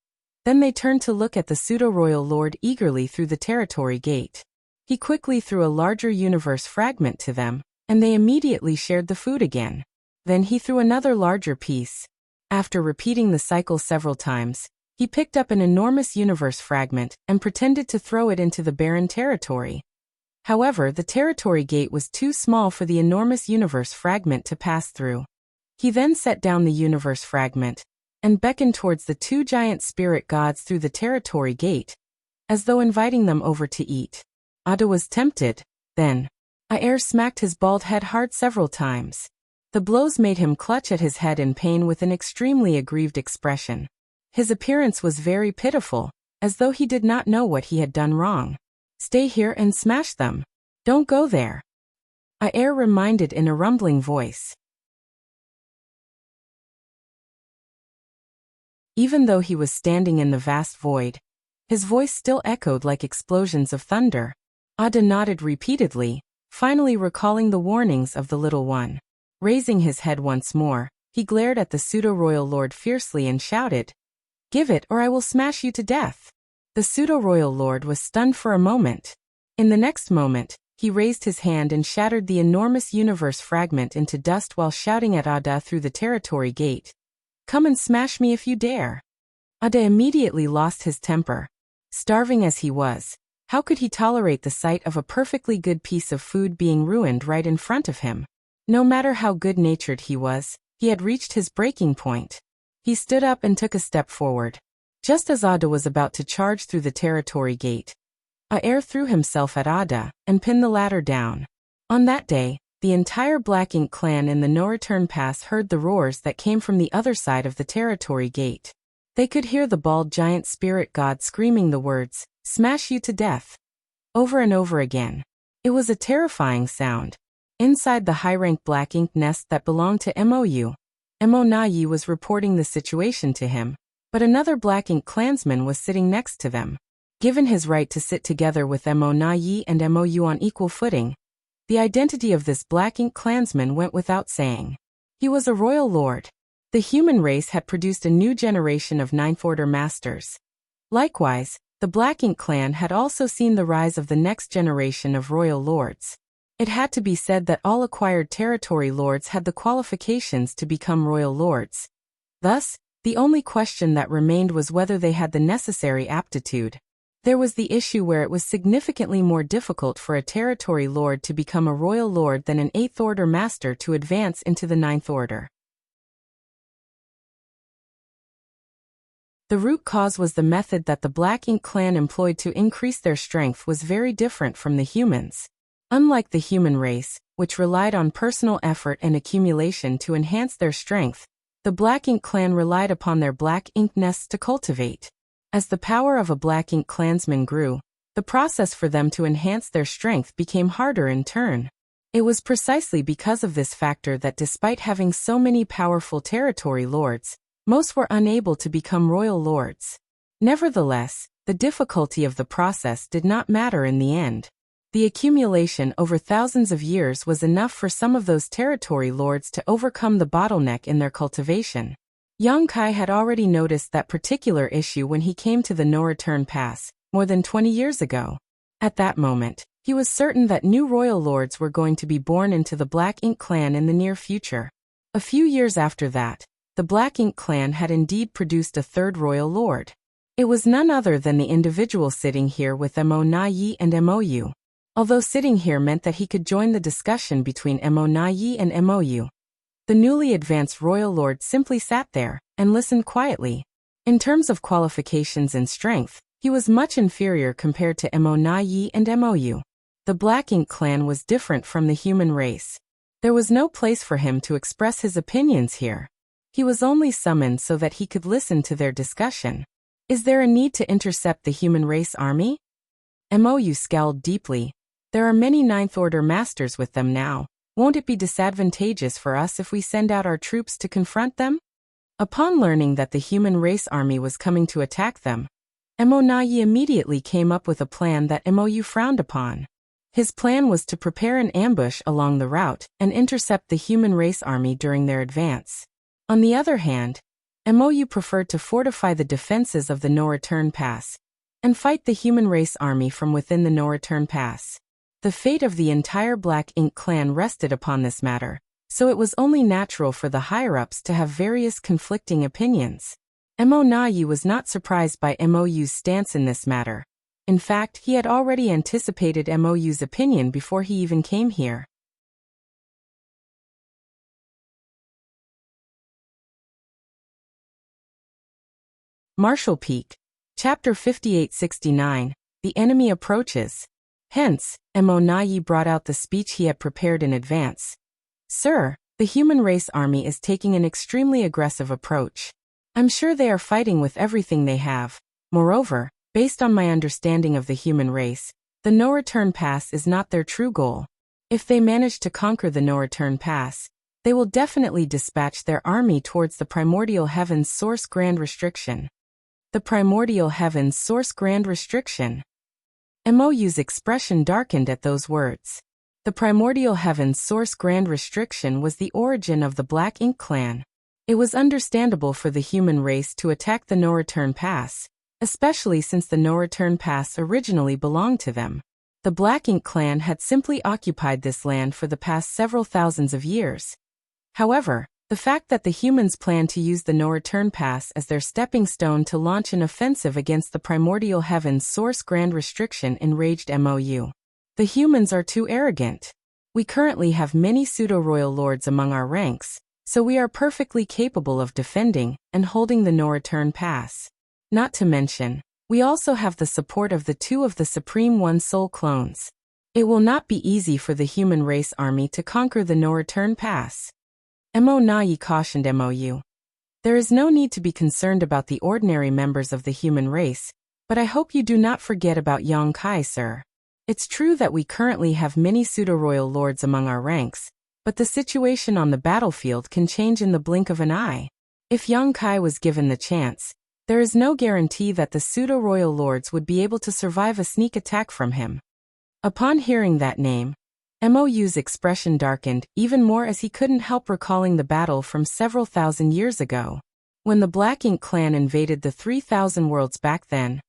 Then they turned to look at the pseudo-royal lord eagerly through the territory gate. He quickly threw a larger universe fragment to them, and they immediately shared the food again. Then he threw another larger piece. After repeating the cycle several times, he picked up an enormous universe fragment and pretended to throw it into the barren territory. However, the territory gate was too small for the enormous universe fragment to pass through. He then set down the universe fragment and beckoned towards the two giant spirit gods through the territory gate, as though inviting them over to eat. Ada was tempted. Then Aer smacked his bald head hard several times. The blows made him clutch at his head in pain with an extremely aggrieved expression. His appearance was very pitiful, as though he did not know what he had done wrong. Stay here and smash them. Don't go there, Aer reminded in a rumbling voice. Even though he was standing in the vast void, his voice still echoed like explosions of thunder. Ada nodded repeatedly, finally recalling the warnings of the little one. Raising his head once more, he glared at the pseudo-royal lord fiercely and shouted, "Give it or I will smash you to death." The pseudo-royal lord was stunned for a moment. In the next moment, he raised his hand and shattered the enormous universe fragment into dust while shouting at Ada through the territory gate, "Come and smash me if you dare." Ada immediately lost his temper. Starving as he was, how could he tolerate the sight of a perfectly good piece of food being ruined right in front of him? No matter how good-natured he was, he had reached his breaking point. He stood up and took a step forward. Just as Ada was about to charge through the territory gate, Aer threw himself at Ada and pinned the latter down. On that day, the entire Black Ink clan in the No Return Pass heard the roars that came from the other side of the territory gate. They could hear the bald giant spirit god screaming the words, "Smash you to death," over and over again. It was a terrifying sound. Inside the high-rank Black Ink nest that belonged to Mou, Mo was reporting the situation to him, but another Black Ink clansman was sitting next to them. Given his right to sit together with Mo and Mou on equal footing, the identity of this Black Ink clansman went without saying. He was a royal lord. The human race had produced a new generation of Ninth Order masters. Likewise, the Black Ink clan had also seen the rise of the next generation of royal lords. It had to be said that all acquired territory lords had the qualifications to become royal lords. Thus, the only question that remained was whether they had the necessary aptitude. There was the issue where it was significantly more difficult for a territory lord to become a royal lord than an Eighth Order master to advance into the Ninth Order. The root cause was the method that the Black Ink clan employed to increase their strength was very different from the humans. Unlike the human race, which relied on personal effort and accumulation to enhance their strength, the Black Ink clan relied upon their Black Ink nests to cultivate. As the power of a Black Ink clansman grew, the process for them to enhance their strength became harder in turn. It was precisely because of this factor that despite having so many powerful territory lords, most were unable to become royal lords. Nevertheless, the difficulty of the process did not matter in the end. The accumulation over thousands of years was enough for some of those territory lords to overcome the bottleneck in their cultivation. Yang Kai had already noticed that particular issue when he came to the No Return Pass, more than 20 years ago. At that moment, he was certain that new royal lords were going to be born into the Black Ink clan in the near future. A few years after that, the Black Ink clan had indeed produced a third royal lord. It was none other than the individual sitting here with Mo and Mou. Although sitting here meant that he could join the discussion between Mo and Mou, the newly advanced royal lord simply sat there and listened quietly. In terms of qualifications and strength, he was much inferior compared to Mo and Mou. The Black Ink clan was different from the human race. There was no place for him to express his opinions here. He was only summoned so that he could listen to their discussion. Is there a need to intercept the human race army? Mou scowled deeply. There are many Ninth Order masters with them now. Won't it be disadvantageous for us if we send out our troops to confront them? Upon learning that the human race army was coming to attack them, Mo immediately came up with a plan that Mou frowned upon. His plan was to prepare an ambush along the route and intercept the human race army during their advance. On the other hand, Mou preferred to fortify the defenses of the no-return pass and fight the human race army from within the no-return pass. The fate of the entire Black Ink clan rested upon this matter, so it was only natural for the higher-ups to have various conflicting opinions. Mou was not surprised by Mou's stance in this matter. In fact, he had already anticipated Mou's opinion before he even came here. Marshall Peak. Chapter 5869. The enemy approaches. Hence, Mou brought out the speech he had prepared in advance. Sir, the human race army is taking an extremely aggressive approach. I'm sure they are fighting with everything they have. Moreover, based on my understanding of the human race, the no-return pass is not their true goal. If they manage to conquer the no-return pass, they will definitely dispatch their army towards the primordial heaven's source grand restriction. The primordial heaven's source grand restriction. Mou's expression darkened at those words. The primordial heaven's source grand restriction was the origin of the Black Ink clan. It was understandable for the human race to attack the no-return pass, especially since the no-return pass originally belonged to them. The Black Ink clan had simply occupied this land for the past several thousands of years. However, the fact that the humans planned to use the no-return pass as their stepping stone to launch an offensive against the primordial heaven's source grand restriction enraged Mou. The humans are too arrogant. We currently have many pseudo-royal lords among our ranks, so we are perfectly capable of defending and holding the no-return pass. Not to mention, we also have the support of the two of the Supreme One Soul clones. It will not be easy for the human race army to conquer the no-return pass. Mou cautioned Mou. There is no need to be concerned about the ordinary members of the human race, but I hope you do not forget about Yang Kai, sir. It's true that we currently have many pseudo-royal lords among our ranks, but the situation on the battlefield can change in the blink of an eye. If Yang Kai was given the chance, there is no guarantee that the pseudo-royal lords would be able to survive a sneak attack from him. Upon hearing that name, Mou's expression darkened even more as he couldn't help recalling the battle from several thousand years ago. When the Black Ink clan invaded the 3,000 worlds back then,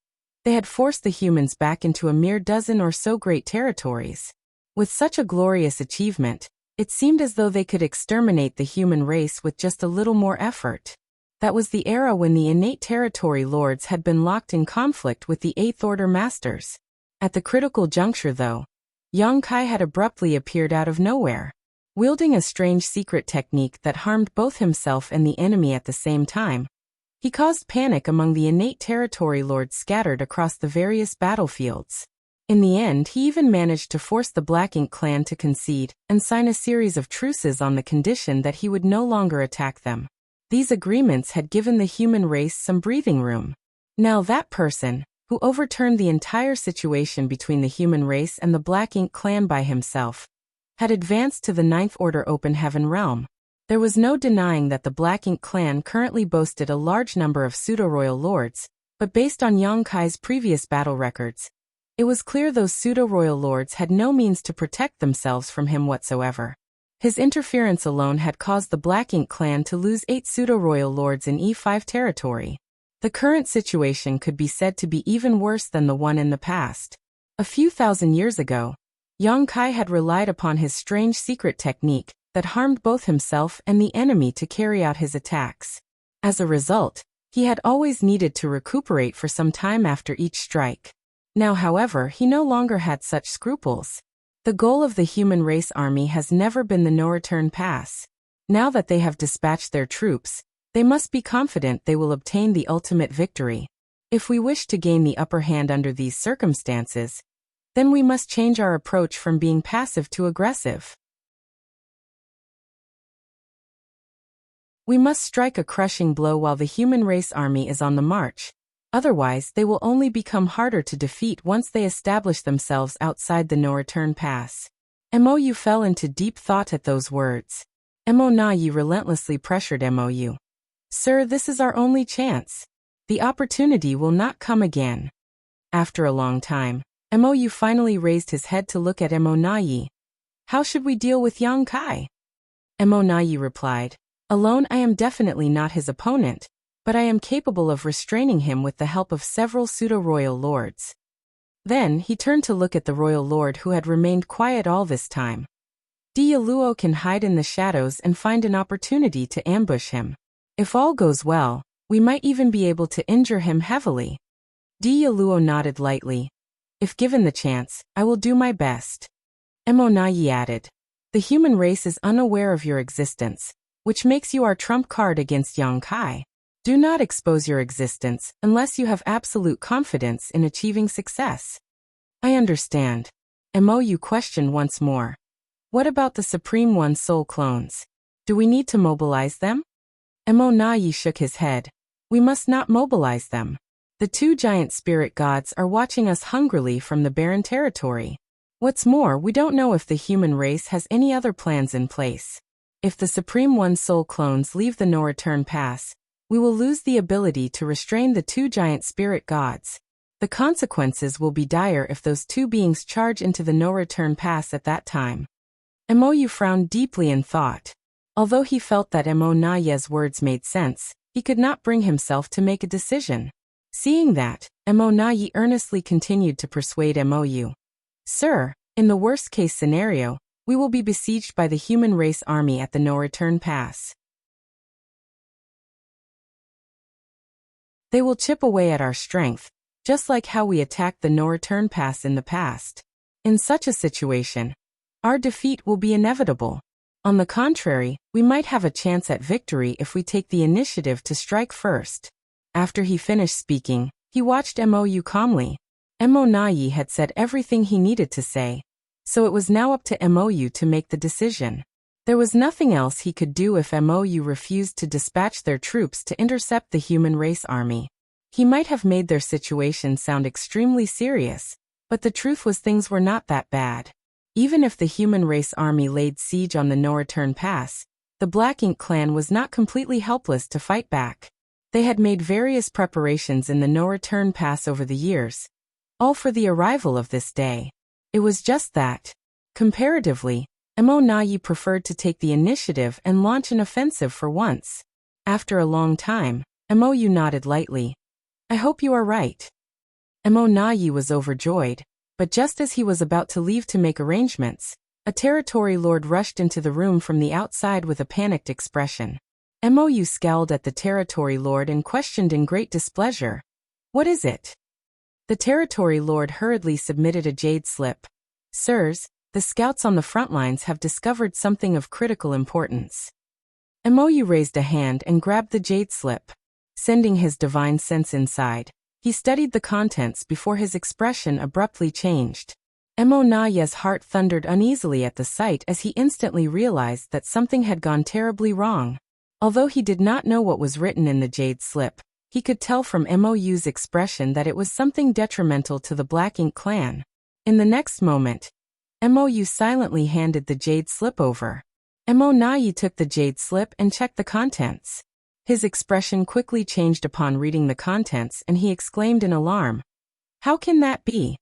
they had forced the humans back into a mere dozen or so great territories. With such a glorious achievement, it seemed as though they could exterminate the human race with just a little more effort. That was the era when the innate territory lords had been locked in conflict with the Eighth Order masters. At the critical juncture, though, Yang Kai had abruptly appeared out of nowhere. Wielding a strange secret technique that harmed both himself and the enemy at the same time, he caused panic among the innate territory lords scattered across the various battlefields. In the end, he even managed to force the Black Ink clan to concede and sign a series of truces on the condition that he would no longer attack them. These agreements had given the human race some breathing room. Now that person, who overturned the entire situation between the human race and the Black Ink clan by himself, had advanced to the Ninth Order Open Heaven realm. There was no denying that the Black Ink clan currently boasted a large number of pseudo-royal lords, but based on Yang Kai's previous battle records, it was clear those pseudo-royal lords had no means to protect themselves from him whatsoever. His interference alone had caused the Black Ink clan to lose 8 pseudo-royal lords in E5 territory. The current situation could be said to be even worse than the one in the past. A few thousand years ago, Yang Kai had relied upon his strange secret technique that harmed both himself and the enemy to carry out his attacks. As a result, he had always needed to recuperate for some time after each strike. Now, however, he no longer had such scruples. The goal of the human race army has never been the no-return pass. Now that they have dispatched their troops, they must be confident they will obtain the ultimate victory. If we wish to gain the upper hand under these circumstances, then we must change our approach from being passive to aggressive. We must strike a crushing blow while the human race army is on the march. Otherwise, they will only become harder to defeat once they establish themselves outside the no-return pass. Mou fell into deep thought at those words. Mou relentlessly pressured Mou. Sir, this is our only chance. The opportunity will not come again. After a long time, Mou finally raised his head to look at Mou. How should we deal with Yang Kai? Mou replied, alone I am definitely not his opponent, but I am capable of restraining him with the help of several pseudo-royal lords. Then he turned to look at the royal lord who had remained quiet all this time. Dialuo can hide in the shadows and find an opportunity to ambush him. If all goes well, we might even be able to injure him heavily. Dialuo nodded lightly. If given the chance, I will do my best. Emonayi added. The human race is unaware of your existence, which makes you our trump card against Yongkai. Do not expose your existence unless you have absolute confidence in achieving success. I understand. Yu questioned once more. What about the Supreme One's soul clones? Do we need to mobilize them? Emonayi shook his head. We must not mobilize them. The two giant spirit gods are watching us hungrily from the barren territory. What's more, we don't know if the human race has any other plans in place. If the Supreme One's soul clones leave the no-return pass, we will lose the ability to restrain the two giant spirit gods. The consequences will be dire if those two beings charge into the no-return pass at that time. Yu frowned deeply in thought. Although he felt that Emonayi's words made sense, he could not bring himself to make a decision. Seeing that, Emonayi earnestly continued to persuade Yu. Sir, in the worst-case scenario, we will be besieged by the human race army at the no-return pass. They will chip away at our strength, just like how we attacked the no-return pass in the past. In such a situation, our defeat will be inevitable. On the contrary, we might have a chance at victory if we take the initiative to strike first. After he finished speaking, he watched Yu calmly. Emonayi had said everything he needed to say, so it was now up to Yu to make the decision. There was nothing else he could do if Yu refused to dispatch their troops to intercept the human race army. He might have made their situation sound extremely serious, but the truth was things were not that bad. Even if the human race army laid siege on the no-return pass, the Black Ink clan was not completely helpless to fight back. They had made various preparations in the no-return pass over the years, all for the arrival of this day. It was just that, comparatively, Emonayi preferred to take the initiative and launch an offensive for once. After a long time, Yu nodded lightly. I hope you are right. Emonayi was overjoyed, but just as he was about to leave to make arrangements, a territory lord rushed into the room from the outside with a panicked expression. Yu scowled at the territory lord and questioned in great displeasure. What is it? The territory lord hurriedly submitted a jade slip. Sirs, the scouts on the front lines have discovered something of critical importance. Yu raised a hand and grabbed the jade slip. Sending his divine sense inside, he studied the contents before his expression abruptly changed. Emonayi's heart thundered uneasily at the sight as he instantly realized that something had gone terribly wrong. Although he did not know what was written in the jade slip, he could tell from Yu's expression that it was something detrimental to the Black Ink clan. In the next moment, Yu silently handed the jade slip over. Emonayi took the jade slip and checked the contents. His expression quickly changed upon reading the contents and he exclaimed in alarm. How can that be?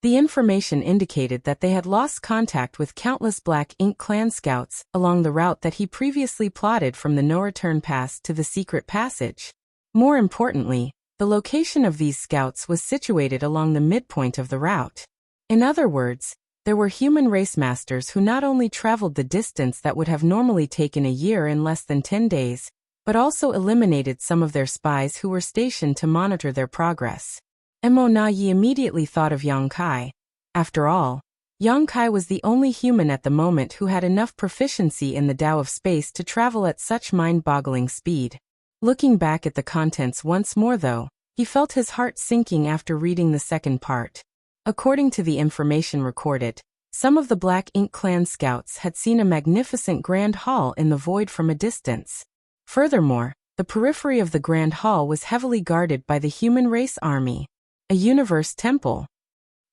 The information indicated that they had lost contact with countless Black Ink clan scouts along the route that he previously plotted from the no-return pass to the secret passage. More importantly, the location of these scouts was situated along the midpoint of the route. In other words, there were human race masters who not only traveled the distance that would have normally taken a year in less than 10 days, but also eliminated some of their spies who were stationed to monitor their progress. Emonayi immediately thought of Yongkai. After all, Yongkai was the only human at the moment who had enough proficiency in the Tao of space to travel at such mind-boggling speed. Looking back at the contents once more though, he felt his heart sinking after reading the second part. According to the information recorded, some of the Black Ink clan scouts had seen a magnificent grand hall in the void from a distance. Furthermore, the periphery of the grand hall was heavily guarded by the human race army. A universe temple.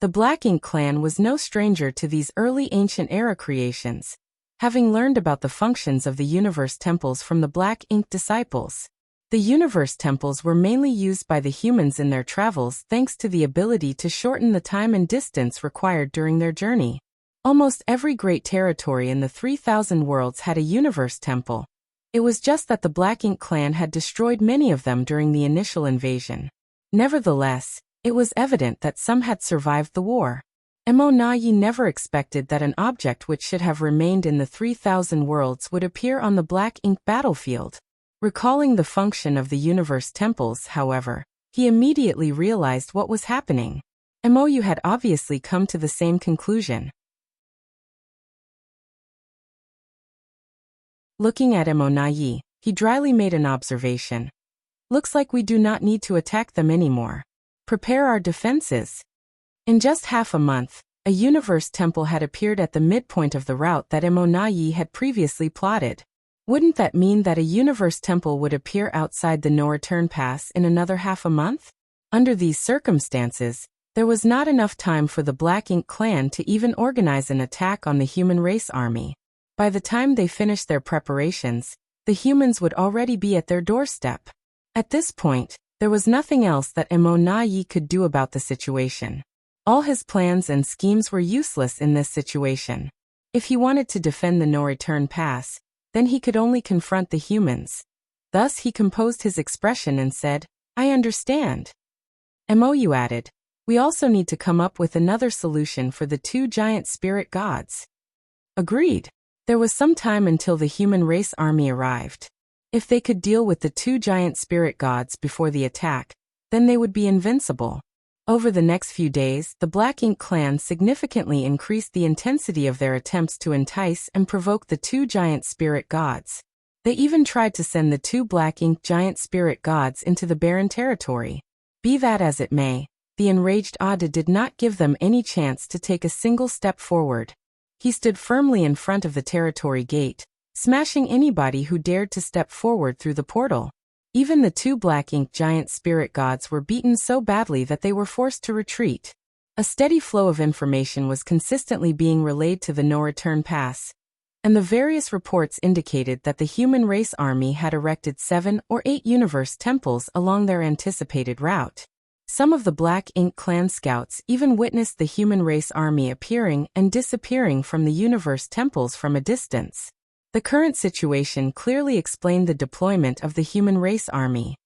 The Black Ink clan was no stranger to these early ancient era creations, having learned about the functions of the universe temples from the Black Ink disciples. The universe temples were mainly used by the humans in their travels thanks to the ability to shorten the time and distance required during their journey. Almost every great territory in the 3,000 worlds had a universe temple. It was just that the Black Ink clan had destroyed many of them during the initial invasion. Nevertheless, it was evident that some had survived the war. Mo Yi never expected that an object which should have remained in the 3,000 worlds would appear on the Black Ink battlefield. Recalling the function of the universe temples, however, he immediately realized what was happening. Mo had obviously come to the same conclusion. Looking at Mo Yi, he dryly made an observation. Looks like we do not need to attack them anymore. Prepare our defenses. In just half a month, a universe temple had appeared at the midpoint of the route that Mo Yi had previously plotted. Wouldn't that mean that a universe temple would appear outside the no-return pass in another half a month? Under these circumstances, there was not enough time for the Black Ink clan to even organize an attack on the human race army. By the time they finished their preparations, the humans would already be at their doorstep. At this point, there was nothing else that Mo Yi could do about the situation. All his plans and schemes were useless in this situation. If he wanted to defend the no-return pass, then he could only confront the humans. Thus he composed his expression and said, "I understand." Mo added, "We also need to come up with another solution for the two giant spirit gods." Agreed. There was some time until the human race army arrived. If they could deal with the two giant spirit gods before the attack, then they would be invincible. Over the next few days, the Black Ink clan significantly increased the intensity of their attempts to entice and provoke the two giant spirit gods. They even tried to send the two Black Ink giant spirit gods into the barren territory. Be that as it may, the enraged Ada did not give them any chance to take a single step forward. He stood firmly in front of the territory gate, smashing anybody who dared to step forward through the portal. Even the two Black Ink giant spirit gods were beaten so badly that they were forced to retreat. A steady flow of information was consistently being relayed to the no-return pass, and the various reports indicated that the human race army had erected 7 or 8 universe temples along their anticipated route. Some of the Black Ink clan scouts even witnessed the human race army appearing and disappearing from the universe temples from a distance. The current situation clearly explained the deployment of the human race army.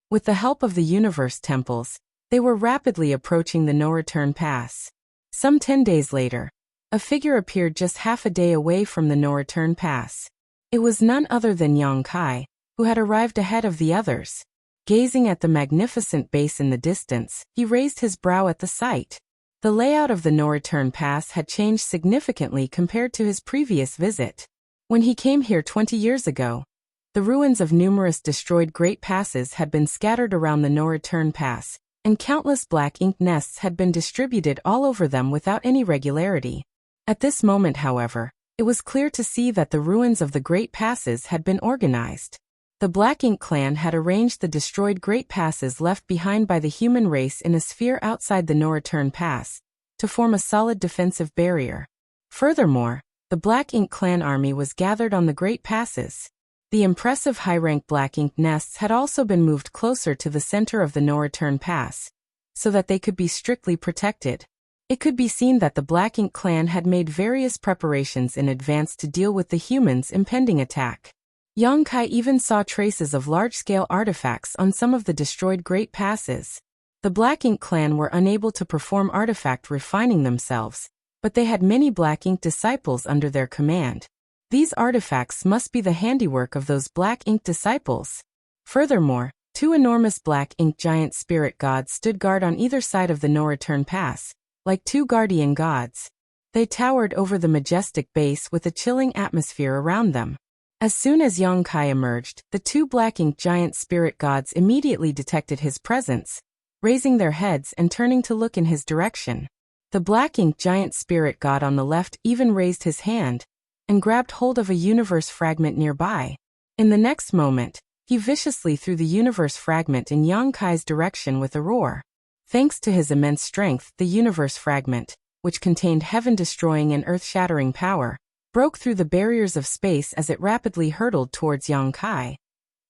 With the help of the universe temples, they were rapidly approaching the no-return pass. Some 10 days later, a figure appeared just half a day away from the no-return pass. It was none other than Yang Kai, who had arrived ahead of the others. Gazing at the magnificent base in the distance, he raised his brow at the sight. The layout of the no-return pass had changed significantly compared to his previous visit. When he came here 20 years ago, the ruins of numerous destroyed great passes had been scattered around the no-return pass, and countless Black Ink nests had been distributed all over them without any regularity. At this moment, however, it was clear to see that the ruins of the great passes had been organized. The Black Ink clan had arranged the destroyed great passes left behind by the human race in a sphere outside the no-return pass, to form a solid defensive barrier. Furthermore, the Black Ink clan army was gathered on the great passes. The impressive high-rank Black Ink nests had also been moved closer to the center of the no-return pass, so that they could be strictly protected. It could be seen that the Black Ink clan had made various preparations in advance to deal with the humans' impending attack. Yang Kai even saw traces of large-scale artifacts on some of the destroyed great passes. The Black Ink clan were unable to perform artifact refining themselves, but they had many Black Ink disciples under their command. These artifacts must be the handiwork of those Black Ink disciples. Furthermore, 2 enormous Black Ink giant spirit gods stood guard on either side of the no-return pass, like 2 guardian gods. They towered over the majestic base with a chilling atmosphere around them. As soon as Yang Kai emerged, the 2 Black Ink giant spirit gods immediately detected his presence, raising their heads and turning to look in his direction. The Black Ink giant spirit god on the left even raised his hand and grabbed hold of a universe fragment nearby. In the next moment, he viciously threw the universe fragment in Yang Kai's direction with a roar. Thanks to his immense strength, the universe fragment, which contained heaven-destroying and earth-shattering power, broke through the barriers of space as it rapidly hurtled towards Yang Kai.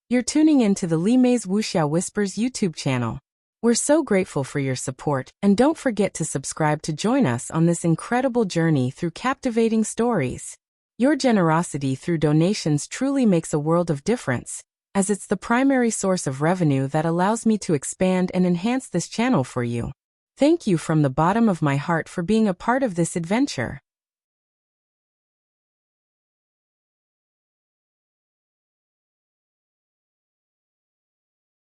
You're tuning in to the Li Mei's Wuxia Whispers YouTube channel. We're so grateful for your support, and don't forget to subscribe to join us on this incredible journey through captivating stories. Your generosity through donations truly makes a world of difference, as it's the primary source of revenue that allows me to expand and enhance this channel for you. Thank you from the bottom of my heart for being a part of this adventure.